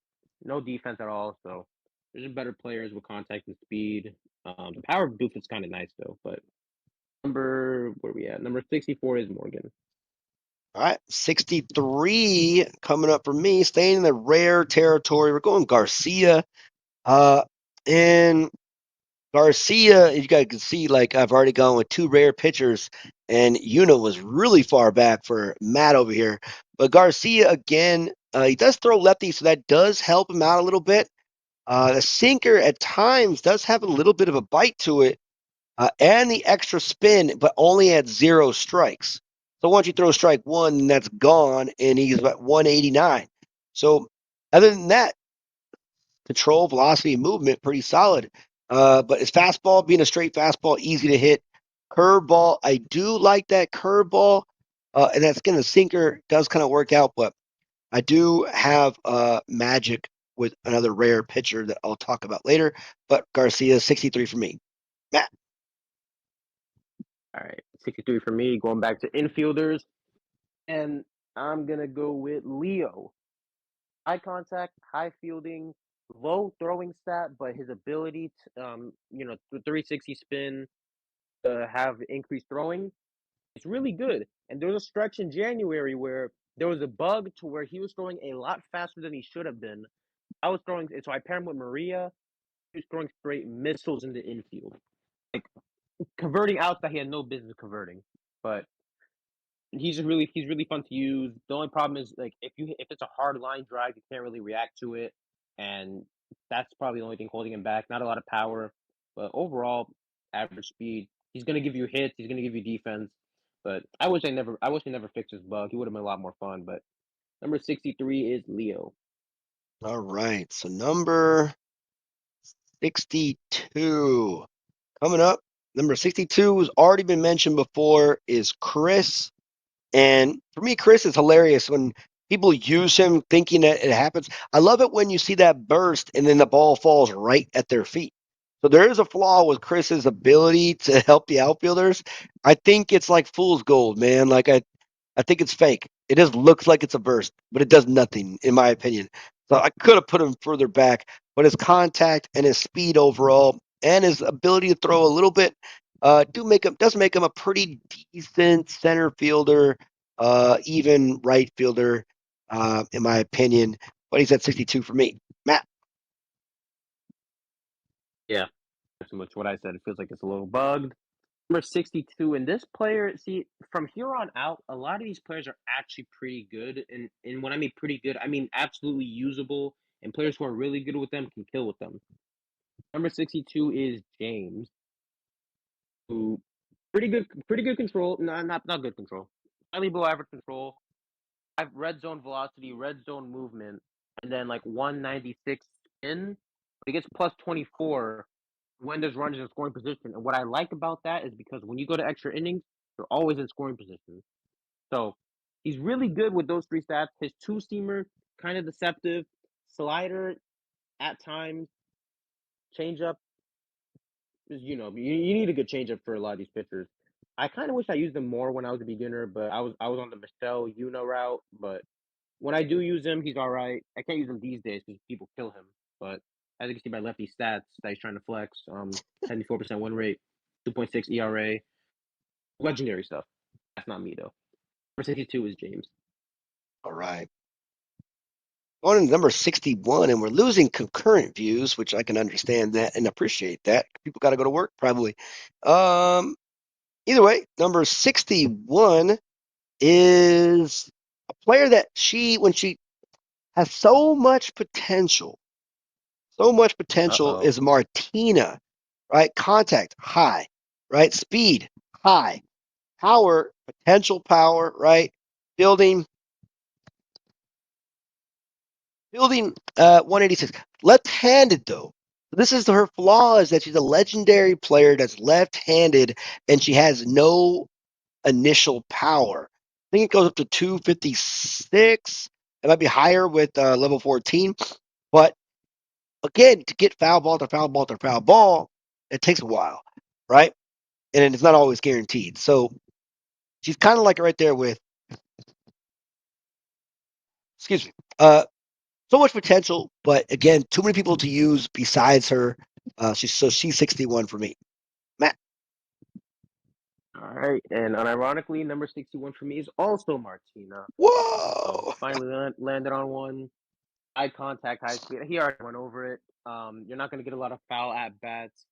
no defense at all. So there's just better players with contact and speed. The power boost is kind of nice though. But where are we at? Number 64 is Morgan. All right, 63 coming up for me, staying in the rare territory. We're going Garcia. Uh, and Garcia, you guys can see, like I've already gone with two rare pitchers, and Yuna was really far back for Matt over here. But Garcia again, he does throw lefty, so that does help him out a little bit. The sinker at times does have a little bit of a bite to it, and the extra spin, but only at zero strikes. So once you throw strike one, that's gone, and he's about 189. So other than that, control, velocity, movement, pretty solid. But his fastball, being a straight fastball, easy to hit. Curveball, I do like that curveball, and that's going to sinker does kind of work out. But I do have magic with another rare pitcher that I'll talk about later. But Garcia, 63 for me. Matt. All right, 63 for me. Going back to infielders, and I'm gonna go with Leo. High contact, high fielding, low throwing stat, but his ability to, the 360 spin, have increased throwing, it's really good. And there was a stretch in January where there was a bug to where he was throwing a lot faster than he should have been. I was throwing, so I paired him with Maria. He was throwing straight missiles in the infield, like converting outs that he had no business converting. But he's really fun to use. The only problem is like if it's a hard line drive, you can't really react to it, and that's probably the only thing holding him back. Not a lot of power, but overall average speed. He's gonna give you hits. He's gonna give you defense. But I wish they never fixed his bug. He would have been a lot more fun. But number 63 is Leo. All right. So number 62 coming up. Number 62 has already been mentioned before is Chris. And for me, Chris is hilarious when people use him thinking that it happens. I love it when you see that burst and then the ball falls right at their feet. So there is a flaw with Chris's ability to help the outfielders. I think it's like fool's gold, man. I think it's fake. It just looks like it's a burst, but it does nothing, in my opinion. So I could have put him further back, but his contact and his speed overall, and his ability to throw a little bit, do make him does make him a pretty decent center fielder, even right fielder, in my opinion. But he's at 62 for me. Matt. Yeah, that's too much what I said. It feels like it's a little bugged. Number 62, and this player, see, from here on out, a lot of these players are actually pretty good. And when I mean pretty good, I mean absolutely usable. And players who are really good with them can kill with them. Number 62 is James, who pretty good control. No, not good control. Slightly below average control. I have red zone velocity, red zone movement, and then like 196 spin. He gets plus 24 when there's runners in scoring position. And what I like about that is because when you go to extra innings, you're always in scoring position. So he's really good with those three stats. His two seamer, kind of deceptive. Slider at times, changeup is, you need a good changeup for a lot of these pitchers. I kind of wish I used them more when I was a beginner, but I was on the Michelle route. But when I do use him, he's all right. I can't use him these days because people kill him. But as you can see by Lefty stats that he's trying to flex, 74% win rate, 2.6 ERA, legendary stuff. That's not me though. Number 62 is James. All right. On to number 61, and we're losing concurrent views, which I can understand that and appreciate that. People got to go to work, probably. Um, Either way, number 61 is a player that when she has so much Uh potential oh. is Martina, right? Contact, high, right? Speed, high. Power, potential power, right? Building, Fielding 186. Left-handed though. This is her flaw is that she's a legendary player that's left-handed and she has no initial power. I think it goes up to 256. It might be higher with level 14. But again, to get foul ball to foul ball to foul ball, it takes a while, right? And it's not always guaranteed. So she's kind of like right there with, excuse me, so much potential, but again, too many people to use besides her. She's 61 for me. Matt. All right, and unironically, number 61 for me is also Martina. So Whoa. finally landed on one. Eye contact, high speed. He already went over it. You're not gonna get a lot of foul at bats.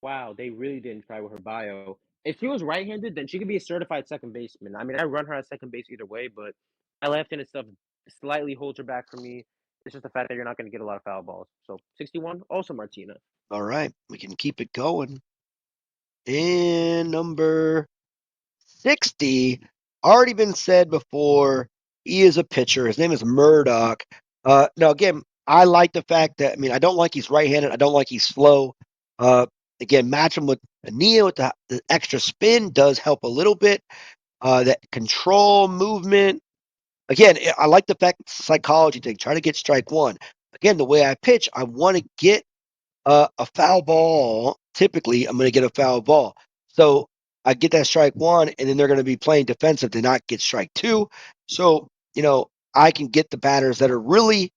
Wow, they really didn't try with her bio. If she was right-handed, then she could be a certified second baseman. I mean, I run her at second base either way, but my left-handed stuff slightly holds her back for me. It's just the fact that you're not going to get a lot of foul balls. So 61, also Martina. All right, we can keep it going. And number 60, already been said before. He is a pitcher. His name is Murdoch. Now, again, I like the fact that, I mean, I don't like he's right handed. I don't like he's slow. Uh, again, match him with Nia with the extra spin does help a little bit. That control movement. Again, I like the fact it's a psychology thing. Try to get strike one. Again, the way I pitch, I want to get a foul ball. Typically, I'm going to get a foul ball. So I get that strike one, and then they're going to be playing defensive to not get strike two. So, I can get the batters that are really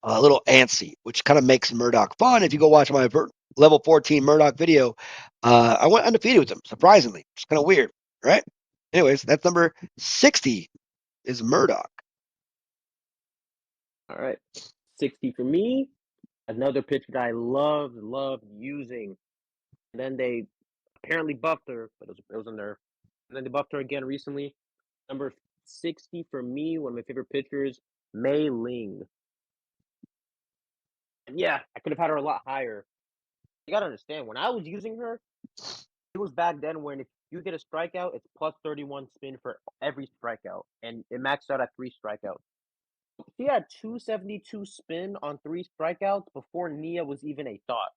a little antsy, which kind of makes Murdoch fun. If you go watch my level 14 Murdoch video, I went undefeated with them, surprisingly. It's kind of weird, right? Anyways, that's number 60 is Murdoch. All right. 60 for me. Another pitcher that I loved using. And then they apparently buffed her, but it was a nerf. And then they buffed her again recently. Number 60 for me, one of my favorite pitchers, Mei Ling. And yeah, I could have had her a lot higher. You gotta understand, when I was using her, it was back then when if you get a strikeout, it's plus 31 spin for every strikeout, and it maxed out at three strikeouts. She had 272 spin on three strikeouts before Nia was even a thought,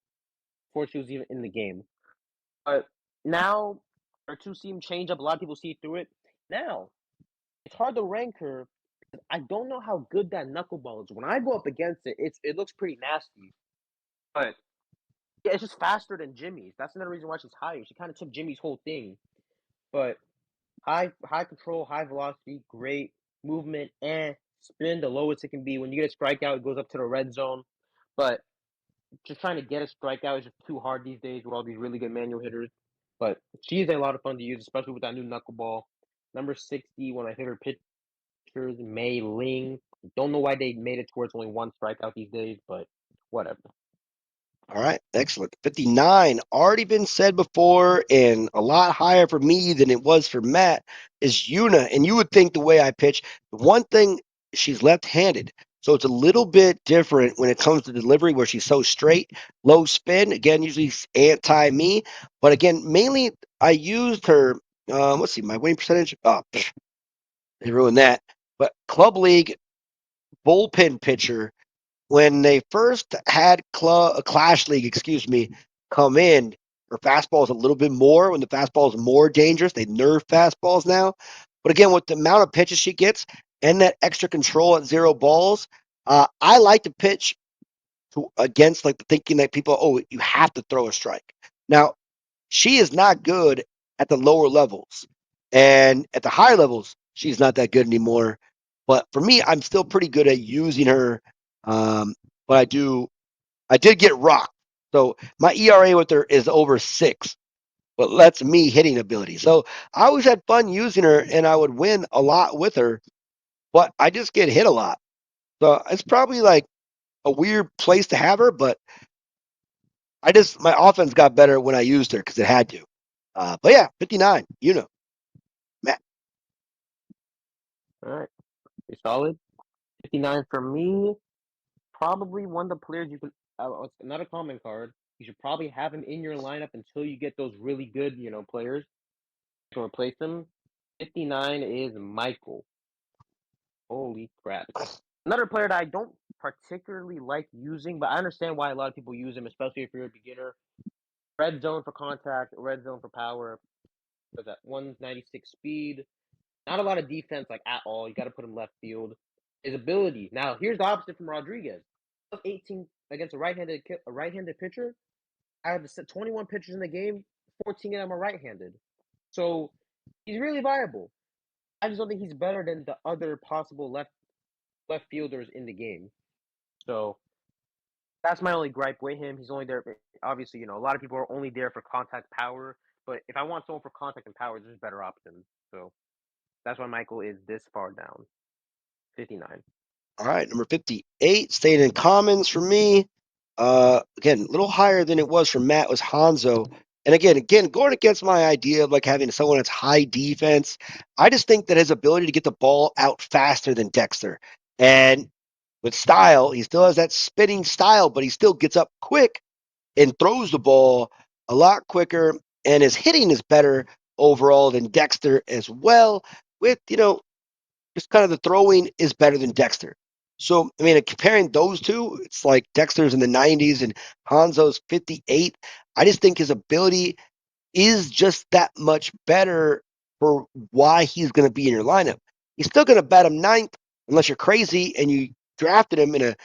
before she was even in the game. But now, her two seam change up. A lot of people see through it. Now, it's hard to rank her. I don't know how good that knuckleball is. When I go up against it, it looks pretty nasty. But yeah, it's just faster than Jimmy's. That's another reason why she's higher. She kind of took Jimmy's whole thing. But high control, high velocity, great movement, and spin the lowest it can be. When you get a strikeout, it goes up to the red zone. But just trying to get a strikeout is just too hard these days with all these really good manual hitters. But she's a lot of fun to use, especially with that new knuckleball. Number 60, one of my favorite pitchers, Mei Ling. Don't know why they made it towards only one strikeout these days, but whatever. All right, excellent. 59, already been said before, and a lot higher for me than it was for Matt, is Yuna. And you would think the way I pitch, the one thing, she's left handed. So it's a little bit different when it comes to delivery, where she's so straight, low spin. Again, usually anti me. But again, mainly I used her, let's see, my winning percentage. Oh, they ruined that. But Club League bullpen pitcher when they first had Clash League, excuse me, come in, her fastball is a little bit more. When the fastball is more dangerous, they nerf fastballs now. But again, with the amount of pitches she gets and that extra control at zero balls, I like to pitch against like the thinking that people, oh, you have to throw a strike. Now, she is not good at the lower levels. And at the higher levels, she's not that good anymore. But for me, I'm still pretty good at using her. Um, but I did get rocked. So my ERA with her is over 6, but that's me hitting ability. So I always had fun using her and I would win a lot with her, but I just get hit a lot. So it's probably like a weird place to have her, but my offense got better when I used her because it had to. But yeah, 59, Matt. All right. You're solid. 59 for me. Probably one of the players you can. Not a common card. You should probably have him in your lineup until you get those really good, players to replace him. 59 is Michael. Holy crap! Another player that I don't particularly like using, but I understand why a lot of people use him, especially if you're a beginner. Red zone for contact, red zone for power. What's that? 196 speed. Not a lot of defense, like at all. You got to put him left field. His ability. Now, here's the opposite from Rodriguez. 18 against a right-handed pitcher. I have 21 pitchers in the game. 14 of them are right-handed. So he's really viable. I just don't think he's better than the other possible left fielders in the game. So that's my only gripe with him. He's only there. Obviously, a lot of people are only there for contact power. But if I want someone for contact and power, there's better options. So that's why Michael is this far down, 59. All right, number 58, staying in commons for me. Again, a little higher than it was for Matt was Hanzo. And again, going against my idea of like having someone that's high defense, I just think that his ability to get the ball out faster than Dexter. And with style, he still has that spinning style, but he still gets up quick and throws the ball a lot quicker. And his hitting is better overall than Dexter as well. With, just kind of the throwing is better than Dexter. So, I mean, comparing those two, it's like Dexter's in the 90s and Hanzo's 58. I just think his ability is just that much better for why he's going to be in your lineup. He's still going to bat him ninth unless you're crazy and you drafted him in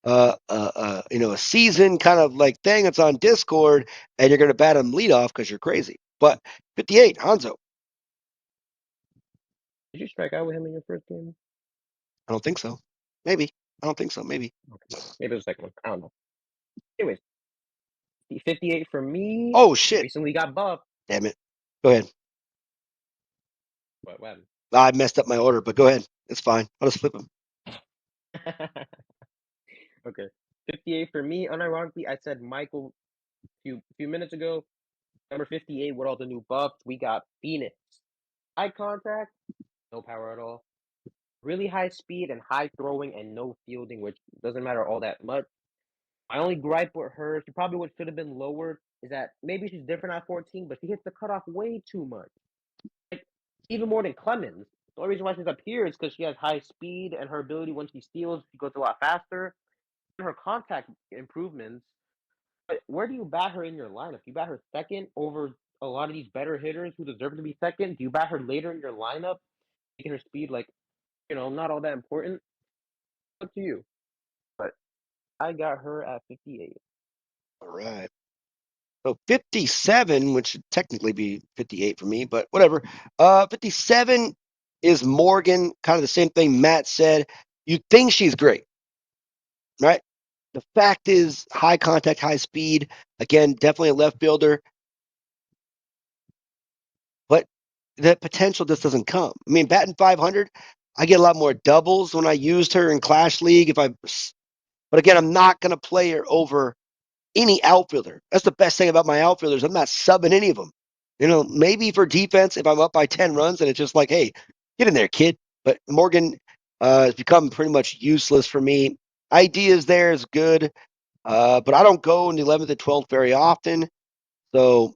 a season kind of like thing that's on Discord and you're going to bat him leadoff because you're crazy. But 58, Hanzo, Did you strike out with him in your first game? I don't think so. Maybe. I don't think so. Maybe. Okay. Maybe it was the second one. I don't know. Anyways, 58 for me. Oh shit! Recently got buffed. Damn it. Go ahead. What? I messed up my order, but go ahead. It's fine. I'll just flip them. Okay. 58 for me. Unironically, I said Michael few minutes ago. Number 58 with all the new buffs. We got Phoenix. Eye contact, no power at all. Really high speed and high throwing and no fielding, which doesn't matter all that much. My only gripe with her, she probably would should have been lowered, is that maybe she's different at 14, but she hits the cutoff way too much. Like, even more than Clemens. The only reason why she's up here is because she has high speed and her ability when she steals, she goes a lot faster. And her contact improvements. But where do you bat her in your lineup? Do you bat her second over a lot of these better hitters who deserve to be second? Do you bat her later in your lineup, making her speed like, not all that important? Up to you. But I got her at 58. All right. So 57, which should technically be 58 for me, but whatever. 57 is Morgan, kind of the same thing Matt said. You think she's great, right? The fact is, high contact, high speed. Again, definitely a left fielder, but the potential just doesn't come. I mean, batting 500, I get a lot more doubles when I used her in Clash League. But again, I'm not going to play her over any outfielder. That's the best thing about my outfielders. I'm not subbing any of them. Maybe for defense, if I'm up by 10 runs and it's just like, hey, get in there, kid. But Morgan has become pretty much useless for me. Ideas there is good, but I don't go in the 11th and 12th very often. So it's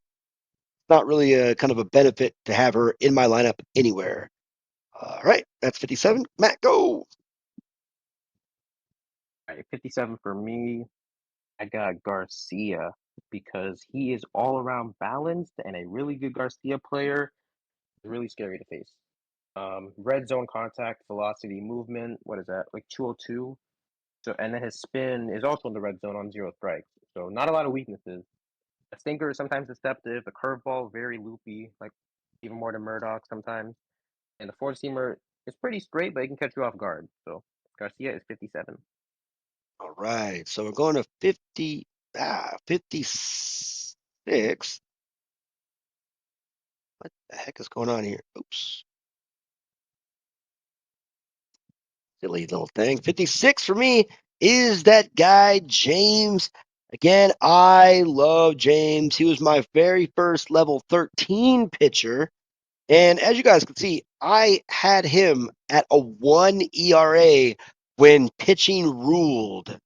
not really a kind of a benefit to have her in my lineup anywhere. All right, that's 57. Matt, go. All right, 57 for me. I got Garcia because he is all around balanced and a really good Garcia player. Really scary to face. Red zone contact, velocity, movement. What is that? Like 202. So and then his spin is also in the red zone on zero strikes. So not a lot of weaknesses. A sinker is sometimes deceptive. The curveball very loopy, like even more than Murdoch sometimes. And the four seamer is pretty straight, but it can catch you off guard. So Garcia is 57. All right, so we're going to 56. What the heck is going on here? Oops. Silly little thing. 56 for me is that guy, James. Again, I love James. He was my very first level 13 pitcher. And as you guys can see, I had him at a 1 ERA when pitching ruled.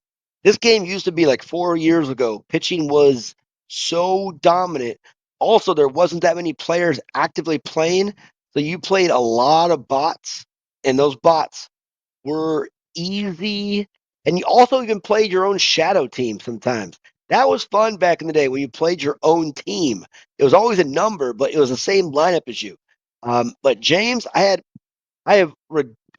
This game used to be like 4 years ago. Pitching was so dominant. Also, there wasn't that many players actively playing. So you played a lot of bots, and those bots were easy. And you also even played your own shadow team sometimes. That was fun back in the day when you played your own team. It was always a number, but it was the same lineup as you. But James, I have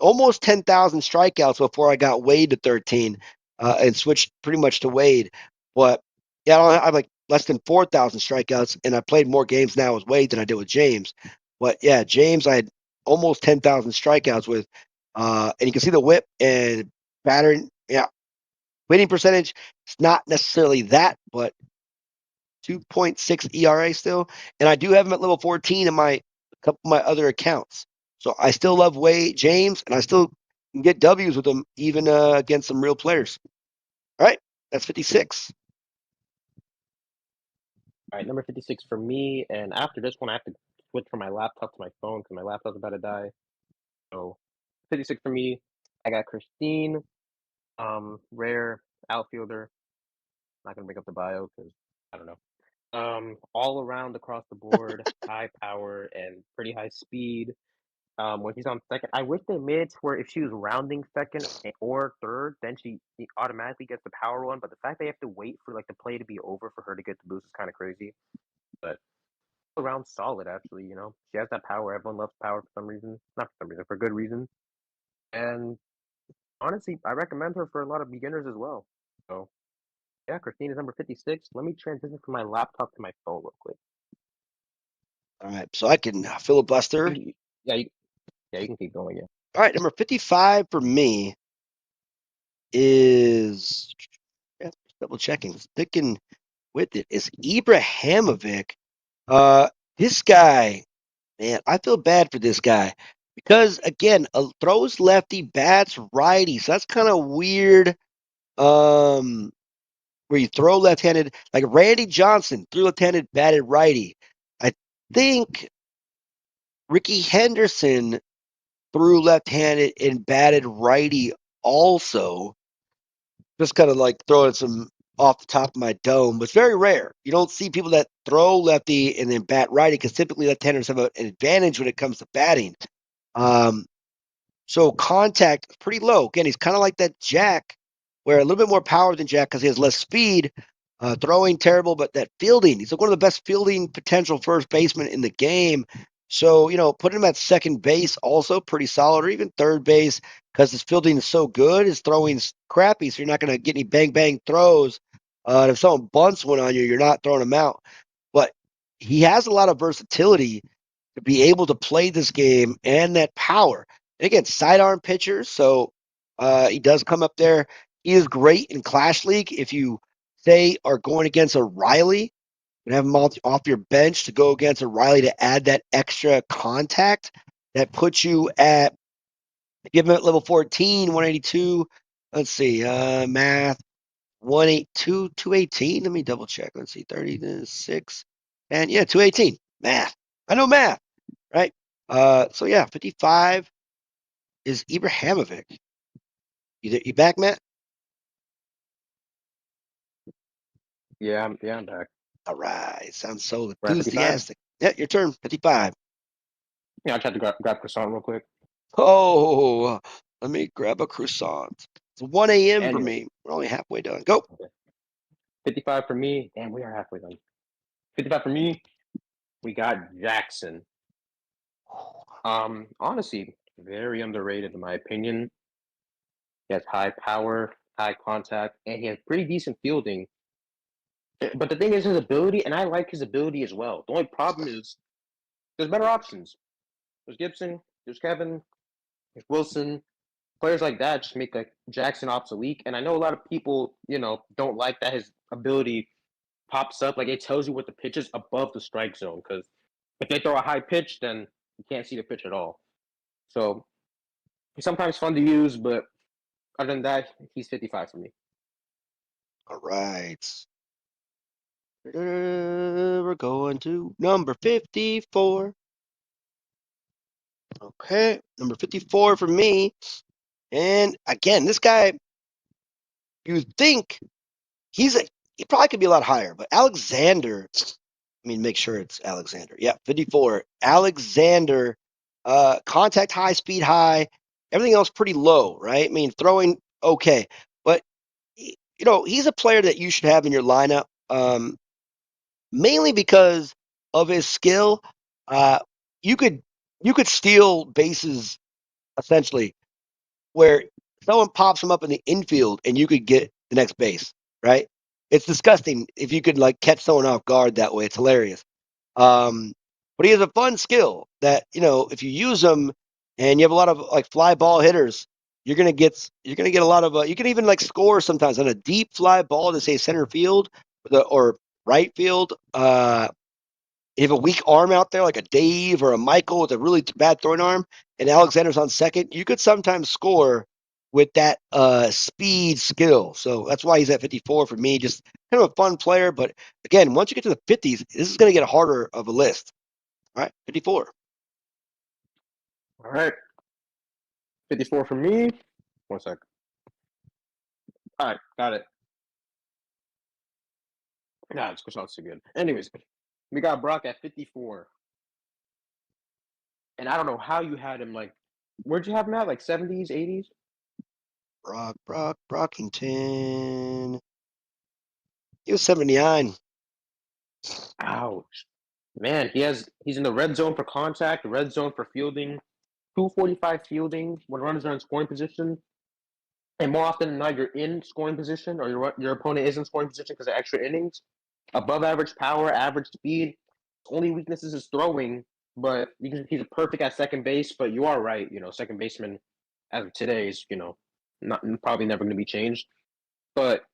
almost 10,000 strikeouts before I got Wade to 13 and switched pretty much to Wade. But yeah, I have like less than 4,000 strikeouts, and I played more games now with Wade than I did with James. But yeah, James, I had almost 10,000 strikeouts with, and you can see the whip and pattern. Yeah, winning percentage. It's not necessarily that, but 2.6 ERA still, and I do have him at level 14 in my couple of my other accounts. So I still love Wade James, and I still can get W's with him even against some real players. All right, that's 56. All right, number 56 for me. And after this one, I have to switch from my laptop to my phone because my laptop's about to die. So 56 for me. I got Christine, rare outfielder. Not gonna bring up the bio because I don't know. All around across the board, high power and pretty high speed. When she's on second, I wish they made it to where if she was rounding second or third, then she automatically gets the power one. But the fact they have to wait for like the play to be over for her to get the boost is kind of crazy. But all around solid, actually. She has that power. Everyone loves power for some reason, not for some reason, for good reason. And honestly, I recommend her for a lot of beginners as well. So yeah, Christine is number 56. Let me transition from my laptop to my phone real quick. All right, so I can filibuster. Yeah, yeah, you can keep going. Yeah. All right, number 55 for me is yeah, double checking, sticking with it is Ibrahimovic. Uh, this guy, man, I feel bad for this guy because again, throws lefty, bats righty. So that's kind of weird. Um, where you throw left-handed, like Randy Johnson threw left-handed, batted righty. I think Ricky Henderson threw left-handed and batted righty also. Just kind of like throwing some off the top of my dome, but it's very rare. You don't see people that throw lefty and then bat righty because typically left-handers have an advantage when it comes to batting. Um, So contact is pretty low. Again, he's kind of like that Jack, where a little bit more power than Jack because he has less speed. Throwing terrible, but that fielding, he's like one of the best fielding potential first basemen in the game. So, putting him at second base also pretty solid, or even third base because his fielding is so good. His throwing's crappy, so you're not going to get any bang bang throws. And if someone bunts one on you, you're not throwing him out. But he has a lot of versatility to be able to play this game and that power. And again, sidearm pitcher, so he does come up there. He is great in Clash League. If you say are going against a Riley, and have him off your bench to go against a Riley to add that extra contact that puts you at give him at level 14, 182. Let's see, math 182, 218. Let me double check. Let's see, 36, and yeah, 218. Math. I know math, right? So yeah, 55 is Ibrahimovic. You back, Matt? Yeah, I'm back. All right. Sounds so We're at 55. enthusiastic. Yeah, your turn. 55. Yeah, I tried to grab croissant real quick. Oh, let me grab a croissant. It's 1 a.m. for Anyway, me. We're only halfway done. Go. okay. 55 for me. Damn, we are halfway done. 55 for me. We got Jackson. Honestly, very underrated in my opinion. He has high power, high contact, and he has pretty decent fielding. But the thing is his ability, and I like his ability as well. The only problem is there's better options. There's Gibson, there's Kevin, there's Wilson. Players like that just make like Jackson obsolete. And I know a lot of people, don't like that his ability pops up. Like it tells you what the pitch is above the strike zone. Because if they throw a high pitch, then you can't see the pitch at all. So he's sometimes fun to use, but other than that, he's 55 for me. All right. We're going to number 54. Okay. Number 54 for me. And again, this guy, you think he probably could be a lot higher, but Alexander, make sure it's Alexander. Yeah, 54. Alexander, contact high, speed high, Everything else pretty low, right? I mean, throwing okay, but he's a player that you should have in your lineup, mainly because of his skill. Uh, you could you could steal bases essentially where someone pops him up in the infield and you could get the next base, right? It's disgusting if you could like catch someone off guard that way. It's hilarious. Um, but he has a fun skill that if you use him and you have a lot of like fly ball hitters, you're gonna get a lot of you can even like score sometimes on a deep fly ball to say center field or right field. You have a weak arm out there like a Dave or a Michael with a really bad throwing arm, and Alexander's on second. You could sometimes score with that speed skill. So that's why he's at 54 for me. Just kind of a fun player. But again, once you get to the 50s, this is going to get harder of a list. All right, 54. All right, 54 for me. One sec. All right, got it. Nah, it's not so good. Anyways, we got Brock at 54, and I don't know how you had him. Like, where'd you have him at? Like 70s, 80s? Brockington. He was 79. Ouch, man. He's in the red zone for contact, red zone for fielding, 245 fielding when runners are in scoring position. And more often than not, you're in scoring position or your opponent is in scoring position because of extra innings. Above average power, average speed. Only weaknesses is throwing, but he's perfect at second base. But you are right, second baseman as of today is not probably never going to be changed. But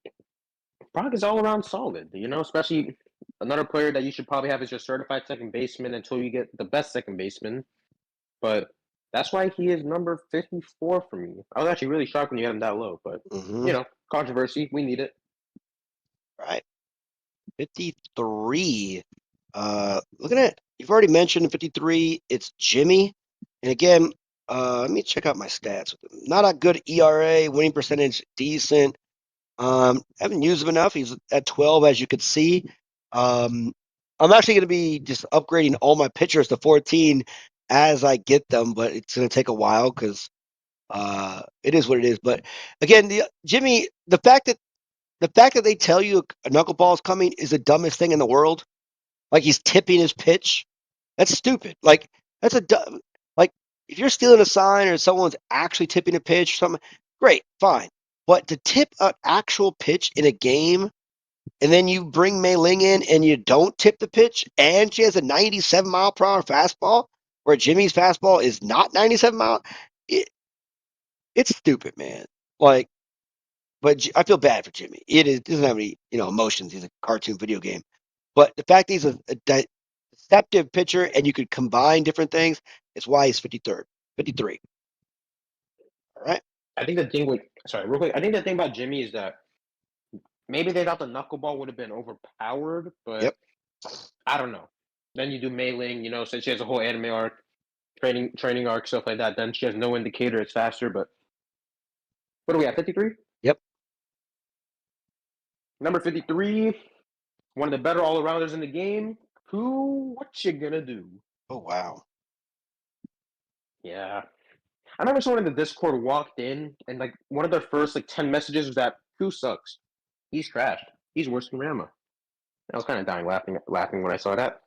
Brock is all around solid, especially another player that you should probably have as your certified second baseman until you get the best second baseman. But that's why he is number 54 for me. I was actually really shocked when you had him that low, but Mm-hmm. controversy. We need it. All right, 53. Looking at you've already mentioned 53. It's Jimmy, and again, let me check out my stats. Not a good ERA, winning percentage decent. Haven't used him enough. He's at 12, as you can see. Um, I'm actually going to be just upgrading all my pitchers to 14 as I get them, but it's going to take a while because it is what it is. But again, Jimmy, the fact that they tell you a knuckleball is coming is the dumbest thing in the world. Like he's tipping his pitch. That's stupid. Like that's a like if you're stealing a sign or someone's actually tipping a pitch or something, great, fine. But to tip an actual pitch in a game and then you bring Mei Ling in and you don't tip the pitch and she has a 97 mile per hour fastball where Jimmy's fastball is not 97 mile, it, it's stupid, man. Like, but I feel bad for Jimmy. It doesn't have any emotions. He's a cartoon video game. But the fact that he's a deceptive pitcher and you could combine different things is why he's 53rd, 53. All right. I think the thing with sorry, real quick. I think the thing about Jimmy is that maybe they thought the knuckleball would have been overpowered, but Yep. I don't know. Then you do Mei Ling, since she has a whole anime arc, training arc, stuff like that. Then she has no indicator it's faster. But what are we at? 53. Yep. Number 53, one of the better all arounders in the game. Who? What you gonna do? Oh wow. Yeah, I remember someone in the Discord walked in and like one of their first like 10 messages was that who sucks. He's trashed. He's worse than Rama. I was kind of dying laughing when I saw that.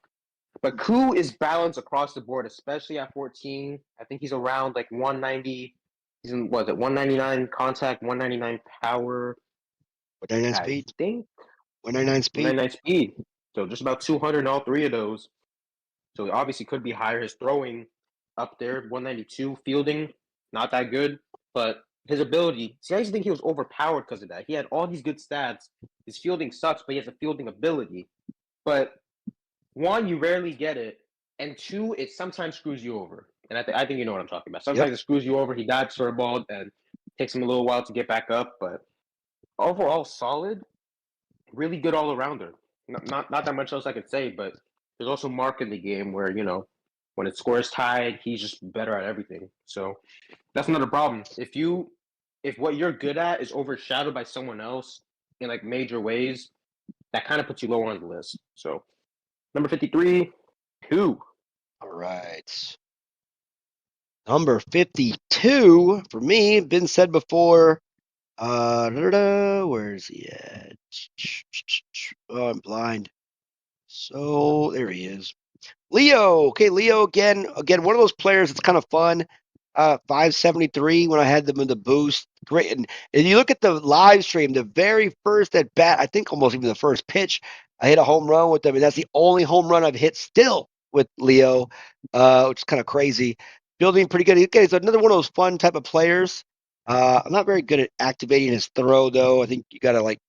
But Koo is balanced across the board, especially at 14. I think he's around like 190. He's in what is it 199 contact, 199 power. 199 I speed. think 199 speed. 199 speed. So just about 200 in all three of those. So he obviously could be higher. His throwing up there, 192. Fielding, not that good. But his ability, see, I used to think he was overpowered because of that. He had all these good stats. His fielding sucks, but he has a fielding ability. But one, you rarely get it. And two, it sometimes screws you over. And I think you know what I'm talking about. Yep. Sometimes it screws you over. He dives for a ball and takes him a little while to get back up. But overall, solid, really good all arounder. Not that much else I could say, but there's also Mark in the game where when it scores tied, he's just better at everything. So that's another problem. If what you're good at is overshadowed by someone else in like major ways, that kind of puts you lower on the list. So number 53, who? All right. Number 52 for me, been said before. Where is he at? Oh, I'm blind. So there he is. Leo. Okay, Leo again. Again, one of those players that's kind of fun. 573 when I had them in the boost. Great. And you look at the live stream, the very first at bat, I think almost even the first pitch, I hit a home run with them. And that's the only home run I've hit still with Leo, which is kind of crazy. Building pretty good. Okay, so another one of those fun type of players. I'm not very good at activating his throw, though. I think you got to like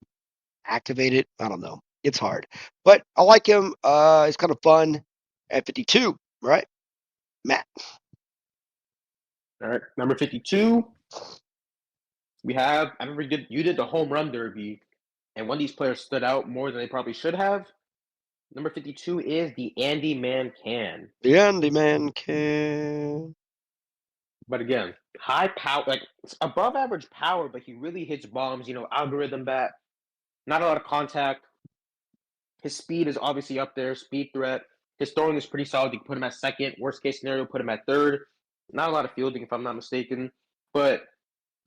activate it. I don't know. It's hard. But I like him. He's kind of fun at 52, right? Matt. All right, number 52. We have. I remember you did the home run derby, and one of these players stood out more than they probably should have. Number 52 is the Andy Man Can. The Andy Man can. But again, high power, like above average power, but he really hits bombs. Algorithm bat, not a lot of contact. His speed is obviously up there, speed threat. His throwing is pretty solid. You can put him at second. Worst case scenario, put him at third. Not a lot of fielding, if I'm not mistaken. But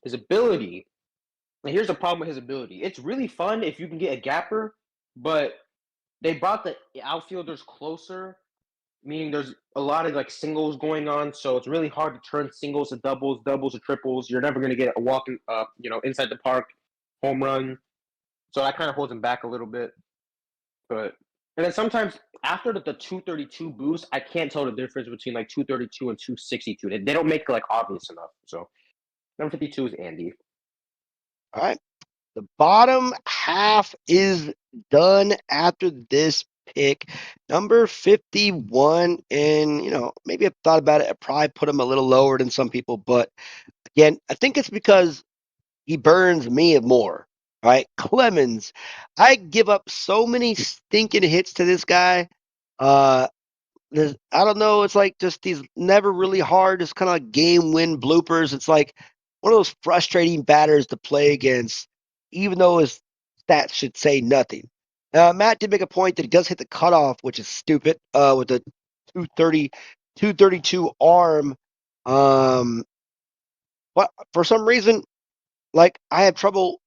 his ability, and here's the problem with his ability. It's really fun if you can get a gapper, but they brought the outfielders closer, meaning there's a lot of like singles going on, so it's really hard to turn singles to doubles, doubles to triples. You're never going to get a walking, inside the park home run. So that kind of holds him back a little bit. But and then sometimes after the 232 boost, I can't tell the difference between like 232 and 262. They don't make it like obvious enough. So number 52 is Andy. All right. The bottom half is done after this pick. Number 51. And, maybe I've thought about it. I probably put him a little lower than some people. But again, I think it's because he burns me more. Right? Clemens. I give up so many stinking hits to this guy. Uh, I don't know. It's like just these never really hard. It's kind of like game win bloopers. It's like one of those frustrating batters to play against, even though his stats should say nothing. Matt did make a point that he does hit the cutoff, which is stupid, with the 230, 232 arm. Um, but for some reason, like I have trouble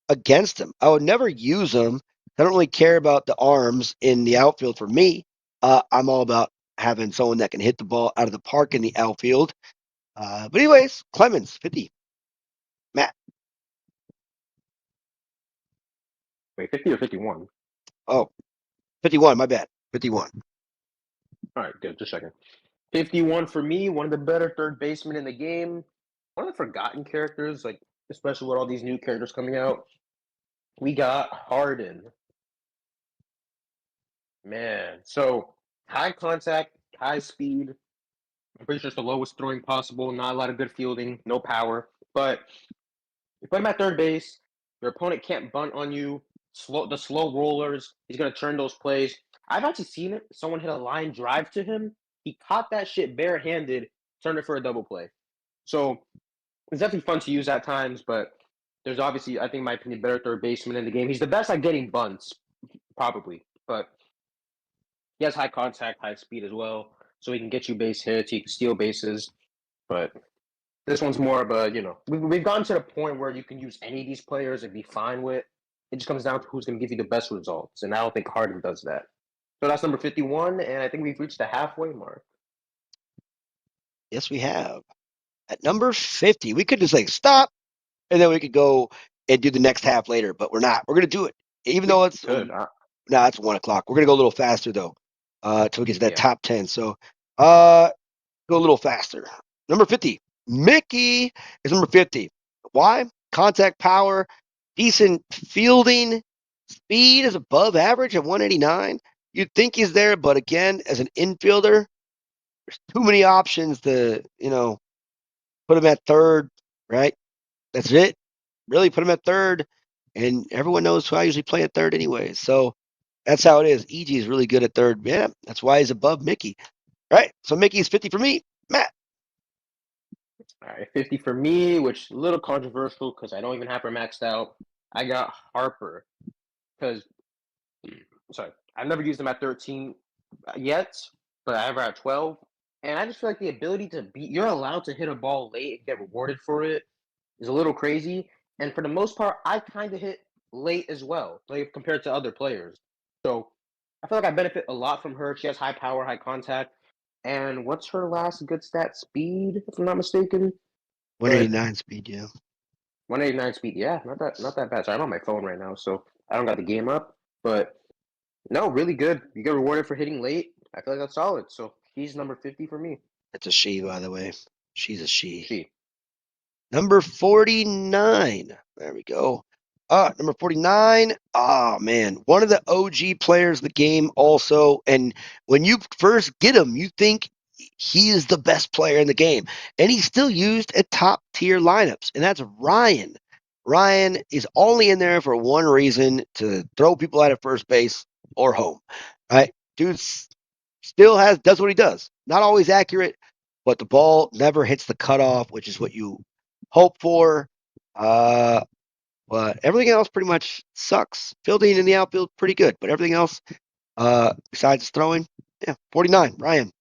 against him. I would never use him. I don't really care about the arms in the outfield for me. I'm all about having someone that can hit the ball out of the park in the outfield. But anyways, Clemens, 50. Matt. Wait, 50 or 51? Oh, 51, my bad. 51. All right, good. Just a second. 51 for me, one of the better third basemen in the game. One of the forgotten characters, like especially with all these new characters coming out. We got Harden. Man, so high contact, high speed. I'm pretty sure it's the lowest throwing possible. Not a lot of good fielding, no power. But you put him at third base, your opponent can't bunt on you. The slow rollers, he's gonna turn those plays. I've actually seen it. Someone hit a line drive to him. He caught that shit barehanded, turned it for a double play. So it's definitely fun to use at times, but there's obviously, I think, in my opinion, better third baseman in the game. He's the best at getting bunts, probably, but he has high contact, high speed as well, so he can get you base hits, he can steal bases. But this one's more of a, we've gotten to the point where you can use any of these players and be fine with. It just comes down to who's going to give you the best results, and I don't think Harden does that. So that's number 51, and I think we've reached the halfway mark. Yes, we have. At number 50, we could just like stop and then we could go and do the next half later, but we're not. We're going to do it. Even We though it's, could. nah, it's 1 o'clock. We're going to go a little faster though, till we get to that Yeah. top 10. So, uh, go a little faster. Number 50, Mickey is number 50. Why? Contact power, decent fielding, speed is above average at 189. You'd think he's there, but again, as an infielder, there's too many options to, put him at third, right? That's it. Really put him at third. And everyone knows who I usually play at third anyway. So that's how it is. EG is really good at third. Yeah, that's why he's above Mickey. All right. So Mickey's 50 for me. Matt. All right, 50 for me, which is a little controversial because I don't even have her maxed out. I got Harper because, sorry, I've never used him at 13 yet, but I have her at 12. And I just feel like the ability to be, you're allowed to hit a ball late and get rewarded for it is a little crazy. And for the most part, I kind of hit late as well, like compared to other players. So I feel like I benefit a lot from her. She has high power, high contact. And what's her last good stat? Speed, if I'm not mistaken. But 189 speed, yeah. 189 speed, yeah, not that bad. So I'm on my phone right now, so I don't got the game up. But no, really good. You get rewarded for hitting late. I feel like that's solid. So she's number 50 for me. It's a she, by the way. She's a she. She. Number 49. There we go. Number 49. Oh, man. One of the OG players of the game, also. And when you first get him, you think he is the best player in the game. And he's still used at top tier lineups. And that's Ryan. Ryan is only in there for one reason, to throw people out of first base or home. Right? Dude still does what he does. Not always accurate, but the ball never hits the cutoff, which is what you hope for. Uh, but everything else pretty much sucks. Fielding in the outfield, pretty good, but everything else, besides throwing, yeah, 49, Ryan.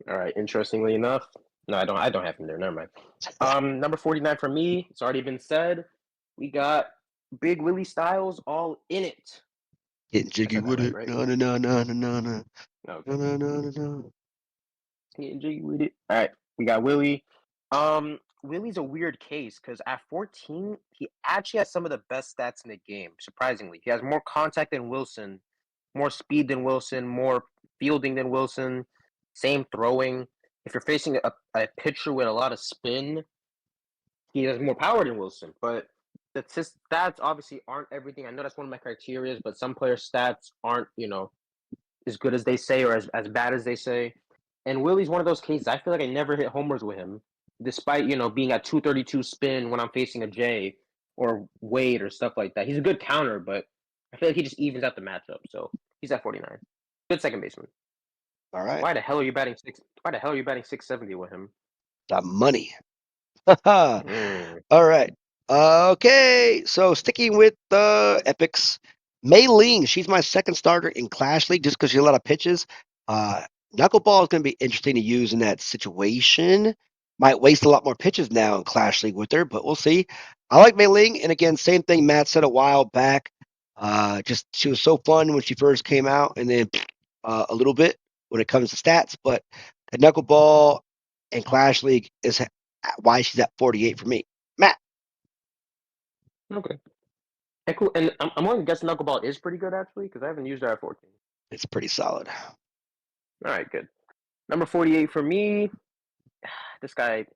All right. Interestingly enough, no, I don't have him there. Never mind. Number 49 for me. It's already been said. We got Big Willie Styles all in it. Getting I jiggy said that with right, it. right? No, no, no, no, no, no, no, Okay. no, no, no, no, no. Getting jiggy with it. All right. We got Willie. Willie's a weird case because at 14, he actually has some of the best stats in the game. Surprisingly, he has more contact than Wilson, more speed than Wilson, more fielding than Wilson, same throwing. If you're facing a pitcher with a lot of spin, he has more power than Wilson. But the stats obviously aren't everything. I know that's one of my criteria, but some players' stats aren't, as good as they say or as bad as they say. And Willie's one of those cases. I feel like I never hit homers with him, despite being at 232 spin when I'm facing a J or Wade or stuff like that. He's a good counter, but I feel like he just evens out the matchup. So he's at 49. Good second baseman. All right. Why the hell are you batting six? Why the hell are you batting 670 with him? Got money. All Mm. right. Okay. So sticking with the epics, Mei Ling. She's my second starter in Clash League just because she has a lot of pitches. Uh, Knuckleball is going to be interesting to use in that situation. Might waste a lot more pitches now in Clash League with her, but we'll see. I like Mei Ling, and again, same thing Matt said a while back. Just she was so fun when she first came out, and then a little bit when it comes to stats. But the Knuckleball and Clash League is why she's at 48 for me. Matt, Okay. And cool. And I'm going to guess Knuckleball is pretty good actually because I haven't used her at 14. it's pretty solid. All right, good. Number 48 for me. This guy,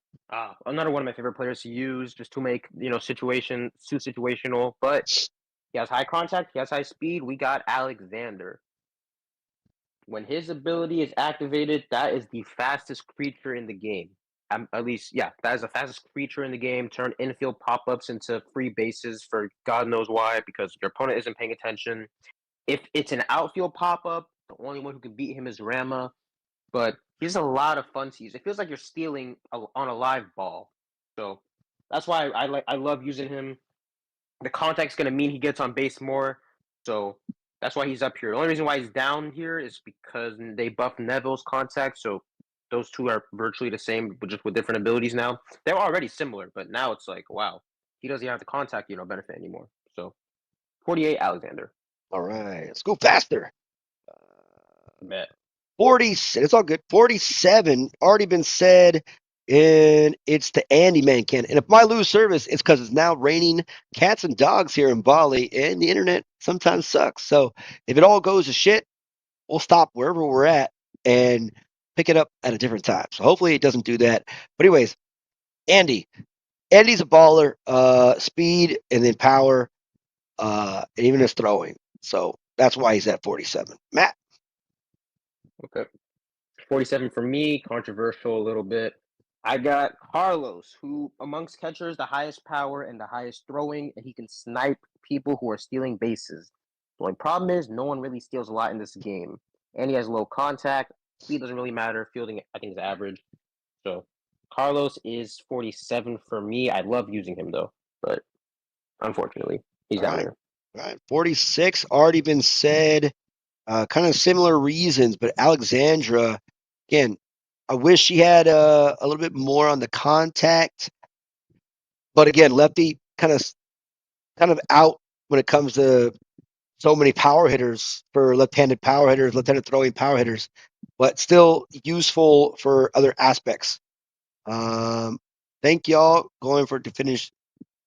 another one of my favorite players to use just to make situation too situational. But he has high contact, he has high speed. We got Alexander. When his ability is activated, that is the fastest creature in the game. At least, yeah, that is the fastest creature in the game. Turn infield pop ups into free bases for God knows why, because your opponent isn't paying attention. If it's an outfield pop up, the only one who can beat him is Rama. But he's a lot of fun to use. It feels like you're stealing on a live ball. So that's why I love using him. The contact's going to mean he gets on base more. So that's why he's up here. The only reason why he's down here is because they buffed Neville's contact. So those two are virtually the same, but just with different abilities now. They're already similar, but now it's like, wow, he doesn't have the contact, benefit anymore. So 48 Alexander. All right, let's go faster. Bet. 40, it's all good. 47 already been said, and it's the Andy Man can. And if I lose service, it's because it's now raining cats and dogs here in Bali, and the internet sometimes sucks. So if it all goes to shit, we'll stop wherever we're at and pick it up at a different time. So hopefully it doesn't do that. But anyways, Andy. Andy's a baller, speed and then power, and even his throwing. So that's why he's at 47. Matt. Okay. 47 for me, controversial a little bit. I got Carlos, who amongst catchers, the highest power and the highest throwing, and he can snipe people who are stealing bases. The only problem is no one really steals a lot in this game. And he has low contact. Speed doesn't really matter. Fielding, I think, is average. So Carlos is 47 for me. I love using him though, but unfortunately, he's All down right. here. All right. 46 already been said. Kind of similar reasons, but Alexandra, again, I wish she had a little bit more on the contact, but again, lefty kind of out when it comes to so many power hitters for left-handed power hitters, left-handed throwing power hitters, but still useful for other aspects. Um, thank y'all going for to finish.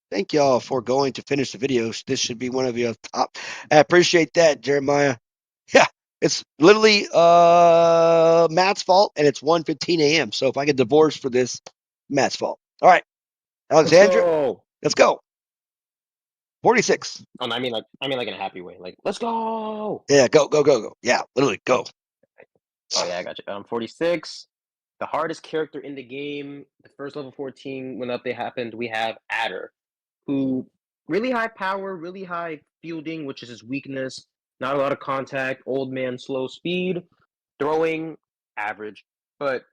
Thank y'all for going to finish the video. This should be one of your top. I appreciate that, Jeremiah. Yeah, it's literally Matt's fault, and it's 1:15 a.m. So if I get divorced for this, Matt's fault. All right, Let's Alexandra, go. let's go. 46. Oh, no, I mean like in a happy way. Like, let's go. Yeah, go, go, go, go. Yeah, literally go. Oh yeah, I got you. 46. The hardest character in the game. The first level 14 when update happened, we have Adder, who really high power, really high fielding, which is his weakness. Not a lot of contact. Old man, slow speed. Throwing, average. But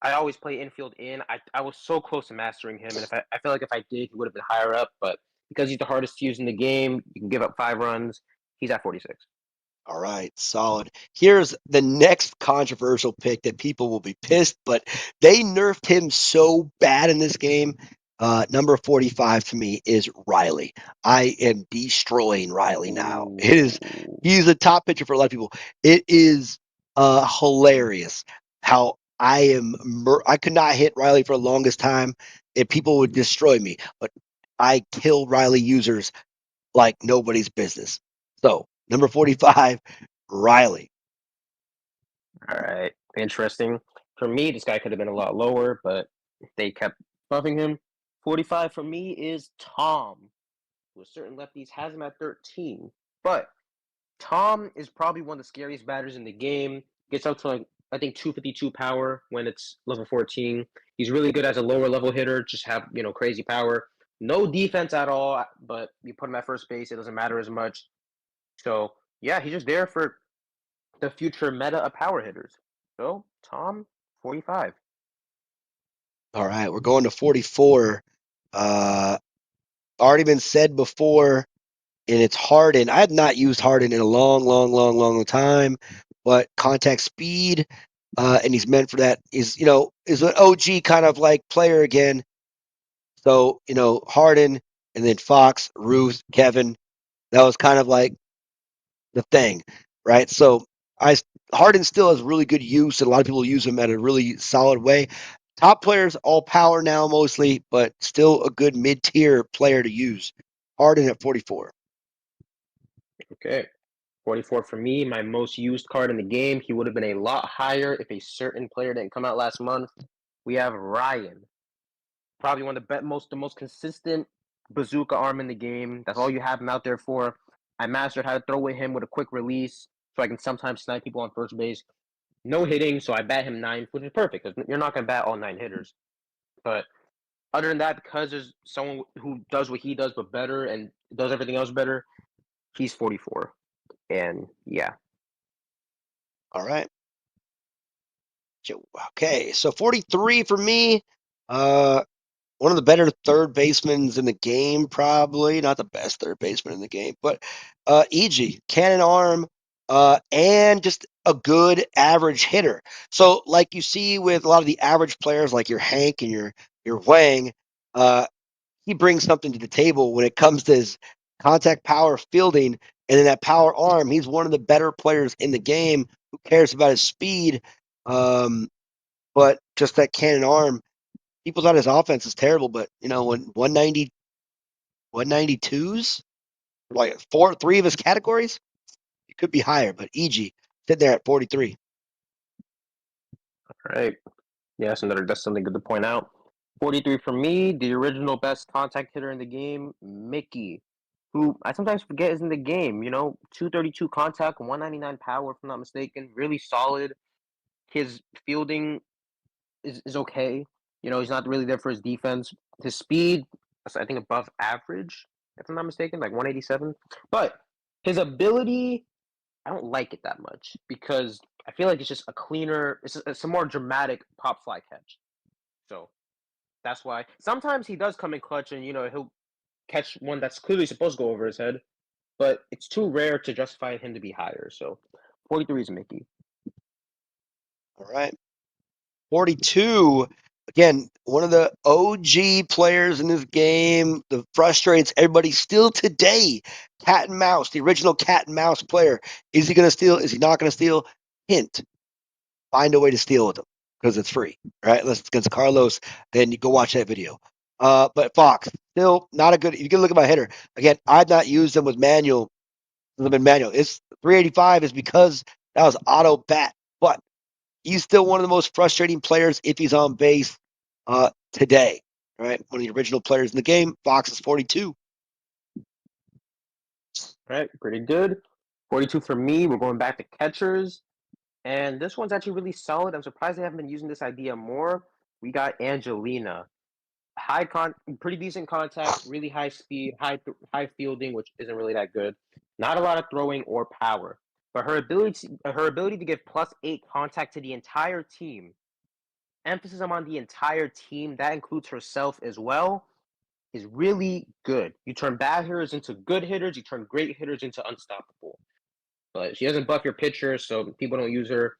I always play infield in. I was so close to mastering him, and if I feel like if I did, he would have been higher up. But because he's the hardest to use in the game, you can give up 5 runs. He's at 46. All right, solid. Here's the next controversial pick that people will be pissed, but they nerfed him so bad in this game. Number 45 to me is Riley. I am destroying Riley now. Ooh. He's a top pitcher for a lot of people. It is hilarious how I could not hit Riley for the longest time and people would destroy me, but I kill Riley users like nobody's business. So, number 45, Riley. All right, interesting. For me, this guy could have been a lot lower, but they kept buffing him. 45 for me is Tom, who with certain lefties has him at 13. But Tom is probably one of the scariest batters in the game. Gets up to like I think 252 power when it's level 14. He's really good as a lower level hitter, just have crazy power. No defense at all, but you put him at first base, it doesn't matter as much. So yeah, he's just there for the future meta of power hitters. So Tom, 45. All right, we're going to 44. Uh, already been said before, and it's Harden. I had not used Harden in a long, long, long, long time, but contact speed, and he's meant for that. Is an OG kind of like player again. So Harden, and then Fox, Ruth, Kevin. That was kind of like the thing, right? So I Harden still has really good use, and a lot of people use him at a really solid way. Top players, all power now mostly, but still a good mid-tier player to use. Harden at 44. Okay. 44 for me, my most used card in the game. He would have been a lot higher if a certain player didn't come out last month. We have Ryan, probably one of the most consistent bazooka arm in the game. That's all you have him out there for. I mastered how to throw with him with a quick release, so I can sometimes snipe people on first base. No hitting, so I bat him 9, which is perfect because you're not gonna bat all 9 hitters. But other than that, because there's someone who does what he does but better and does everything else better, he's 44. And yeah. All right. Okay, so 43 for me. Uh, one of the better third basemen in the game, probably not the best third baseman in the game, but EG, cannon arm, and just a good average hitter. So, like you see with a lot of the average players, like your Hank and your Wang, uh, he brings something to the table when it comes to his contact power fielding and then that power arm. He's one of the better players in the game. Who cares about his speed? Um, but just that cannon arm, people thought his offense is terrible, but when 190, 192s, like three of his categories, it could be higher. But EG sitting there at 43. All right. Yes, that's something good to point out. 43 for me, the original best contact hitter in the game, Mickey, who I sometimes forget is in the game. 232 contact, 199 power, if I'm not mistaken. Really solid. His fielding is okay. He's not really there for his defense. His speed, I think above average, if I'm not mistaken, like 187. But his ability, I don't like it that much because I feel like it's just a cleaner, it's a more dramatic pop fly catch. So that's why sometimes he does come in clutch and he'll catch one that's clearly supposed to go over his head, but it's too rare to justify him to be higher. So 43 is Mickey. All right. 42, again, one of the OG players in this game that frustrates everybody still today. Cat and mouse, the original cat and mouse player. Is he going to steal? Is he not going to steal? Hint, find a way to steal with him because it's free, right? Unless it's against Carlos, then you go watch that video. But Fox, still not a good. You can look at my hitter. Again, I've not used them with manual. Them in manual. It's 385 is because that was auto bat. But he's still one of the most frustrating players if he's on base today. Right, one of the original players in the game. Fox is 42. All right, pretty good. 42 for me. We're going back to catchers. And this one's actually really solid. I'm surprised they haven't been using this idea more. We got Angelina. Pretty decent contact, really high speed, high fielding, which isn't really that good. Not a lot of throwing or power, but her ability to give +8 contact to the entire team. Emphasis on the entire team, that includes herself as well, is really good. You turn bad hitters into good hitters. You turn great hitters into unstoppable. But she doesn't buff your pitcher, so people don't use her.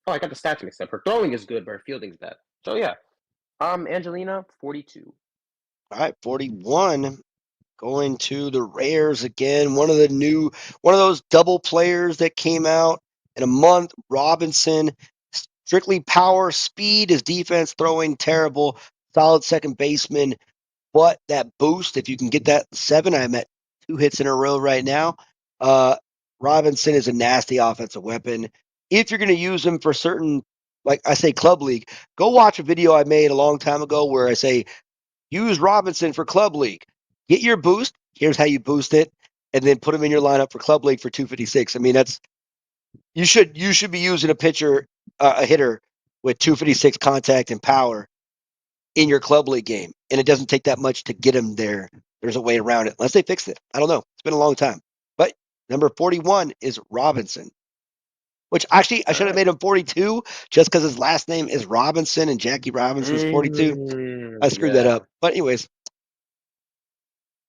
Oh, I got the stats mixed up. Her throwing is good, but her fielding's bad. So yeah, Angelina, 42. All right, 41. Going to the rares again. One of those double players that came out in a month. Robinson, strictly power, speed. His defense throwing terrible. Solid second baseman. But that boost, if you can get that 7, I'm at 2 hits in a row right now. Robinson is a nasty offensive weapon. If you're going to use him for certain, like I say, club league, go watch a video I made a long time ago where I say use Robinson for club league. Get your boost. Here's how you boost it, and then put him in your lineup for club league for 256. I mean, that's you should be using a hitter with 256 contact and power in your club league game, and it doesn't take that much to get him there. There's a way around it, unless they fixed it. I don't know. It's been a long time. But number 41 is Robinson, which actually I All should have right. made him 42 just because his last name is Robinson and Jackie Robinson's 42. I screwed that Yeah, up. But anyways,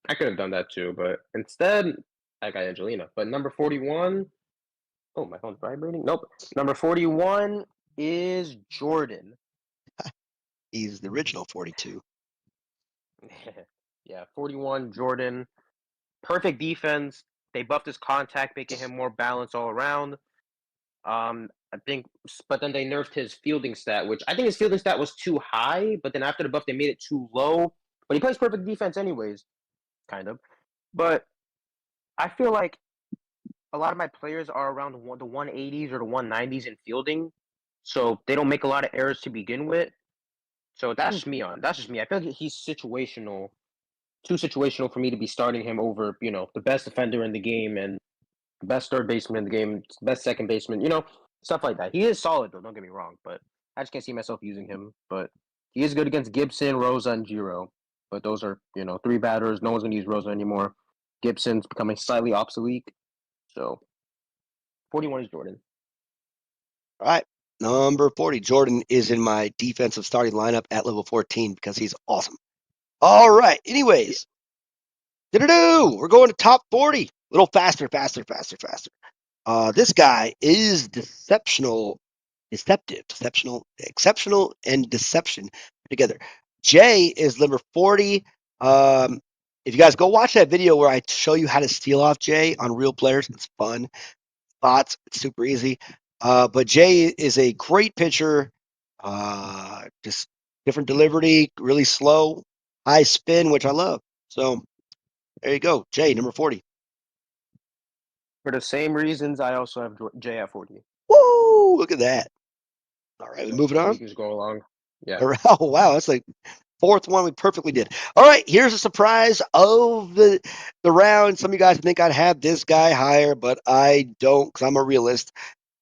I could have done that too, but instead I got Angelina. But number 41, oh, my phone's vibrating. Nope. Number 41 is Jordan. he's the original 42. Yeah, 41 Jordan. Perfect defense. They buffed his contact, making him more balanced all around. I think, but then they nerfed his fielding stat, which I think his fielding stat was too high. But then after the buff, they made it too low. But he plays perfect defense anyways, kind of. But I feel like a lot of my players are around the 180s or the 190s in fielding, so they don't make a lot of errors to begin with. So that's just me. I feel like he's situational, too situational for me to be starting him over, the best defender in the game and the best third baseman in the game, best second baseman, stuff like that. He is solid though, don't get me wrong, but I just can't see myself using him. But he is good against Gibson, Rosa, and Giro. But those are, 3 batters. No one's gonna use Rosa anymore. Gibson's becoming slightly obsolete. So 41 is Jordan. All right. Number 40. Jordan is in my defensive starting lineup at level 14 because he's awesome. All right. Yeah. Anyways, we're going to top 40. A little faster, faster, faster, faster. This guy is exceptional, and deception together. Jay is number 40. If you guys go watch that video where I show you how to steal off Jay on real players, it's fun. Spots, it's super easy. But Jay is a great pitcher. Just different delivery, really slow, high spin, which I love. So there you go. Jay, number 40. For the same reasons, I also have J at 40. Woo! Look at that. All right, we So moving we on. can just go along. Yeah. All right. Oh, wow. That's like fourth one we perfectly did. All right, here's a surprise of the round. Some of you guys think I'd have this guy higher, but I don't because I'm a realist.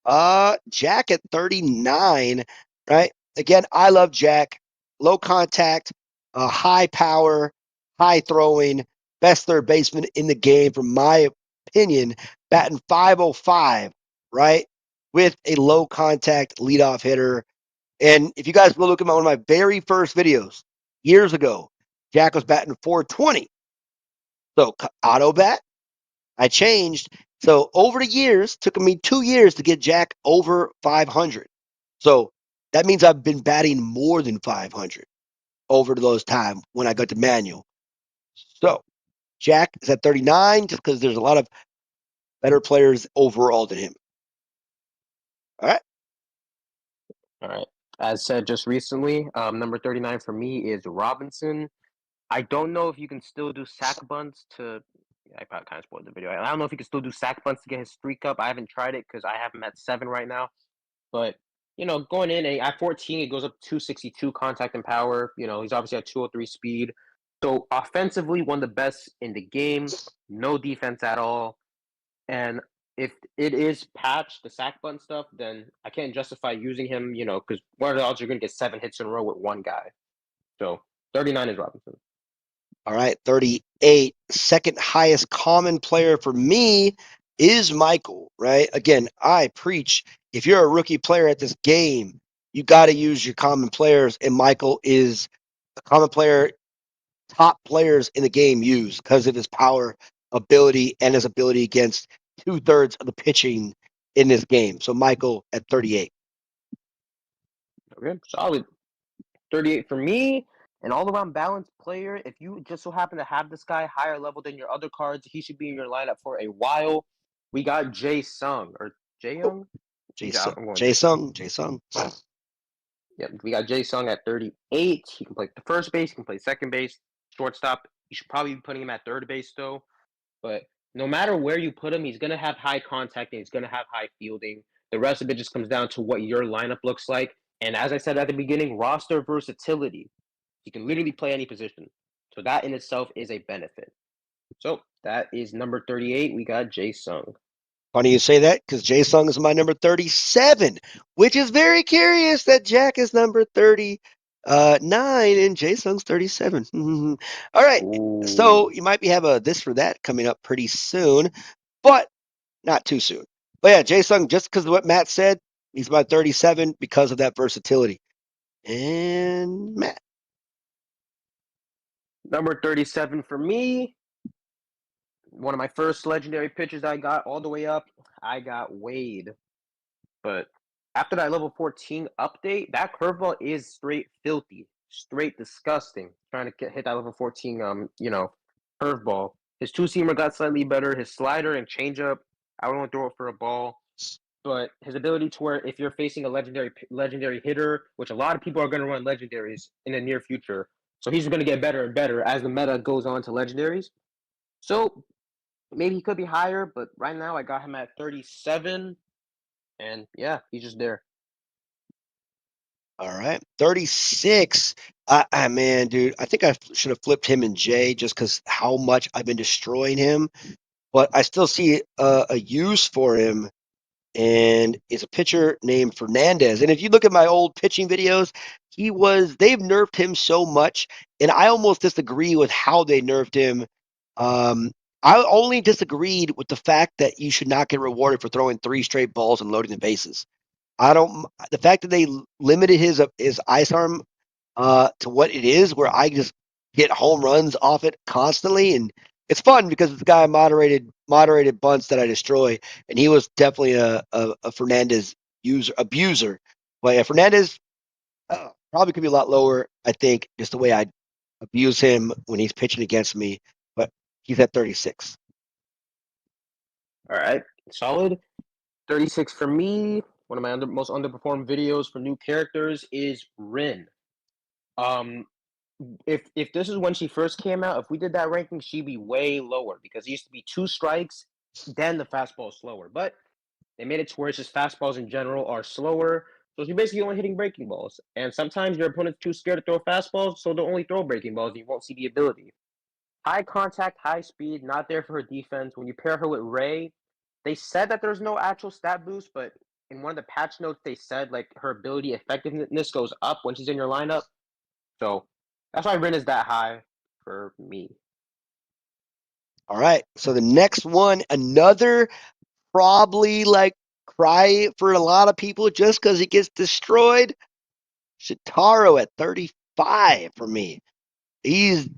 Jack at 39, right? Again, I love Jack. Low contact, high power, high throwing, best third baseman in the game, from my opinion, batting 505, right? With a low contact leadoff hitter. And if you guys will look at one of my very first videos years ago, Jack was batting 420. So auto bat, I changed So over the years, took me 2 years to get Jack over 500. So that means I've been batting more than 500 over those time when I got to manual. So Jack is at 39 just because there's a lot of better players overall than him. All right. All right. As said just recently, number 39 for me is Robinson. I don't know if you can still do sack bunts to. I probably kind of spoiled the video. I don't know if you can still do sack bunts to get his streak up. I haven't tried it because I have him at 7 right now. But going in at 14, it goes up to 262 contact and power. He's obviously at 203 speed. So offensively, one of the best in the game. No defense at all. And if it is patched, the sack button stuff, then I can't justify using him. Because what are the odds you're going to get 7 hits in a row with one guy? So 39 is Robinson. All right. 38. Second highest common player for me is Michael, right? Again, I preach if you're a rookie player at this game, you got to use your common players. And Michael is a common player top players in the game use because of his power, ability, and his ability against 2/3 of the pitching in this game. So Michael at 38. Okay, solid. 38 for me. An all-around balanced player. If you just so happen to have this guy higher level than your other cards, he should be in your lineup for a while. We got Jay Sung or Jay Oh, Young. Jason, I'm going Jay Sung. Jason, Jason. Yep, we got Jay Sung at 38. He can play the first base. He can play second base, shortstop. You should probably be putting him at third base though. But no matter where you put him, he's going to have high contact and he's going to have high fielding. The rest of it just comes down to what your lineup looks like. And as I said at the beginning, roster versatility. He can literally play any position. So that in itself is a benefit. So that is number 38. We got Jay Sung. Funny you say that because Jay Sung is my number 37, which is very curious that Jack is number 39 and Jay Sung's 37. All right. So Ooh. you might be have a this for that coming up pretty soon, but not too soon. But yeah, Jay Sung, just because of what Matt said, he's my 37 because of that versatility. And Matt. Number 37 for me. One of my first legendary pitchers I got all the way up. I got Wade. But after that level 14 update, that curveball is straight filthy, straight disgusting. Trying to hit that level 14, curveball. His two seamer got slightly better. His slider and changeup, I would only throw it for a ball. But his ability to where if you're facing a legendary hitter, which a lot of people are going to run legendaries in the near future, so he's going to get better and better as the meta goes on to legendaries. So maybe he could be higher, but right now I got him at 37. And yeah, he's just there. All right. 36. Man, dude, I think I should have flipped him and Jay just because how much I've been destroying him. But I still see a use for him, and it's a pitcher named Fernandez. And if you look at my old pitching videos, they've nerfed him so much, and I almost disagree with how they nerfed him. Um, I only disagreed with the fact that you should not get rewarded for throwing 3 straight balls and loading the bases. I don't. The fact that they limited his ice arm to what it is, where I just get home runs off it constantly, and it's fun because it's the guy moderated bunts that I destroy, and he was definitely a Fernandez abuser. But yeah, Fernandez probably could be a lot lower. I think just the way I abuse him when he's pitching against me, but he's at 36. All right, solid. 36 for me. One of my most underperformed videos for new characters is Rin. Um, if this is when she first came out, if we did that ranking, she'd be way lower because it used to be 2 strikes, then the fastball is slower. But they made it to where it's just fastballs in general are slower. So she's basically only hitting breaking balls. And sometimes your opponent's too scared to throw fastballs, so they'll only throw breaking balls and you won't see the ability. High contact, high speed, not there for her defense. When you pair her with Ray, they said that there's no actual stat boost, but in one of the patch notes, they said like her ability effectiveness goes up when she's in your lineup. So that's why Rin is that high for me. All right. So the next one, another probably like cry for a lot of people just because he gets destroyed. Shitaro at 35 for me. He's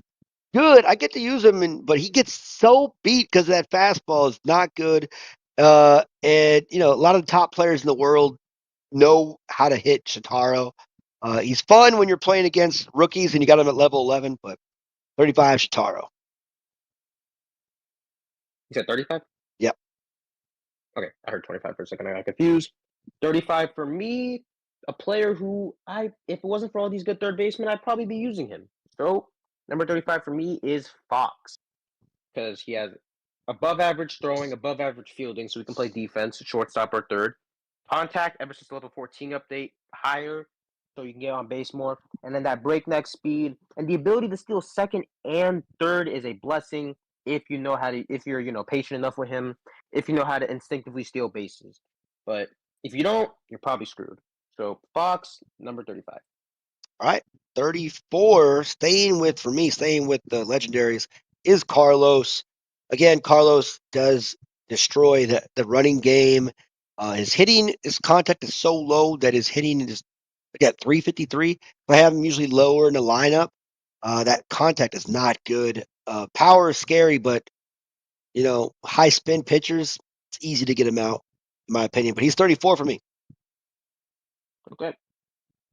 good. I get to use him, but he gets so beat because that fastball is not good. And a lot of the top players in the world know how to hit Shitaro. He's fun when you're playing against rookies and you got him at level 11, but 35 Shitaro. You said 35? Yep. Okay, I heard 25 for a second. I got confused. 35 for me, a player who if it wasn't for all these good third basemen, I'd probably be using him. So, number 35 for me is Fox because he has above average throwing, above average fielding, so we can play defense, shortstop or third. Contact ever since the level 14 update, higher, so you can get on base more. And then that breakneck speed and the ability to steal second and third is a blessing if you know how to, if you're, patient enough with him, if you know how to instinctively steal bases. But if you don't, you're probably screwed. So Fox, number 35. All right. 34, for me, staying with the legendaries, is Carlos. Again, Carlos does destroy the running game. His contact is so low that his hitting is, again, 353. If I have him usually lower in the lineup, that contact is not good. Power is scary, but, high spin pitchers, it's easy to get him out, in my opinion. But he's 34 for me. Okay.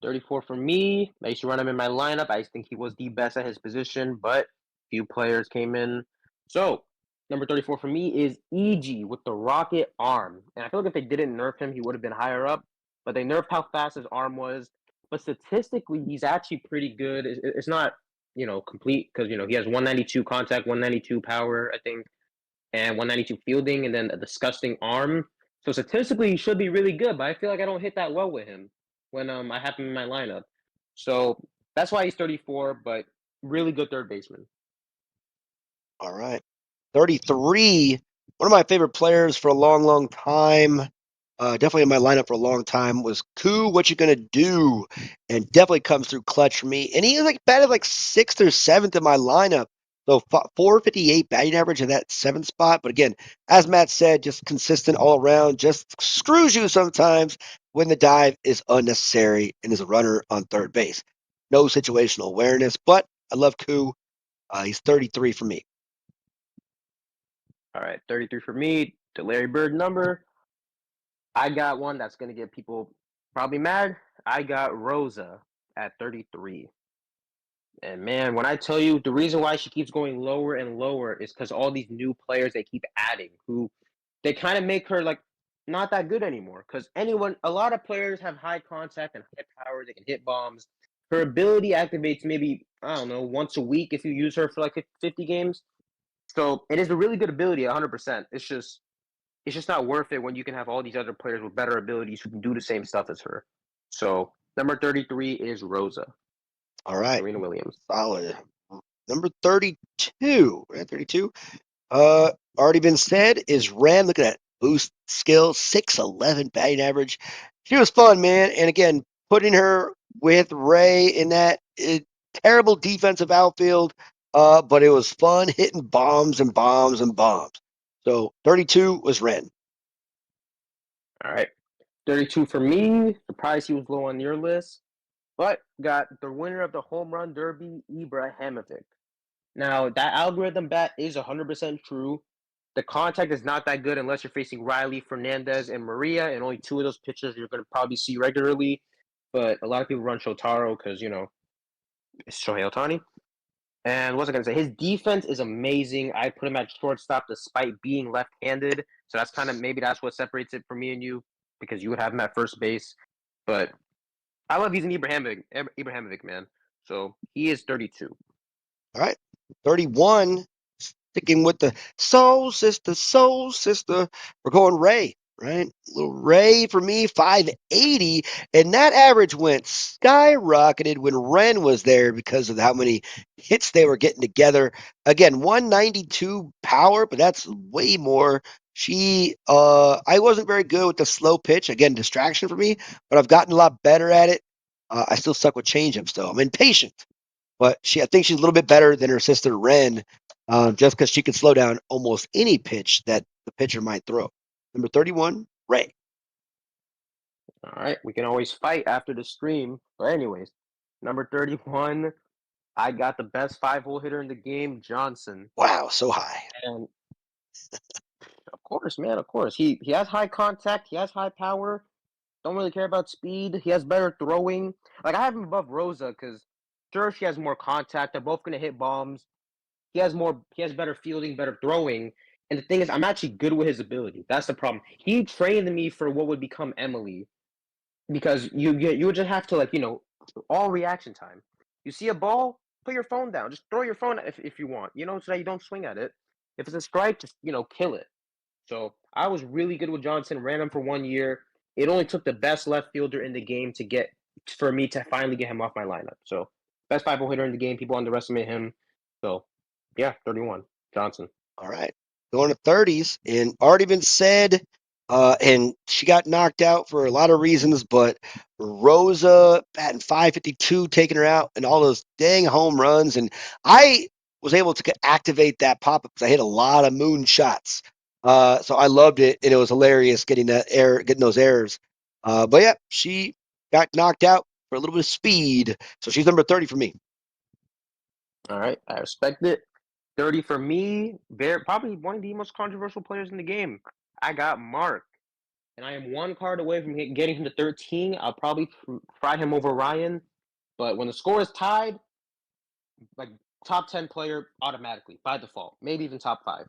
34 for me. I used to run him in my lineup. I think he was the best at his position, but few players came in. So, number 34 for me is EG with the rocket arm. And I feel like if they didn't nerf him, he would have been higher up. But they nerfed how fast his arm was. But statistically, he's actually pretty good. It's not, complete because, he has 192 contact, 192 power, I think, and 192 fielding, and then a disgusting arm. So statistically, he should be really good, but I feel like I don't hit that well with him when I have him in my lineup. So that's why he's 34, but really good third baseman. All right. 33, one of my favorite players for a long, long time, definitely in my lineup for a long time, was Koo, What You Gonna Do? And definitely comes through clutch for me. And he is batted like sixth or seventh in my lineup. So 458 batting average in that seventh spot. But again, as Matt said, just consistent all around, just screws you sometimes when the dive is unnecessary and is a runner on third base. No situational awareness, but I love Koo. He's 33 for me. All right, 33 for me. The Larry Bird number. I got one that's going to get people probably mad. I got Rosa at 33. And man, when I tell you the reason why she keeps going lower and lower is because all these new players they keep adding who they kind of make her like not that good anymore. Because a lot of players have high contact and high power. They can hit bombs. Her ability activates maybe, I don't know, once a week if you use her for like 50 games. So it is a really good ability, 100%. It's just not worth it when you can have all these other players with better abilities who can do the same stuff as her. So number 33 is Rosa, All right. Serena Williams. Solid. Number 32. Right, 32. Already been said is Ren. Look at that. Boost skill, 611 batting average. She was fun, man. And again, putting her with Ray in that terrible defensive outfield, but it was fun hitting bombs and bombs and bombs. So 32 was Ren. All right. 32 for me. Surprised he was low on your list. But got the winner of the home run derby, Ibrahimovic. Now, that algorithm bat is 100% true. The contact is not that good unless you're facing Riley, Fernandez, and Maria, and only two of those pitchers you're going to probably see regularly. But a lot of people run Shotaro because, it's Shohei Ohtani. And what's I going to say? His defense is amazing. I put him at shortstop despite being left-handed. So that's maybe that's what separates it from me and you because you would have him at first base. But I love using Ibrahimovic, man. So he is 32. All right. 31, sticking with the soul sister. We're going Ray, right? Little Ray for me, 580. And that average went skyrocketed when Ren was there because of how many hits they were getting together. Again, 192 power, but that's way more. I wasn't very good with the slow pitch. Again, distraction for me, but I've gotten a lot better at it. I still suck with changeups, though. I'm impatient. But I think she's a little bit better than her sister Ren, just because she can slow down almost any pitch that the pitcher might throw. Number 31, Ray. All right. We can always fight after the stream. But anyways, number 31. I got the best 5-hole hitter in the game, Johnson. Wow, so high. And of course, man, of course. He has high contact, he has high power. Don't really care about speed. He has better throwing. Like I have him above Rosa because sure she has more contact. They're both gonna hit bombs. He has better fielding, better throwing. And the thing is, I'm actually good with his ability. That's the problem. He trained me for what would become Emily because you would just have to all reaction time. You see a ball, put your phone down. Just throw your phone if you want. So that you don't swing at it. If it's a strike, just kill it. So I was really good with Johnson. Ran him for 1 year. It only took the best left fielder in the game for me to finally get him off my lineup. So best 5-hole hitter in the game. People underestimate him. So yeah, 31 Johnson. All right. Going to 30s and already been said. And she got knocked out for a lot of reasons, but Rosa batting 552, taking her out, and all those dang home runs. And I was able to activate that pop up because I hit a lot of moon shots. So I loved it, and it was hilarious getting getting those errors. But yeah, she got knocked out for a little bit of speed. So she's number 30 for me. All right, I respect it. 30 for me. Probably one of the most controversial players in the game. I got Mark, and I am one card away from getting him to 13. I'll probably fry him over Ryan, but when the score is tied, like top 10 player automatically by default, maybe even top 5.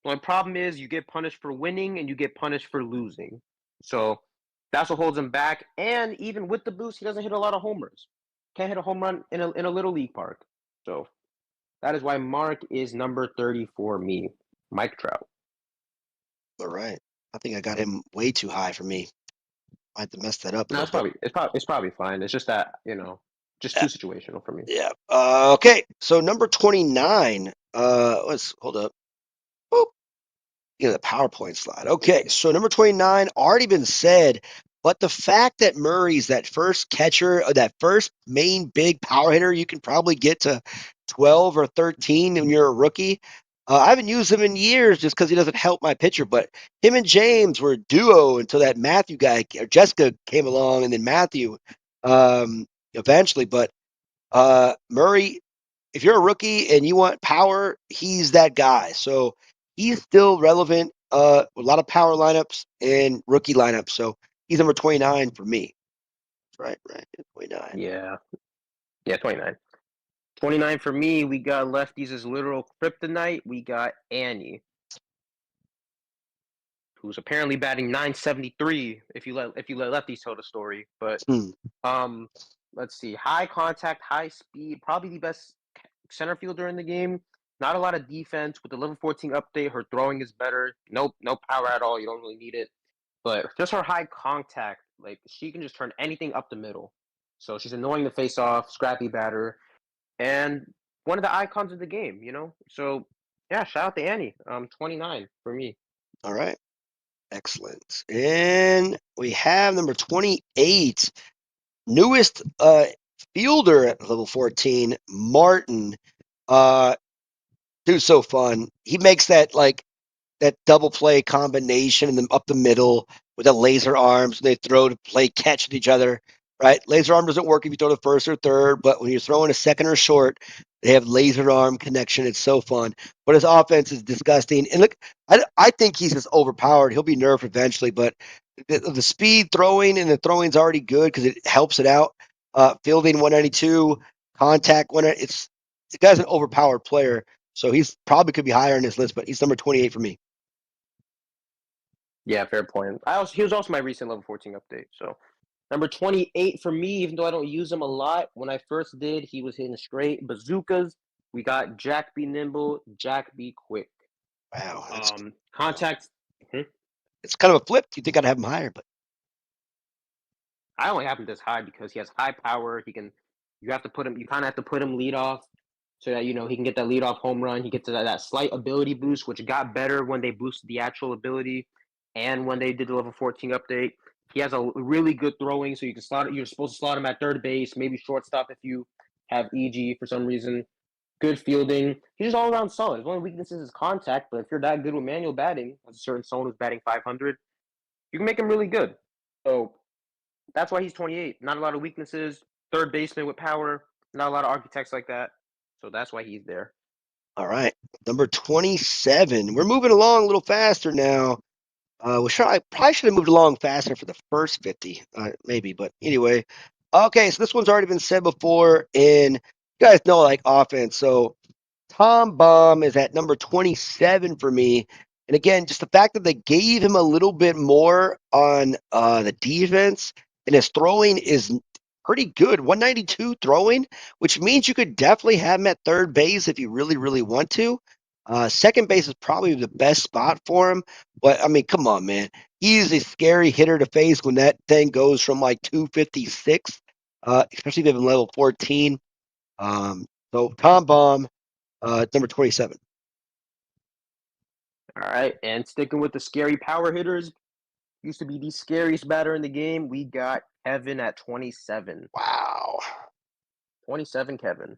The only problem is you get punished for winning and you get punished for losing. So that's what holds him back. And even with the boost, he doesn't hit a lot of homers. Can't hit a home run in a little league park. So that is why Mark is number 30 for me. Mike Trout. All right. I think I got him way too high for me. I had to mess that up a No, little bit. it's probably fine. It's just that just Yeah. too situational for me. Yeah. Okay. So number 29. Let's hold up. Boop. The PowerPoint slide. Okay. So number 29 already been said, but the fact that Murray's that first catcher, that first main big power hitter, you can probably get to 12 or 13 when you're a rookie. I haven't used him in years just because he doesn't help my pitcher, but him and James were a duo until that Matthew guy or Jessica came along, and then Matthew eventually. But Murray, if you're a rookie and you want power, he's that guy. So he's still relevant. A lot of power lineups and rookie lineups. So he's number 29 for me. Right, 29. Yeah. Yeah, 29. 29 for me. We got lefties as literal kryptonite. We got Annie, who's apparently batting 973 if you let lefties tell the story. But Hmm. um, let's see, high contact, high speed, probably the best center fielder in the game. Not a lot of defense. With the level 14 update, her throwing is better. No power at all. You don't really need it. But just her high contact, like she can just turn anything up the middle. So she's annoying to face off, scrappy batter, and one of the icons of the game. So yeah, shout out to Annie. 29 for me. All right. Excellent. And we have number 28, newest fielder at level 14, Martin. Uh, dude's so fun. He makes that double play combination and then up the middle with the laser arms. They throw to play catch with each other, right? Laser arm doesn't work if you throw to first or third, but when you're throwing a second or short, they have laser arm connection. It's so fun. But his offense is disgusting. And look, I think he's just overpowered. He'll be nerfed eventually, but the speed throwing and the throwing's already good because it helps it out. Fielding 192, contact 190. The guy's an overpowered player. So he's probably could be higher in this list, but he's number 28 for me. Yeah, fair point. He was also my recent level 14 update. So number 28 for me, even though I don't use him a lot. When I first did, he was hitting straight bazookas. We got Jack be nimble, Jack be quick. Wow, Contact. Hmm? it's kind of a flip. You think I'd have him higher, but I only have him this high because he has high power. He can. You have to put him. You kind of have to put him lead off so that he can get that lead off home run. He gets that slight ability boost, which got better when they boosted the actual ability and when they did the level 14 update. He has a really good throwing, so you can slot. You're supposed to slot him at third base, maybe shortstop if you have EG for some reason. Good fielding. He's just all around solid. His only weakness is his contact, but if you're that good with manual batting, as a certain someone who's batting 500, you can make him really good. So that's why he's 28. Not a lot of weaknesses. Third baseman with power. Not a lot of architects like that. So that's why he's there. All right. Number 27. We're moving along a little faster now. I probably should have moved along faster for the first 50, maybe, but anyway. Okay, so this one's already been said before, and you guys know I like offense. So Tom Baum is at number 27 for me. And again, just the fact that they gave him a little bit more on the defense and his throwing is pretty good. 192 throwing, which means you could definitely have him at third base if you really, really want to. Second base is probably the best spot for him. But I mean, come on, man. He's a scary hitter to face when that thing goes from like 256, especially if you have him level 14. So Tom Baum, number 27. All right, and sticking with the scary power hitters, used to be the scariest batter in the game. We got Kevin at 27. Wow. 27 Kevin.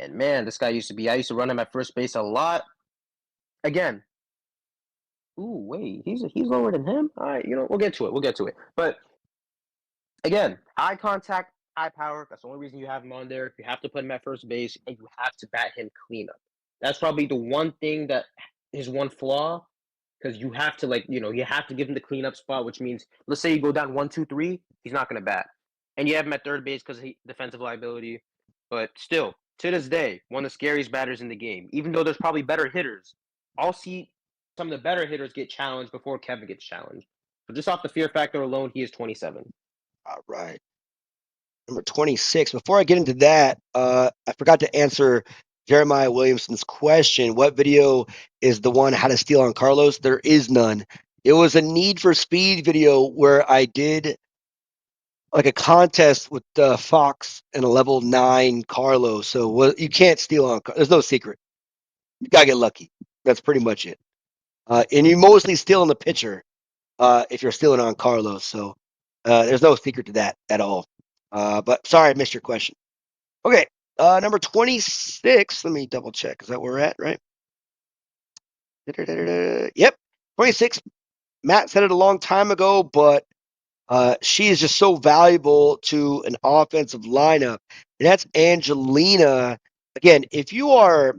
And man, this guy used to be, I used to run him at first base a lot. Again, ooh, wait, he's lower than him? All right, we'll get to it. We'll get to it. But again, high contact, high power. That's the only reason you have him on there. You have to put him at first base, and you have to bat him cleanup. That's probably the one thing that is one flaw, because you have to you have to give him the cleanup spot, which means let's say you go down 1, 2, 3, he's not gonna bat, and you have him at third base because he defensive liability. But still, to this day, one of the scariest batters in the game. Even though there's probably better hitters, I'll see some of the better hitters get challenged before Kevin gets challenged. So just off the fear factor alone, he is 27. All right. Number 26. Before I get into that, I forgot to answer Jeremiah Williamson's question. What video is the one how to steal on Carlos? There is none. It was a Need for Speed video where I did like a contest with Fox and a level 9 Carlos. So you can't steal on. There's no secret. You gotta get lucky. That's pretty much it. And you mostly steal on the pitcher if you're stealing on Carlos. So there's no secret to that at all. But sorry, I missed your question. Okay, number 26. Let me double check. Is that where we're at, right? Yep, 26. Matt said it a long time ago, but she is just so valuable to an offensive lineup, and that's Angelina. Again, if you're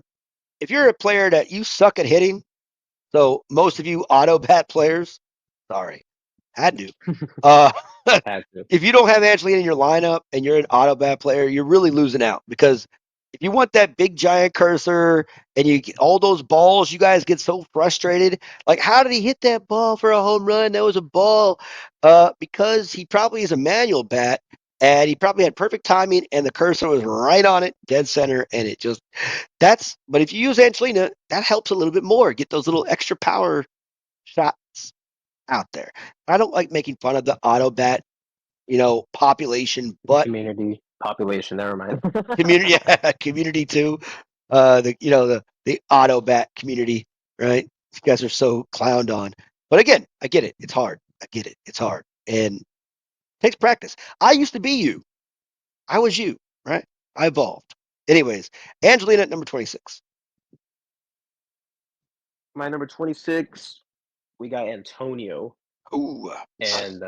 a player that you suck at hitting, so most of you auto bat players, sorry, had to. Uh, Had to. if you don't have Angelina in your lineup and you're an auto bat player, you're really losing out because if you want that big giant cursor and you get all those balls, you guys get so frustrated. Like, how did he hit that ball for a home run? That was a ball. Because he probably is a manual bat and he probably had perfect timing and the cursor was right on it, dead center, and it just but if you use Angelina, that helps a little bit more. Get those little extra power shots out there. I don't like making fun of the auto bat, population, but Community, population, never mind. community, yeah, community too. The auto bat community, right? You guys are so clowned on. But again, I get it. It's hard. I get it. It's hard and it takes practice. I used to be you. I was you, right? I evolved. Anyways, Angelina at number 26. My number 26, we got Antonio. Ooh, And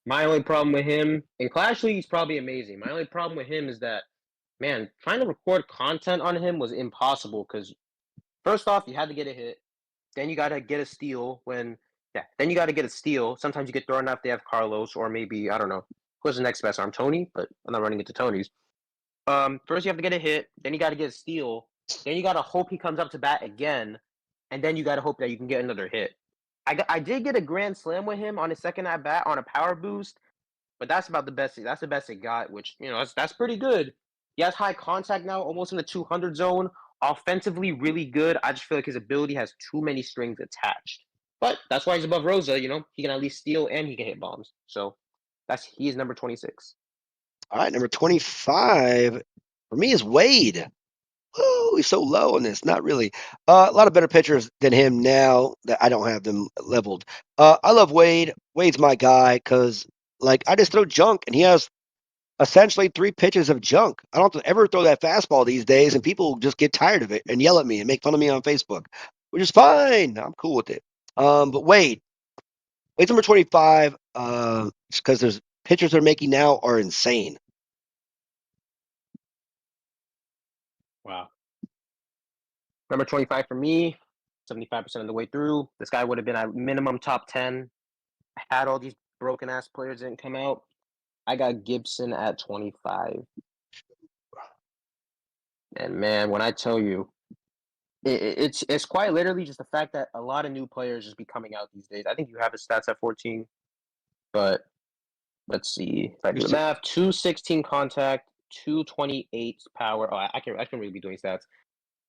my only problem with him, in Clash League, he's probably amazing. My only problem with him is that, man, trying to record content on him was impossible because, first off, you had to get a hit. Then you got to get a steal then you got to get a steal. Sometimes you get thrown out, they have Carlos, or maybe, I don't know, who's the next best arm? Tony, but I'm not running into Tony's. First you have to get a hit, then you got to get a steal, then you got to hope he comes up to bat again, and then you got to hope that you can get another hit. I did get a grand slam with him on his second at bat on a power boost, but that's about the best. That's the best it got, which that's pretty good. He has high contact now, almost in the 200 zone. Offensively, really good. I just feel like his ability has too many strings attached. But that's why he's above Rosa. He can at least steal and he can hit bombs. So he is number 26. all right. Number 25 for me is Wade. Oh, he's so low on this. Not really. A lot of better pitchers than him now that I don't have them leveled. I love Wade. Wade's my guy because, like, I just throw junk, and he has essentially 3 pitches of junk. I don't have to ever throw that fastball these days, and people just get tired of it and yell at me and make fun of me on Facebook, which is fine. I'm cool with it. But Wade's number 25, because there's pitchers they're making now are insane. Number 25 for me, 75% of the way through. This guy would have been a minimum top 10. I had all these broken ass players didn't come out. I got Gibson at 25. And man, when I tell you, it's quite literally just the fact that a lot of new players just be coming out these days. I think you have his stats at 14, but let's see if I do the math. 216 contact, 228 power. Oh, I can really be doing stats.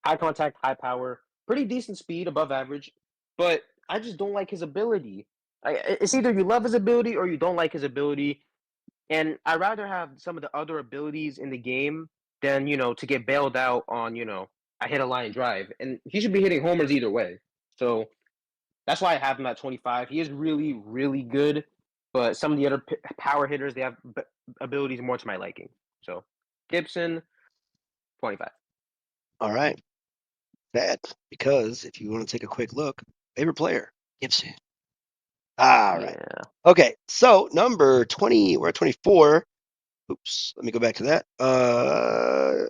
High contact, high power, pretty decent speed, above average, but I just don't like his ability. It's either you love his ability or you don't like his ability. And I'd rather have some of the other abilities in the game than, to get bailed out on, I hit a line drive. And he should be hitting homers either way. So that's why I have him at 25. He is really, really good. But some of the other power hitters, they have abilities more to my liking. So Gibson, 25. All right. That because if you want to take a quick look, favorite player, Gibson. All right. Yeah. Okay. So number 20, we're at 24. Oops, let me go back to that.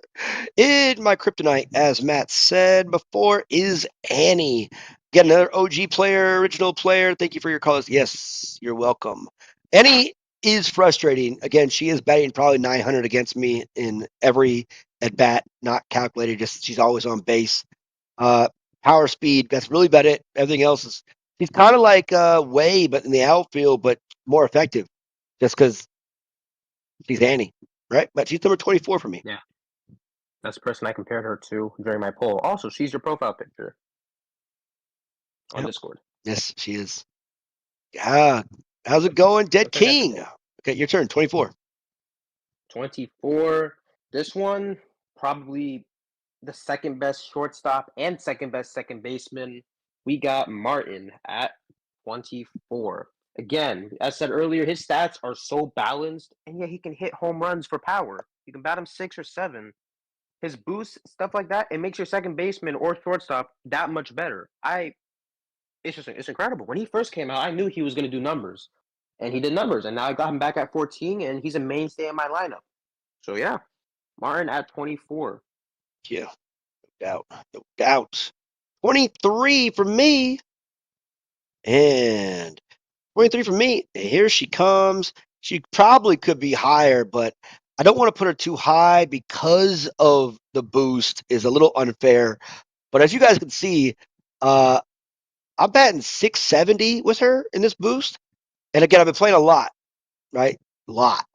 In my kryptonite, as Matt said before, is Annie. Get another OG player, original player. Thank you for your calls. Yes, you're welcome. Annie is frustrating. Again, she is batting probably 900 against me in every at bat, not calculated. Just she's always on base. Power, speed. That's really about it. Everything else is. She's kind of like Way, but in the outfield, but more effective. Just because she's Annie, right? But she's number 24 for me. Yeah. That's the person I compared her to during my poll. Also, she's your profile picture on Yep. Discord. Yes, she is. Yeah. How's it going, Dead What I got to King? say? Okay, your turn. 24. 24. This one, probably the second best shortstop and second best second baseman. We got Martin at 24. Again, as I said earlier, his stats are so balanced, and yet he can hit home runs for power. You can bat him 6 or 7. His boost, stuff like that, it makes your second baseman or shortstop that much better. It's incredible. When he first came out, I knew he was going to do numbers, and he did numbers. And now I got him back at 14, and he's a mainstay in my lineup. So yeah, Martin at 24. Yeah, no doubt. No doubt. 23 for me. And 23 for me. Here she comes. She probably could be higher, but I don't want to put her too high because of the boost is a little unfair. But as you guys can see, uh, I'm batting 670 with her in this boost. And again, I've been playing a lot, right? A lot,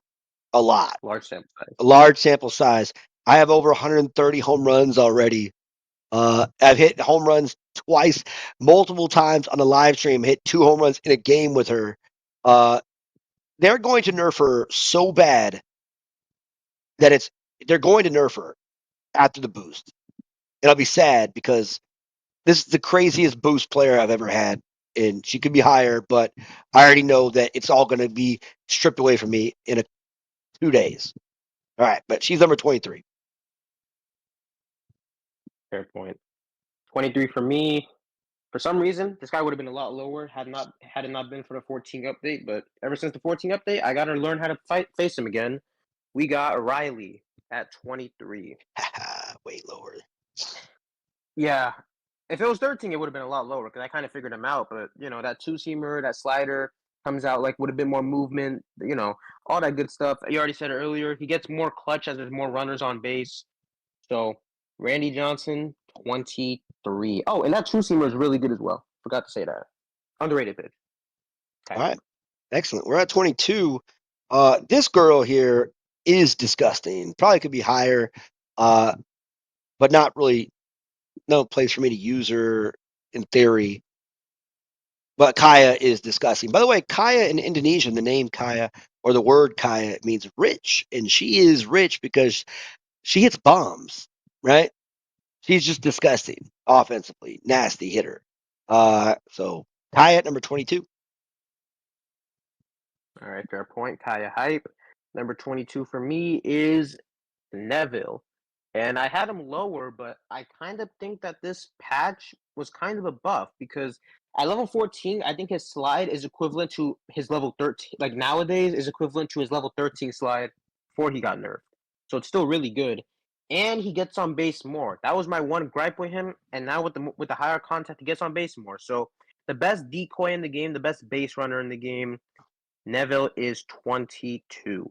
a lot, Large sample size. a large sample size. I have over 130 home runs already. I've hit home runs twice, multiple times on the live stream. Hit 2 home runs in a game with her. Uh, they're going to nerf her so bad that they're going to nerf her after the boost. And I'll be sad because this is the craziest boost player I've ever had, and she could be higher, but I already know that it's all going to be stripped away from me in 2 days. All right, but she's number 23. Fair point. 23 for me. For some reason, this guy would have been a lot lower had it not been for the 14 update. But ever since the 14 update, I got to learn how to face him again. We got Riley at 23. Way lower. Yeah, if it was 13, it would have been a lot lower because I kind of figured him out. But that two-seamer, that slider comes out like with a bit more movement. All that good stuff. You already said it earlier. He gets more clutch as there's more runners on base. So Randy Johnson, 23. Oh, and that two-seamer is really good as well. Forgot to say that. Underrated pitch. All right, excellent. We're at 22. This girl here is disgusting. Probably could be higher, but not really. No place for me to use her in theory. But Kaya is disgusting. By the way, Kaya in Indonesian, the name Kaya or the word Kaya means rich, and she is rich because she hits bombs, right? She's just disgusting offensively, nasty hitter. So Kaya at number 22. All right, fair point. Kaya hype. Number 22 for me is Neville. And I had him lower, but I kind of think that this patch was kind of a buff because at level 14, I think his slide is equivalent to his level 13. Like nowadays, is equivalent to his level 13 slide before he got nerfed. So it's still really good. and he gets on base more. That was my one gripe with him. And now with the higher contact, he gets on base more. So the best decoy in the game, the best base runner in the game, Neville is 22.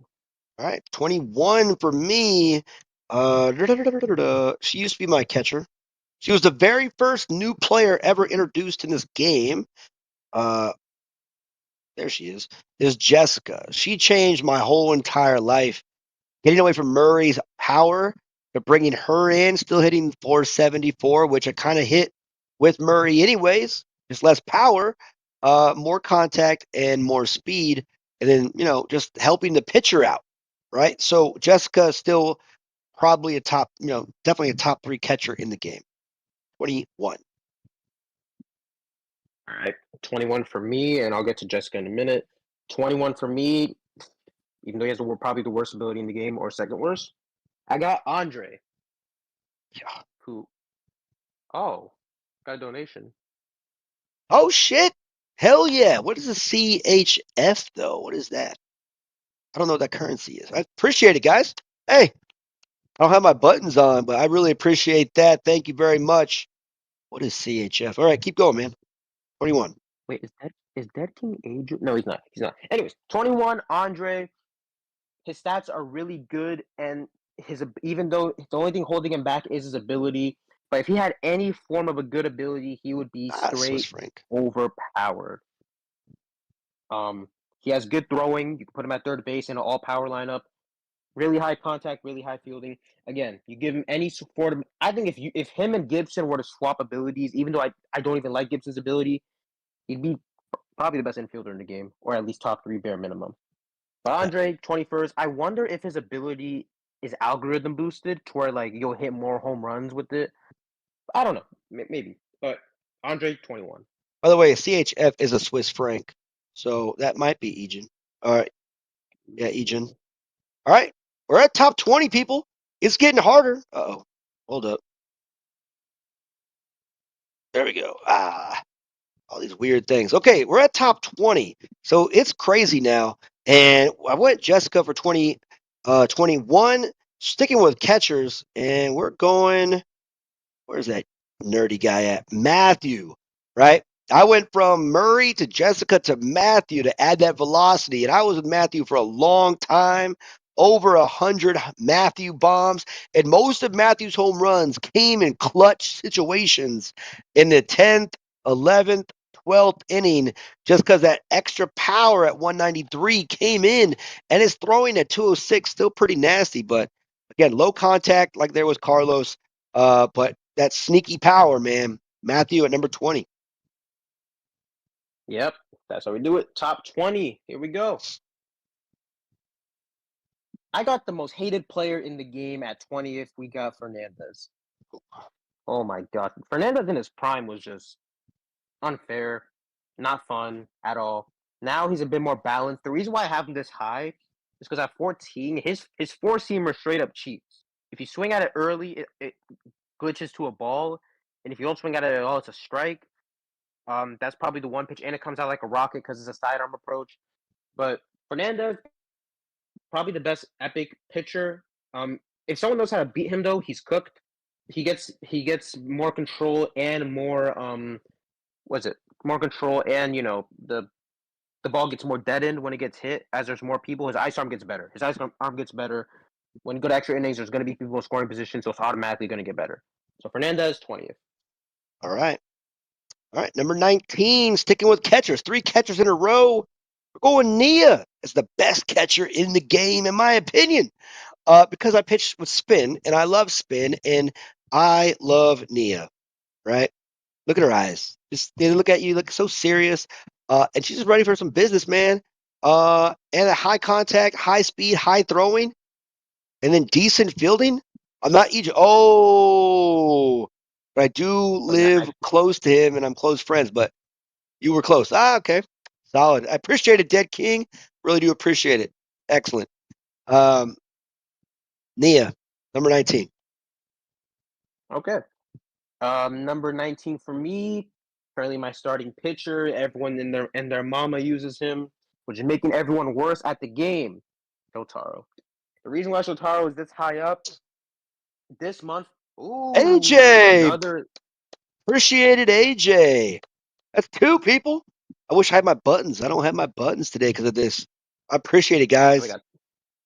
All right, 21 for me. She used to be my catcher. She was the very first new player ever introduced in this game. Uh, there she is Jessica. She changed my whole entire life. Getting away from Murray's power to bringing her in, still hitting 474, which I kind of hit with Murray anyways. Just less power, more contact, and more speed. And then, just helping the pitcher out, right? So Jessica is still probably definitely a top three catcher in the game. 21. All right, 21 for me, and I'll get to Jessica in a minute. 21 for me, even though he has probably the worst ability in the game or second worst. I got Andre, Yeah. who, oh, got a donation. Oh, shit. Hell yeah. What is a CHF, though? What is that? I don't know what that currency is. I appreciate it, guys. Hey, I don't have my buttons on, but I really appreciate that. Thank you very much. What is CHF? All right, keep going, man. 21. Wait, is Dead King Adrian? No, he's not. He's not. Anyways, 21, Andre. His stats are really good, and even though the only thing holding him back is his ability, but if he had any form of a good ability, he would be Swiss straight franc. overpowered. He has good throwing. You can put him at third base in an all power lineup. Really high contact, really high fielding. Again, you give him any support. I think if him and Gibson were to swap abilities, even though I don't even like Gibson's ability, he'd be probably the best infielder in the game, or at least top three bare minimum. But Andre, 21st, I wonder if his ability is algorithm boosted to where like you'll hit more home runs with it. I don't know, maybe. But Andre, 21. By the way, CHF is a Swiss franc, so that might be Egan. All right, yeah, Egan. All right, we're at top 20, people. It's getting harder. Uh-oh, hold up. There we go. All these weird things. Okay, we're at top 20, so it's crazy now. And I went Jessica for 21, sticking with catchers, and we're going. Where's that nerdy guy at? Matthew, right? I went from Murray to Jessica to Matthew to add that velocity, and I was with Matthew for a long time, over 100 Matthew bombs, and most of Matthew's home runs came in clutch situations in the 10th, 11th, 12th inning, just because that extra power at 193 came in, and his throwing at 206 still pretty nasty, but again, low contact like there was Carlos, but that sneaky power, man. Matthew at number 20. Yep, that's how we do it. Top 20. Here we go. I got the most hated player in the game at 20th. We got Fernandez. Oh my God. Fernandez in his prime was just unfair, not fun at all. Now he's a bit more balanced. The reason why I have him this high is because at 14, his four seamer straight up cheats. If you swing at it early, it glitches to a ball, and if you don't swing at it at all, it's a strike. That's probably the one pitch, and it comes out like a rocket because it's a sidearm approach. But Fernandez, probably the best epic pitcher. If someone knows how to beat him, though, he's cooked. He gets more control and more what's it? More control, and the ball gets more deadened when it gets hit. As there's more people, his ice arm gets better. His ice arm gets better. When you go to extra innings, there's going to be people in scoring position, so it's automatically going to get better. So Fernandez, 20th. All right. All right. Number 19, sticking with catchers. 3 catchers in a row. We're going Nia as the best catcher in the game, in my opinion, because I pitch with spin, and I love spin, and I love Nia, right? Look at her eyes. Just they look at you, look so serious. And she's just ready for some business, man. And a high contact, high speed, high throwing, and then decent fielding. I'm not Egypt. Oh, but I do But yeah, live close to him, and I'm close friends. But you were close. Okay, solid. I appreciate it, Dead King. Really do appreciate it. Excellent. Um, Nia, number 19. okay. Number 19 for me, currently my starting pitcher. Everyone in their mama uses him, which is making everyone worse at the game. Shotaro. The reason why Shotaro is this high up, This month, ooh, AJ, another. appreciated AJ. That's 2 people. I wish I had my buttons. I don't have my buttons today because of this. I appreciate it, And we guys. got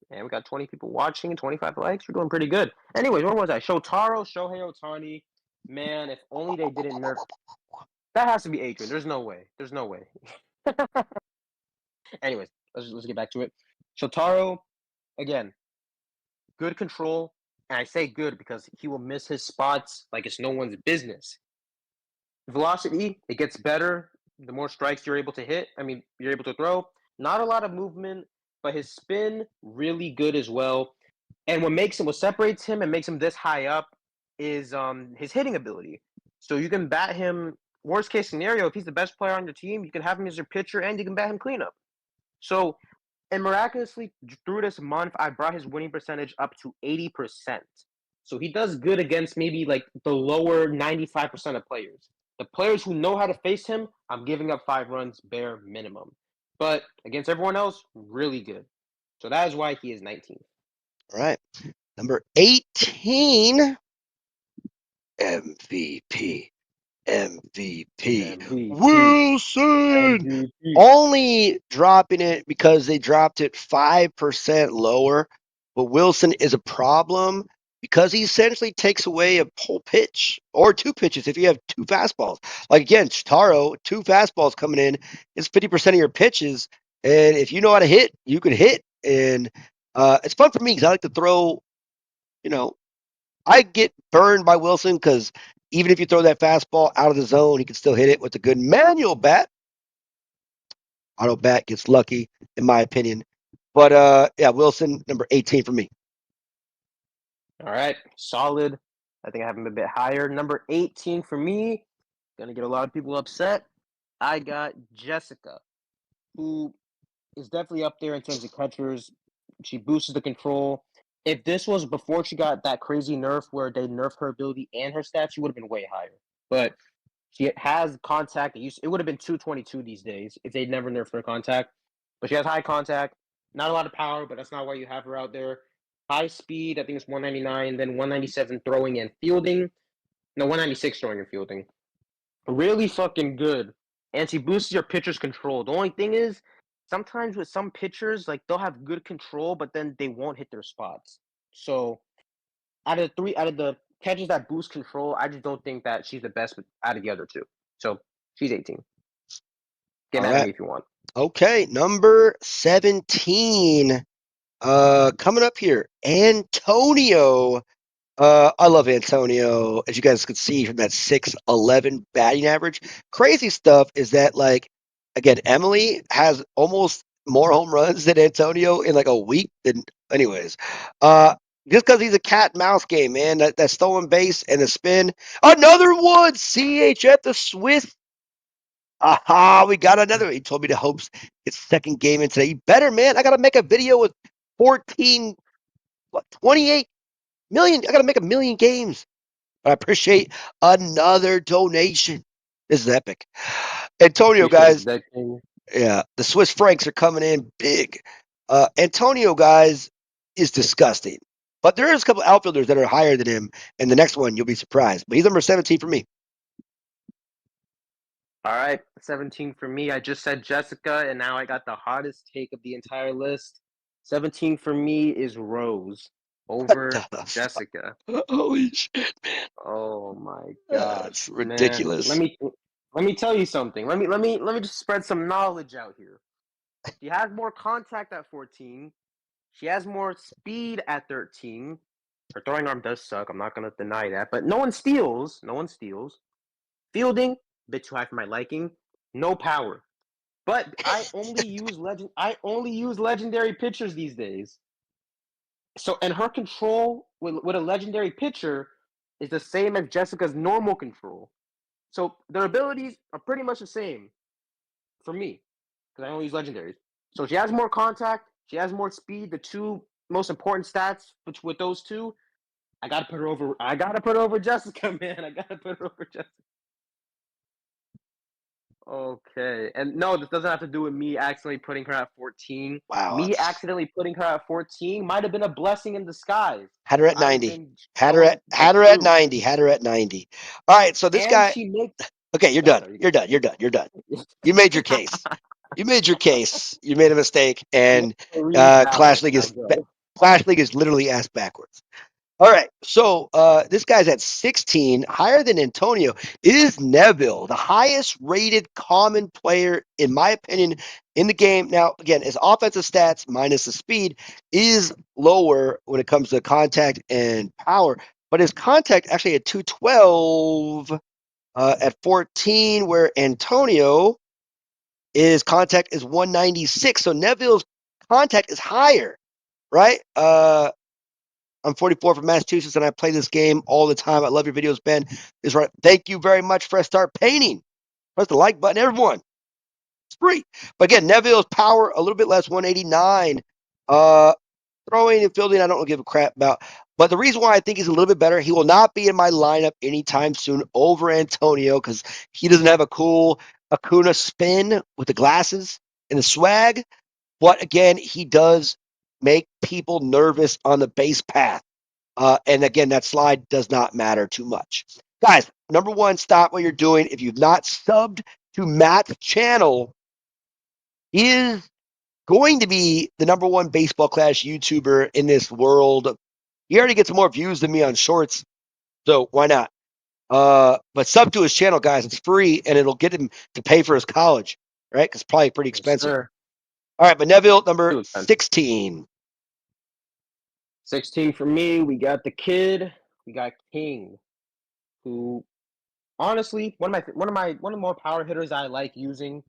and we got 20 people watching and 25 likes. We're doing pretty good. Anyways, what was I? Shotaro, Shohei Otani. Man, if only they didn't nerf. That has to be Adrian. There's no way. There's no way. Anyways, let's get back to it. Shotaro, again, good control. And I say good because he will miss his spots like it's no one's business. Velocity, it gets better the more strikes you're able to hit. I mean, you're able to throw. Not a lot of movement, but his spin really good as well. And what separates him and makes him this high up is his hitting ability. So you can bat him. Worst case scenario, if he's the best player on your team, you can have him as your pitcher and you can bat him cleanup. So, and miraculously, through this month, I brought his winning percentage up to 80%. So he does good against maybe like the lower 95% of players. The players who know how to face him, I'm giving up 5 runs bare minimum. But against everyone else, really good. So that is why he is 19th. All right. Number 18, MVP. MVP. MVP. Wilson! MVP. Only dropping it because they dropped it 5% lower. But Wilson is a problem because he essentially takes away a whole pitch or 2 pitches if you have 2 fastballs. Like again, Taro, 2 fastballs coming in is 50% of your pitches. And if you know how to hit, you can hit. And it's fun for me because I like to throw, you know, I get burned by Wilson because even if you throw that fastball out of the zone, he can still hit it with a good manual bat. Auto bat gets lucky, in my opinion. But yeah, Wilson, number 18 for me. All right. Solid. I think I have him a bit higher. Number 18 for me. Gonna get a lot of people upset. I got Jessica, who is definitely up there in terms of catchers. She boosts the control. If this was before she got that crazy nerf where they nerfed her ability and her stats, she would have been way higher. But she has contact. It would have been 222 these days if they'd never nerfed her contact. But she has high contact, not a lot of power, but that's not why you have her out there. High speed, I think it's 199, then 197 throwing and fielding. No, 196 throwing and fielding. Really fucking good. And she boosts your pitcher's control. The only thing is, sometimes with some pitchers, like they'll have good control, but then they won't hit their spots. So out of the catchers that boost control, I just don't think that she's the best out of the other 2. So she's 18. Get All mad at right. me if you want. Okay, number 17. Coming up here, Antonio. I love Antonio, as you guys could see from that 6'11" batting average. Crazy stuff is that, like, again, Emily has almost more home runs than Antonio in like a week. Than, anyways, uh, just because he's a cat and mouse game, man. That stolen base and the spin. Another one, CHF the Swiss. Aha, we got another. He told me to host his second game in today. You better, man. I got to make a video with 14, 28 million. I got to make a million games. I appreciate another donation. This is epic. Antonio, Appreciate guys. that king. Yeah, the Swiss francs are coming in big. Antonio, guys, is disgusting. But there is a couple outfielders that are higher than him, and the next one you'll be surprised. But he's number 17 for me. All right, 17 for me. I just said Jessica, and now I got the hottest take of the entire list. 17 for me is Rose What over the fuck? Jessica. Holy shit, man. Oh my That's gosh, man. ridiculous. Let me tell you something. Let me just spread some knowledge out here. She has more contact at 14. She has more speed at 13. Her throwing arm does suck. I'm not gonna deny that. But no one steals. No one steals. Fielding, a bit too high for my liking. No power. But I only use legendary pitchers these days. So and her control with a legendary pitcher is the same as Jessica's normal control. So their abilities are pretty much the same for me because I only use legendaries. So she has more contact, she has more speed. The 2 most important stats with those 2, I gotta put her over. I gotta put her over Jessica, man. I gotta put her over Jessica. Okay. And no, this doesn't have to do with me accidentally putting her at 14. Wow. Me accidentally putting her at 14 might have been a blessing in disguise. Had her at I've 90. been shown the Had her at truth. 90. Had her at 90. All right. So this And guy. she makes. Okay, you're Sorry, done. sorry, you You're done. You're done. You're done. You made your case. You made your case. You made a mistake, no and read that one. Clash League Now is go. literally ass backwards. All right, so this guy's at 16, higher than Antonio. Is Neville the highest rated common player, in my opinion, in the game? Now, again, his offensive stats minus the speed is lower when it comes to contact and power, but his contact actually at 212 at 14, where Antonio is contact is 196. So Neville's contact is higher, right? I'm 44 from Massachusetts, and I play this game all the time. I love your videos, Ben. Is right. Thank you very much for start painting. Press the like button, everyone. It's free. But again, Neville's power a little bit less, 189. Uh, Throwing and fielding, I don't give a crap about. But the reason why I think he's a little bit better, he will not be in my lineup anytime soon over Antonio because he doesn't have a cool Acuna spin with the glasses and the swag. But again, he does make people nervous on the base path. And again, that slide does not matter too much. Guys, number one, stop what you're doing. If you've not subbed to Matt's channel, he is going to be the number one baseball clash YouTuber in this world. He already gets more views than me on shorts, so why not? But sub to his channel, guys. It's free, and it'll get him to pay for his college, right? Because it's probably pretty Yes, expensive. sir. All right, but Neville, number Too expensive. 16. 16 for me. We got the kid. We got King, who honestly one of the more power hitters I like using.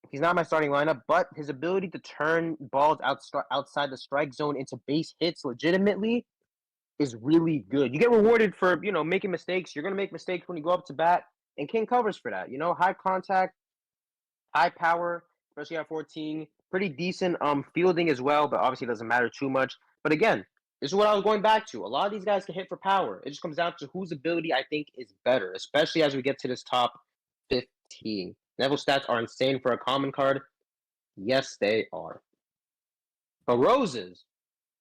He's not my starting lineup, but his ability to turn balls outside the strike zone into base hits legitimately is really good. You get rewarded for making mistakes. You're gonna make mistakes when you go up to bat, and King covers for that. High contact, high power, especially at 14. Pretty decent fielding as well, but obviously doesn't matter too much. But again, this is what I was going back to. A lot of these guys can hit for power. It just comes down to whose ability I think is better, especially as we get to this top 15. Neville stats are insane for a common card. Yes, they are. But roses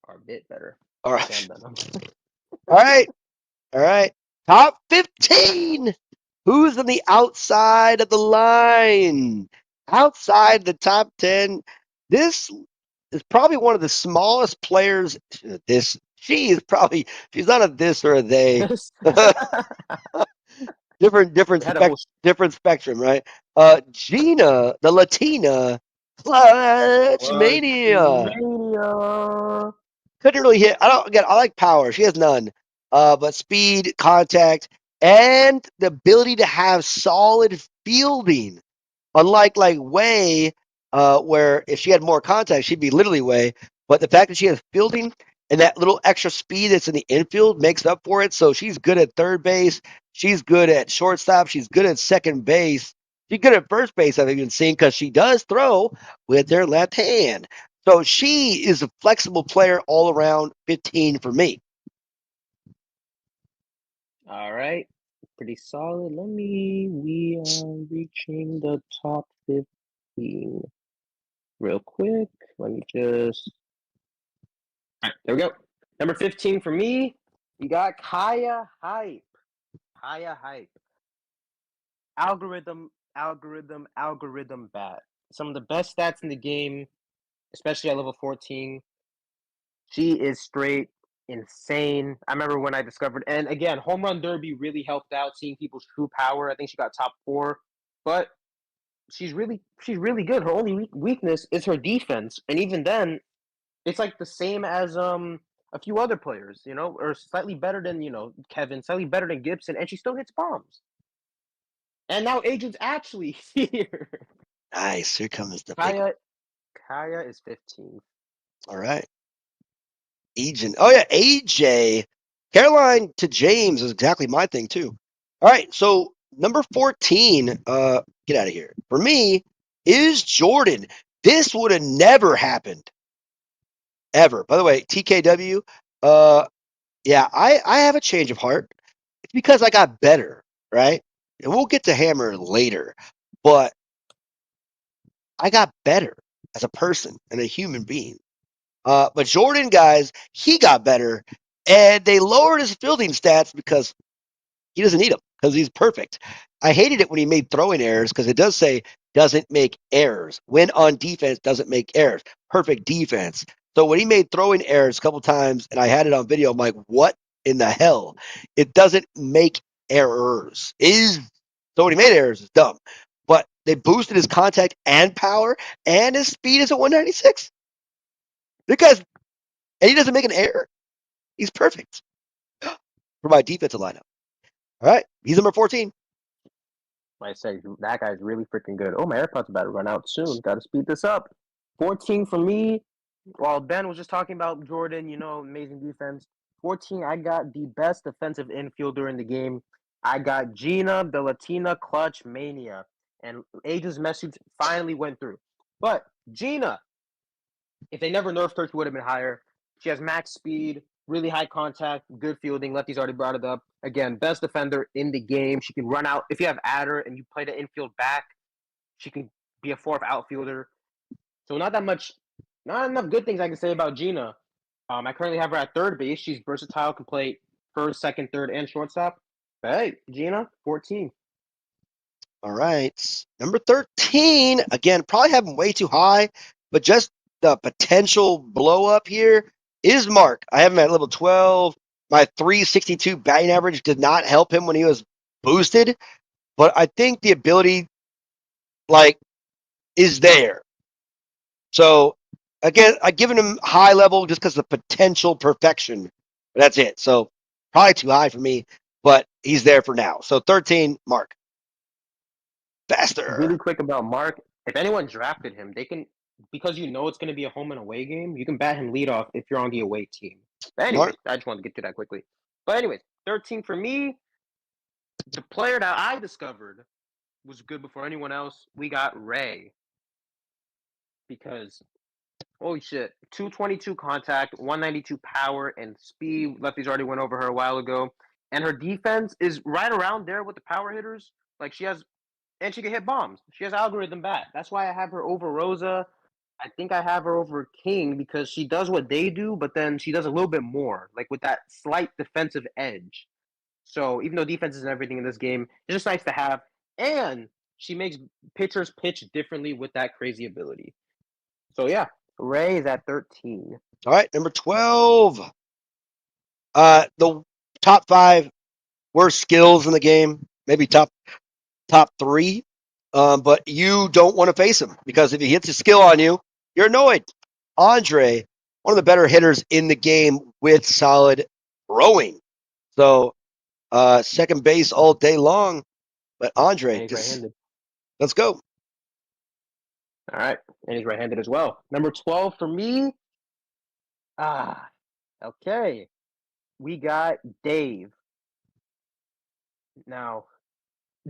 are a bit better. All Okay, I'm right. done. All right. All right. Top 15. Who's on the outside of the line? Outside the top 10. This is probably one of the smallest players. She's not a this or a they. This different we had a whole different spectrum, right? Gina, the Latina, Clutch Mania. Mania. Couldn't really hit. I like power. She has none. But speed, contact, and the ability to have solid fielding. Unlike like Way, where if she had more contact, she'd be literally Way. But the fact that she has fielding and that little extra speed that's in the infield makes up for it. So she's good at third base. She's good at shortstop. She's good at second base. She's good at first base, I've even seen, because she does throw with her left hand. So she is a flexible player all around, 15 for me. All right. Pretty solid. We are reaching the top 15 real quick. Let me just. All right, there we go. Number 15 for me, you got Kaya Hype. Kaya Hype. Algorithm bat. Some of the best stats in the game, especially at level 14. She is straight insane. I remember when I discovered, and again, Home Run Derby really helped out seeing people's true power. I think she got top 4, but she's really good. Her only weakness is her defense, and even then, it's like the same as a few other players, or slightly better than Kevin, slightly better than Gibson, and she still hits bombs. And now Agent's actually here. Nice. Here comes the big. Kaya Kaya is 15. All right. Agent. Oh yeah, AJ. Caroline to James is exactly my thing too. All right, so number 14, get out of here. For me, is Jordan. This would have never happened. Ever. By the way, TKW, yeah, I have a change of heart. It's because I got better, right? And we'll get to Hammer later. but I got better as a person and a human being. But Jordan, guys, he got better, and they lowered his fielding stats because he doesn't need them because he's perfect. I hated it when he made throwing errors because it does say doesn't make errors. When on defense, doesn't make errors. Perfect defense. So when he made throwing errors a couple times and I had it on video, I'm like, what in the hell? It doesn't make errors. Is so when he made errors is dumb. But they boosted his contact and power, and his speed is at 196. Because and he doesn't make an error. He's perfect for my defensive lineup. All right, he's number 14. I say that guy's really freaking good. Oh, my AirPods about to run out soon. Got to speed this up. 14 for me. While Ben was just talking about Jordan, amazing defense. 14, I got the best defensive infielder in the game. I got Gina, the Latina clutch mania. And Age's message finally went through. But Gina, if they never nerfed her, she would have been higher. She has max speed, really high contact, good fielding. Lefty's already brought it up. Again, best defender in the game. She can run out. If you have Adder and you play the infield back, she can be a fourth outfielder. So not enough good things I can say about Gina. I currently have her at third base. She's versatile, can play first, second, third, and shortstop. But hey, Gina, 14. All right. Number 13, again, probably have him way too high, but just the potential blow up here is Mark. I have him at level 12. My 362 batting average did not help him when he was boosted, but I think the ability, like, is there. So, again, I've given him high level just because of the potential perfection. But that's it. So, probably too high for me, but he's there for now. So, 13, Mark. Faster. Really quick about Mark. If anyone drafted him, they can, because it's going to be a home and away game, you can bat him leadoff if you're on the away team. But anyways, Smart. I just wanted to get to that quickly. But anyways, 13 for me. The player that I discovered was good before anyone else. We got Ray because holy shit, 222 contact, 192 power and speed. Lefties already went over her a while ago, and her defense is right around there with the power hitters. Like and she can hit bombs. She has algorithm bat. That's why I have her over Rosa. I think I have her over King because she does what they do, but then she does a little bit more, like with that slight defensive edge. So even though defense isn't everything in this game, it's just nice to have. And she makes pitchers pitch differently with that crazy ability. So yeah, Ray is at 13. All right, number 12. The top 5 worst skills in the game, maybe top 3. But you don't want to face him because if he hits a skill on you, you're annoyed. Andre, one of the better hitters in the game with solid throwing. So second base all day long. But And Andre, he's just right-handed. let's go. All right. And he's right-handed as well. Number 12 for me. Okay. We got Dave. Now,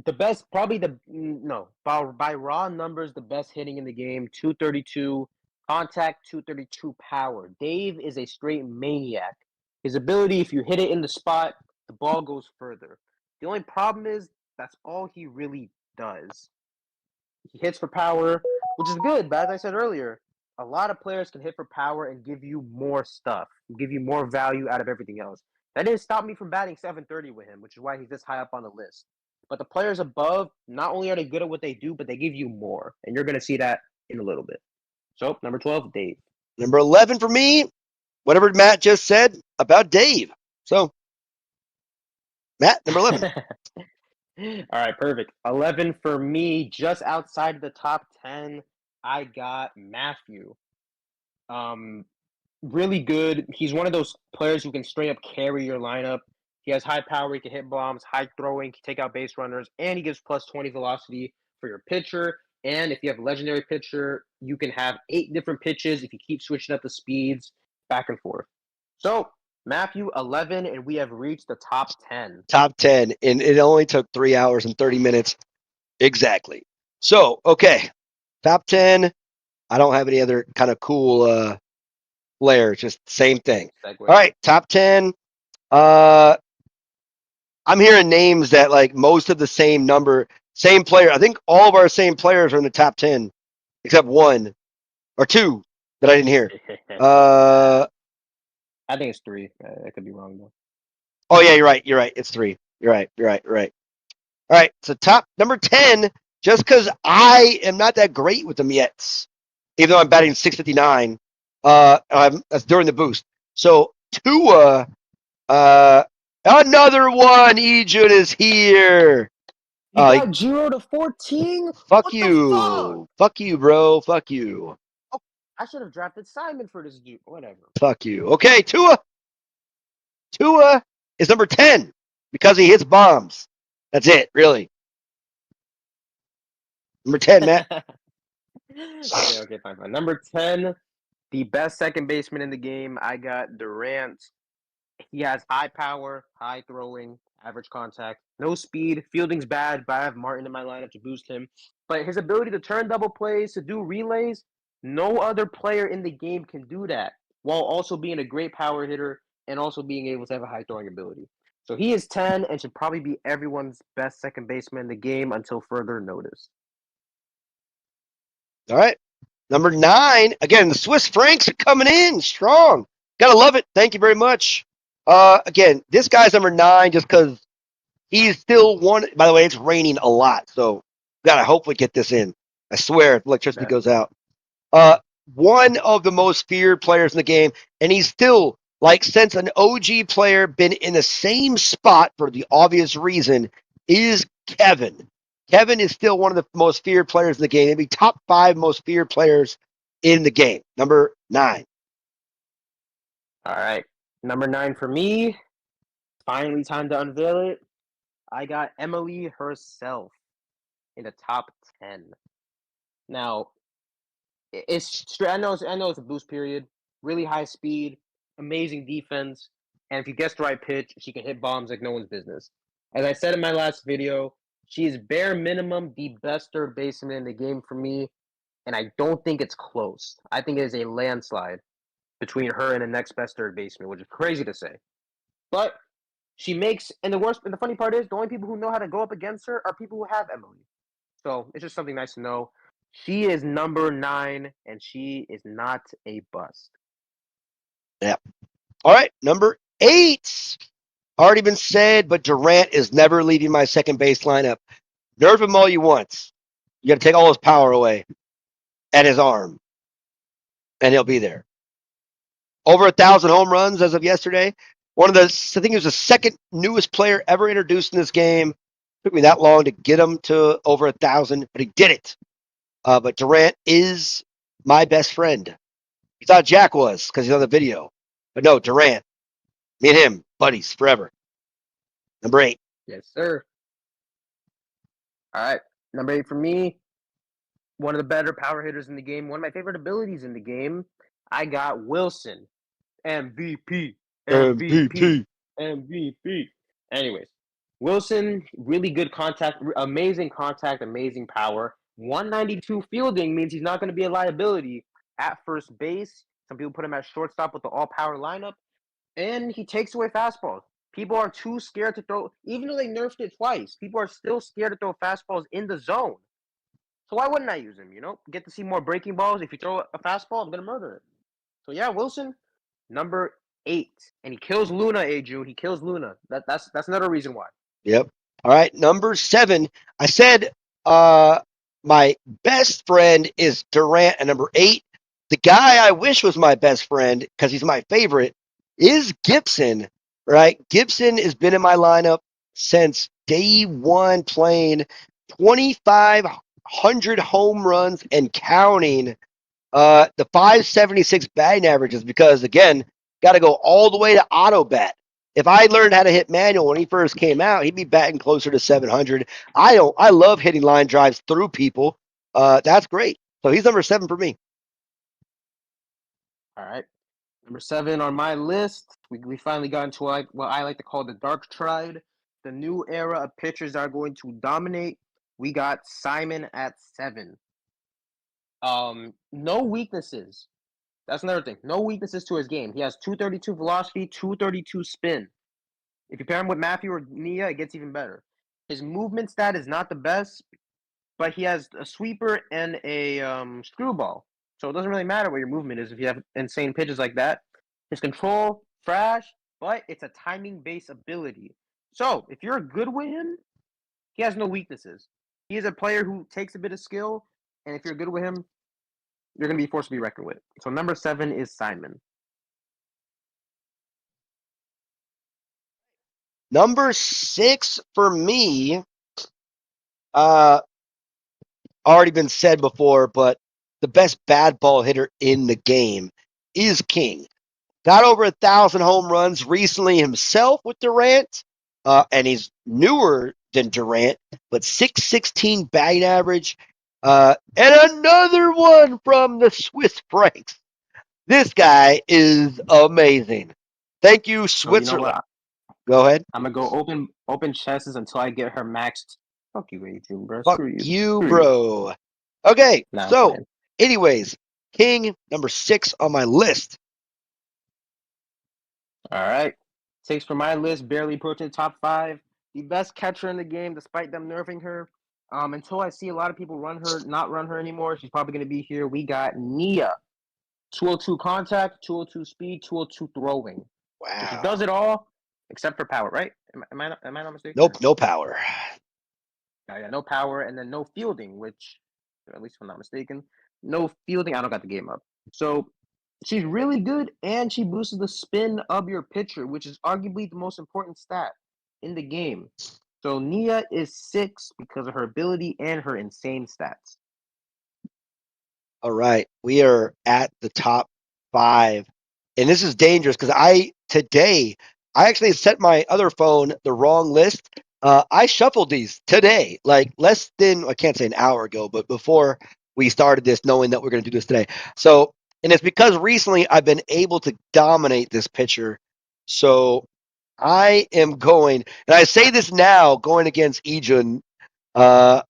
the best, probably no, by raw numbers, the best hitting in the game, 232 contact, 232 power. Dave is a straight maniac. His ability, if you hit it in the spot, the ball goes further. The only problem is that's all he really does. He hits for power, which is good, but as I said earlier, a lot of players can hit for power and give you more stuff, give you more value out of everything else. That didn't stop me from batting 730 with him, which is why he's this high up on the list. But the players above, not only are they good at what they do, but they give you more. And you're going to see that in a little bit. So, number 12, Dave. Number 11 for me, whatever Matt just said about Dave. So, Matt, number 11. All right, perfect. 11 for me, just outside of the top 10, I got Matthew. Um, really good. He's one of those players who can straight up carry your lineup. He has high power, he can hit bombs, high throwing, can take out base runners, and he gives plus 20 velocity for your pitcher. And if you have a legendary pitcher, you can have 8 different pitches if you keep switching up the speeds back and forth. So, Matthew, 11, and we have reached the top 10. Top 10. And it only took 3 hours and 30 minutes. Exactly. So, okay. Top 10. I don't have any other kind of cool layers, just same thing. Segue. All right, top 10. I'm hearing names that like most of the same number Same player. I think all of our same players are in the top 10, except one or two that I didn't hear. Uh, I think it's 3. I could be wrong though. oh, yeah, you're right. You're right. It's 3. You're right. You're right. You're right. All right. So, top number 10, just because I am not that great with them yet, even though I'm batting 659, that's during the boost. So, Tua, another one. Ejun is here. You got 0 to 14? Fuck What the fuck? you. Fuck you, bro. Fuck you. Oh, I should have drafted Simon for this dude. Whatever. Fuck you. Okay, Tua. Tua is number 10 because he hits bombs. That's it, really. Number 10, Matt. Okay, fine. Number 10, the best second baseman in the game. I got Durant. He has high power, high throwing, average contact, no speed. Fielding's bad, but I have Martin in my lineup to boost him. But his ability to turn double plays, to do relays, no other player in the game can do that, while also being a great power hitter and also being able to have a high throwing ability. So he is 10 and should probably be everyone's best second baseman in the game until further notice. All right. Number 9. Again, the Swiss Francs are coming in strong. Gotta love it. Thank you very much. Again, this guy's number 9 just because he's still one. By the way, it's raining a lot, so gotta hopefully get this in. I swear, if electricity goes out. Uh, One of the most feared players in the game, and he's still like since an OG player been in the same spot for the obvious reason is Kevin. Kevin is still one of the most feared players in the game. Maybe top 5 most feared players in the game. Number 9. All right. Number 9 for me. Finally, time to unveil it. I got Emily herself in the top 10. Now, I know it's a boost period, really high speed, amazing defense, and if you guess the right pitch, she can hit bombs like no one's business. As I said in my last video, she is bare minimum the best third baseman in the game for me, and I don't think it's close. I think it is a landslide between her and the next best third baseman, which is crazy to say. But she makes, and the funny part is, the only people who know how to go up against her are people who have Emily. So it's just something nice to know. She is number 9, and she is not a bust. Yeah. All right. Number 8. Already been said, but Durant is never leaving my second base lineup. Nerf him all you want. You got to take all his power away and his arm, and he'll be there. Over 1,000 home runs as of yesterday. I think he was the second newest player ever introduced in this game. Took me that long to get him to over 1,000, but he did it. But Durant is my best friend. You thought Jack was because he's on the video, but no, Durant. Me and him, buddies forever. Number 8. Yes, sir. All right. Number 8 for me, one of the better power hitters in the game, one of my favorite abilities in the game. I got Wilson. MVP. MVP. MVP. MVP. Anyways, Wilson, really good contact, amazing contact, amazing power. 192 fielding means he's not going to be a liability at first base. Some people put him at shortstop with the all power lineup, and he takes away fastballs. People are too scared to throw, even though they nerfed it twice, people are still scared to throw fastballs in the zone. So why wouldn't I use him? Get to see more breaking balls. If you throw a fastball, I'm going to murder it. So yeah, Wilson, number 8, and he kills Luna. Jude, he kills Luna. That's another reason why. Yep. All right. Number 7. I said my best friend is Durant at number 8. The guy I wish was my best friend because he's my favorite is Gibson. Right. Gibson has been in my lineup since day one, playing 2,500 home runs and counting. The 576 batting averages because again, got to go all the way to auto bat. If I learned how to hit manual when he first came out, he'd be batting closer to 700. I love hitting line drives through people. That's great. So he's number 7 for me. All right. Number 7 on my list, we finally got into what I like to call the dark tride, the new era of pitchers that are going to dominate. We got Simon at 7. No weaknesses. That's another thing. No weaknesses to his game. He has 232 velocity, 232 spin. If you pair him with Matthew or Nia, it gets even better. His movement stat is not the best, but he has a sweeper and a screwball. So it doesn't really matter what your movement is if you have insane pitches like that. His control, trash, but it's a timing based ability. So if you're good with him, he has no weaknesses. He is a player who takes a bit of skill, and if you're good with him, you're going to be forced to be reckoned with. So number 7 is Simon. Number 6 for me, uh, already been said before, but the best bad ball hitter in the game is King. Got over 1,000 home runs recently himself with Durant, and he's newer than Durant, but 616 batting average. And another one from the Swiss Franks. This guy is amazing. Thank you, So you know Switzerland. what? Go ahead. I'm gonna go open chests until I get her maxed. Fuck you, Adrian, bro. Fuck Screw you. you, Screw you. bro. Okay, Nah, I'm so, playing. anyways, King, number 6 on my list. All right. Takes from my list, barely approaching the top 5. The best catcher in the game, despite them nerfing her. Until I see a lot of people not run her anymore, she's probably gonna be here. We got Nia. 202 contact, 202 speed, 202 throwing. So she does Wow. it all except for power, right? Am I not mistaken? Nope, no power. Yeah, no power, and then no fielding, which, at least if I'm not mistaken, no fielding. I don't got the game up. So she's really good, and she boosts the spin of your pitcher, which is arguably the most important stat in the game. So Nia is 6 because of her ability and her insane stats. All right, we are at the top 5, and this is dangerous because I actually set my other phone the wrong list. I shuffled these today, like less than I can't say an hour ago, but before we started this, knowing that we're going to do this today. So, and it's because recently I've been able to dominate this pitcher. So I am going, and I say this now, going against Ejun. Uh,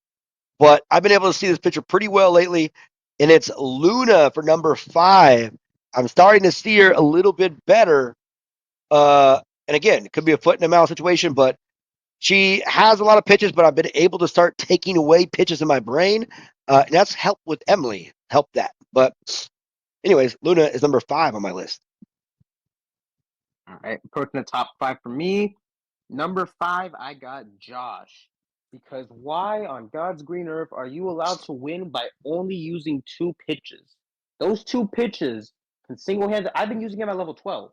but I've been able to see this pitcher pretty well lately, and it's Luna for number 5. I'm starting to see her a little bit better. And again, it could be a foot in the mouth situation, but she has a lot of pitches, but I've been able to start taking away pitches in my brain. And that's helped with Emily, helped that. But, anyways, Luna is number 5 on my list. All right, approaching the top 5 for me. Number 5, I got Josh. Because why on God's green earth are you allowed to win by only using 2 pitches? Those 2 pitches can single-handed. I've been using him at level 12.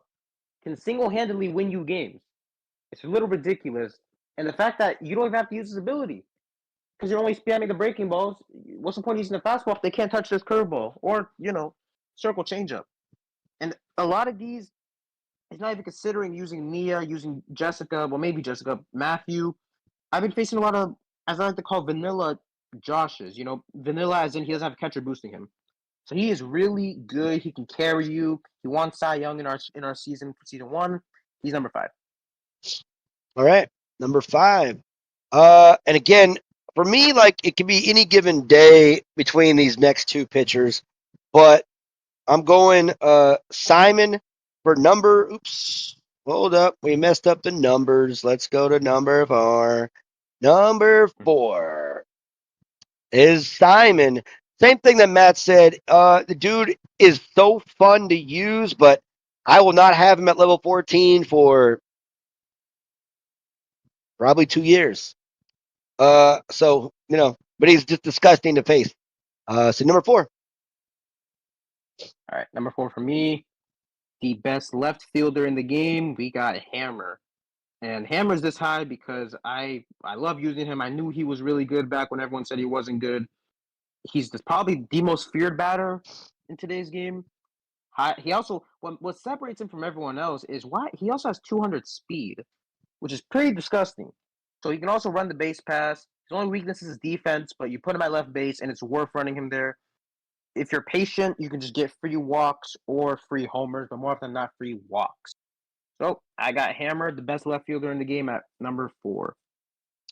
Can single-handedly win you games. It's a little ridiculous. And the fact that you don't even have to use his ability because you're only spamming the breaking balls. What's the point of using the fastball if they can't touch this curveball or circle changeup? And a lot of these, he's not even considering using Nia, using Jessica. Well, maybe Jessica, Matthew. I've been facing a lot of, as I like to call, vanilla Joshes. Vanilla as in he doesn't have a catcher boosting him. So he is really good. He can carry you. He won Cy Young in our season for season 1. He's number 5. All right, number 5. And again, for me, like it could be any given day between these next 2 pitchers, but I'm going Simon for number. Oops, hold up, we messed up the numbers. Let's go to number 4. Number 4 is Simon. Same thing that Matt said. The dude is so fun to use, but I will not have him at level 14 for probably 2 years. So but he's just disgusting to face. So number 4. All right, number 4 for me, the best left fielder in the game. We got Hammer. And Hammer's this high because I love using him. I knew he was really good back when everyone said he wasn't good. He's probably the most feared batter in today's game. He also what separates him from everyone else is why he also has 200 speed, which is pretty disgusting. So he can also run the base pass. His only weakness is his defense, but you put him at left base, and it's worth running him there. If you're patient, you can just get free walks or free homers, but more often than not, free walks. So I got Hammer, the best left fielder in the game, at number 4.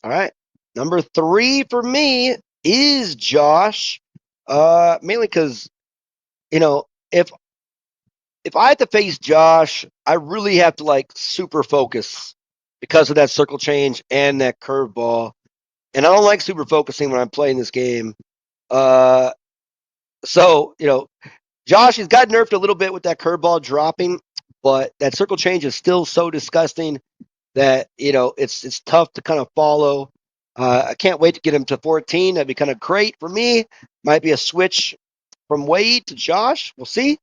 All right. Number 3 for me is Josh. Mainly because, if I have to face Josh, I really have to like super focus because of that circle change and that curveball. and I don't like super focusing when I'm playing this game. Uh, so Josh has got nerfed a little bit with that curveball dropping, but that circle change is still so disgusting that it's tough to kind of follow. I can't wait to get him to 14. That'd be kind of great for me. Might be a switch from Wade to Josh. We'll see.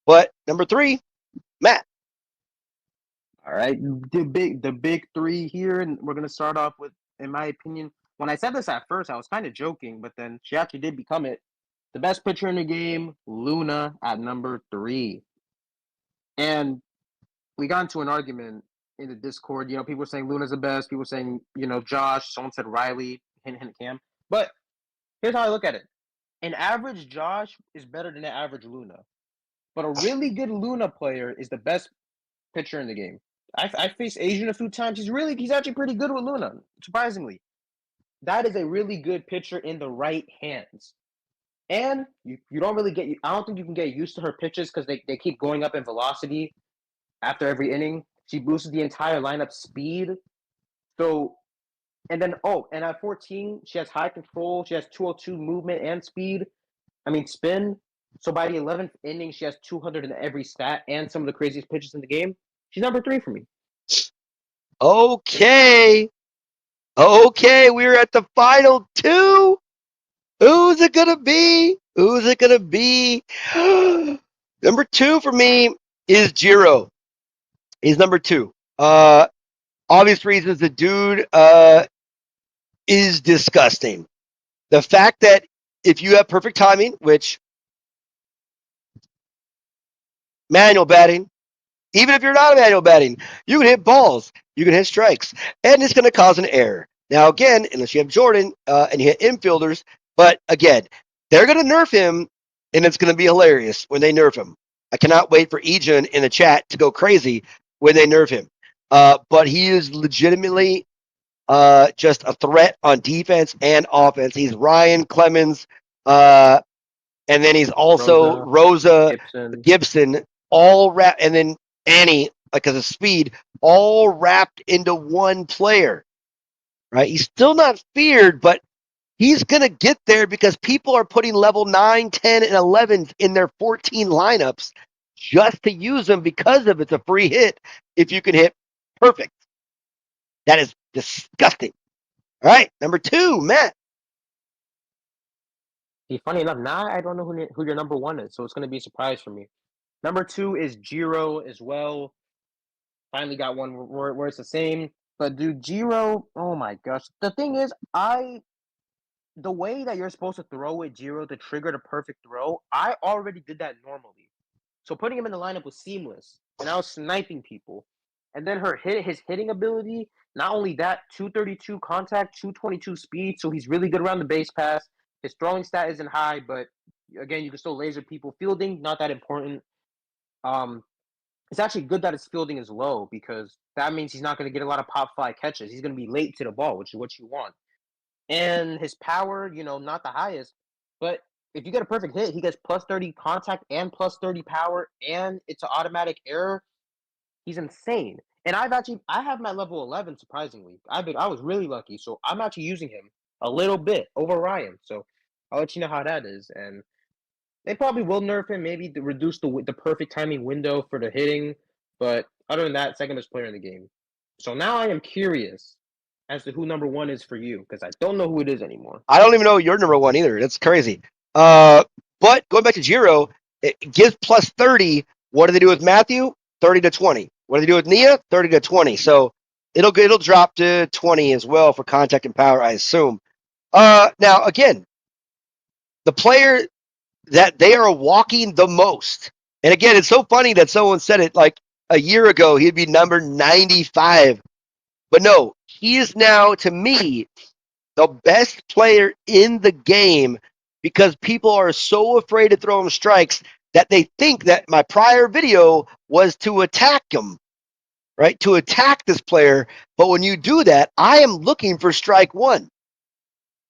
But number 3, Matt. All right, the big three here, and we're gonna start off with, in my opinion, when I said this at first, I was kind of joking, but then she actually did become it. The best pitcher in the game, Luna, at number 3. And we got into an argument in the Discord. People were saying Luna's the best. People were saying, Josh. Someone said Riley, hint, hint, Cam. But here's how I look at it: an average Josh is better than an average Luna, but a really good Luna player is the best pitcher in the game. I faced Asian a few times. He's actually pretty good with Luna, surprisingly. That is a really good pitcher in the right hands. And you don't really I don't think you can get used to her pitches because they keep going up in velocity after every inning. She boosts the entire lineup speed. So, and at 14, she has high control. She has 202 movement and speed. I mean, spin. So by the 11th inning, she has 200 in every stat and some of the craziest pitches in the game. She's number 3 for me. Okay. Okay, we're at the final 2. Who's it gonna be? Who's it gonna be? Number 2 for me is Jiro. He's number 2. Obvious reasons the dude is disgusting. The fact that if you have perfect timing, which manual batting, even if you're not a manual batting, you can hit balls, you can hit strikes, and it's going to cause an error. Now, again, unless you have Jordan and you hit infielders, but again, they're going to nerf him, and it's going to be hilarious when they nerf him. I cannot wait for Ejun in the chat to go crazy when they nerf him. But he is legitimately just a threat on defense and offense. He's Ryan Clemens, and then he's also Rosa, Rosa Gibson. Gibson, all wrapped, and then Annie, because of speed, all wrapped into one player. Right? He's still not feared, but he's going to get there because people are putting level 9, 10, and 11s in their 14 lineups just to use them because of it's a free hit if you can hit perfect. That is disgusting. All right, number 2, Matt. See, funny enough, now I don't know who your number 1 is, so it's going to be a surprise for me. Number 2 is Jiro as well. Finally got one where it's the same. But dude, Jiro, oh my gosh. The thing is, the way that you're supposed to throw it, Jiro, to trigger the perfect throw, I already did that normally. So putting him in the lineup was seamless, and I was sniping people. And then his hitting ability, not only that, 232 contact, 222 speed, so he's really good around the base pass. His throwing stat isn't high, but again, you can still laser people. Fielding, not that important. Um, it's actually good that his fielding is low because that means he's not going to get a lot of pop fly catches. He's going to be late to the ball, which is what you want. And his power, not the highest, but if you get a perfect hit, he gets plus 30 contact and plus 30 power, and it's an automatic error. He's insane. And I have my level 11, surprisingly. I was really lucky, so I'm actually using him a little bit over Ryan. So I'll let you know how that is. And they probably will nerf him, maybe to reduce the perfect timing window for the hitting. But other than that, second best player in the game. So now I am curious as to who number 1 is for you because I don't know who it is anymore. I don't even know you're number 1 either. That's crazy. But going back to Jiro, it gives plus 30. What do they do with Matthew? 30 to 20. What do they do with Nia? 30 to 20. So it'll drop to 20 as well for contact and power, I assume. Now, again, the player that they are walking the most. And again, it's so funny that someone said it like a year ago, he'd be number 95. But no, he is now, to me, the best player in the game because people are so afraid to throw him strikes that they think that my prior video was to attack him, right? To attack this player. But when you do that, I am looking for strike 1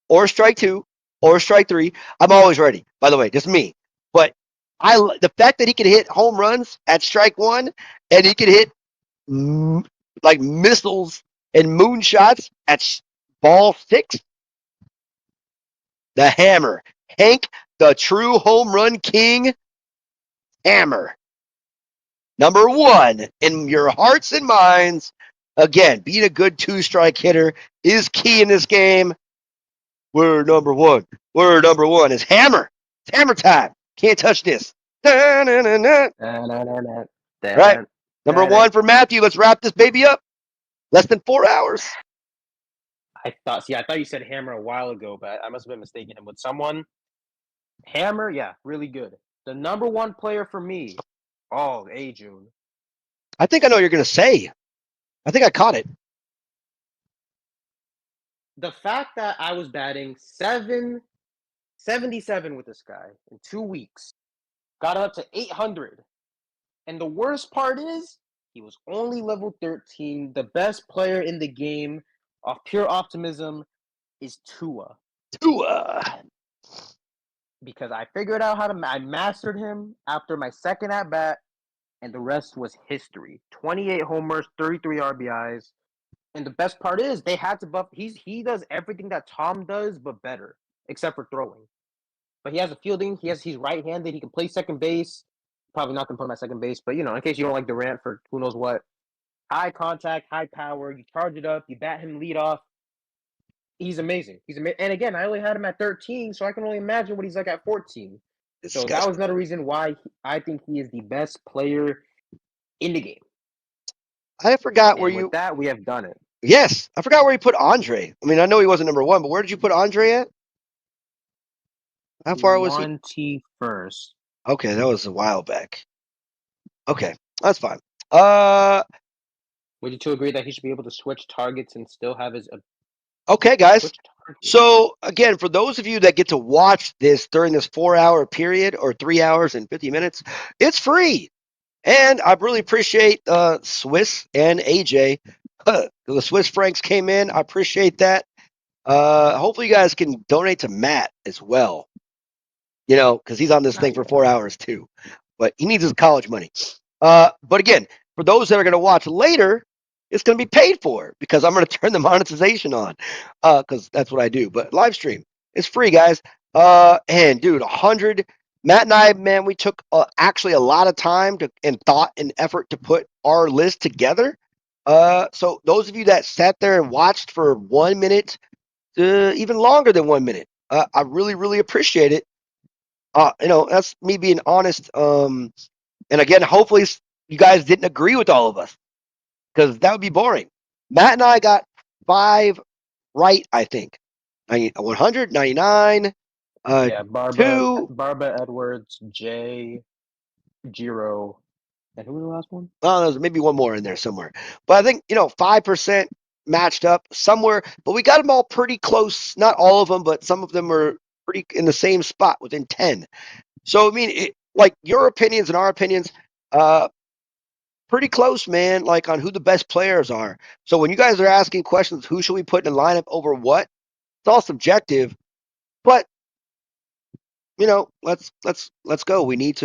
or strike 2 or strike 3. I'm always ready, by the way, just me. But the fact that he can hit home runs at strike 1 and he can hit like missiles and moonshots at ball 6, the hammer. Hank, the true home run king, hammer. Number one in your hearts and minds. Again, being a good two-strike hitter is key in this game. We're number one. We're number one. It's hammer. It's hammer time. Can't touch this. Da-na-na-na. Da-na-na-na, All right. da-na, Number da-na. one for Matthew. Let's wrap this baby up. Less than 4 hours. I thought you said Hammer a while ago, but I must have been mistaken him with someone. Hammer, yeah, really good. The number one player for me, oh, A June. I think I know what you're going to say. I think I caught it. The fact that I was batting 777 with this guy in 2 weeks, got up to 800. And the worst part is, he was only level 13. The best player in the game, of pure optimism, is Tua. Tua. Because I figured out I mastered him after my second at bat, and the rest was history. 28 homers, 33 RBIs. And the best part is they had to buff. He does everything that Tom does, but better, except for throwing. But he has a fielding. He's right-handed. He can play second base. Probably not gonna put him at second base, but in case you don't like Durant for who knows what. High contact, high power. You charge it up. You bat him lead off. He's amazing. And again, I only had him at 13, so I can only imagine what he's like at 14. So that was another reason why I think he is the best player in the game. I forgot where And with that, we have done it. Yes, I forgot where you put Andre. I mean, I know he wasn't number one, but where did you put Andre at? How far was he? 21st. Okay, that was a while back. Okay, that's fine. Would you two agree that he should be able to switch targets and still have his Okay, guys. switch targets? So again, for those of you that get to watch this during this 4-hour period or 3 hours and 50 minutes, it's free. And I really appreciate Swiss and AJ. The Swiss Francs came in. I appreciate that. Hopefully you guys can donate to Matt as well. Because he's on this thing for 4 hours too. But he needs his college money. But again, for those that are going to watch later, it's going to be paid for because I'm going to turn the monetization on because that's what I do. But live stream, it's free, guys. And dude, 100. Matt and I, man, we took actually a lot of time and thought and effort to put our list together. So those of you that sat there and watched for 1 minute, even longer than 1 minute, I really, really appreciate it. That's me being honest. And again, hopefully you guys didn't agree with all of us because that would be boring. Matt and I got 5 right, I think. 100, 99, Yeah, two. Barba Edwards, Jay, Giro, and who was the last one? Well, there's maybe one more in there somewhere. But I think, 5% matched up somewhere. But we got them all pretty close. Not all of them, but some of them are pretty in the same spot within 10. So, I mean, like your opinions and our opinions, pretty close, man, like on who the best players are. So when you guys are asking questions, who should we put in the lineup over what? It's all subjective, but let's go. We need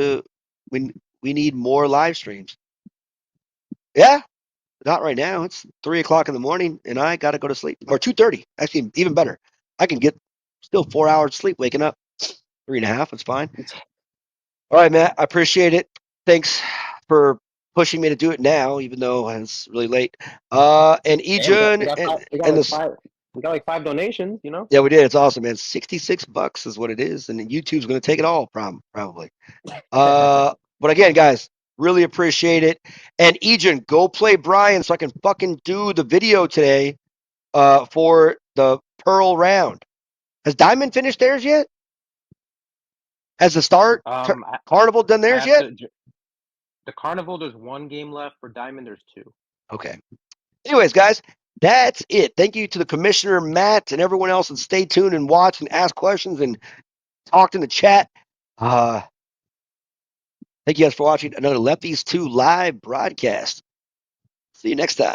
more live streams. Yeah, not right now. It's 3 o'clock in the morning, and I got to go to sleep. Or 2:30. Actually, even better. I can get still 4 hours sleep waking up. 3.5. It's fine. All right, Matt. I appreciate it. Thanks for pushing me to do it now, even though it's really late. And Ejun and this. We got like 5 donations, Yeah, we did. It's awesome, man. $66 is what it is, and YouTube's going to take it all, probably. But again, guys, really appreciate it. And Ejun, go play Brian so I can fucking do the video today for the Pearl round. Has Diamond finished theirs yet? Has the Star Carnival done theirs yet? The Carnival, there's 1 game left. For Diamond, there's 2. Okay. Anyways, guys, that's it. Thank you to the commissioner, Matt, and everyone else, and stay tuned and watch and ask questions and talk in the chat. Thank you guys for watching another Lefties 2 live broadcast. See you next time.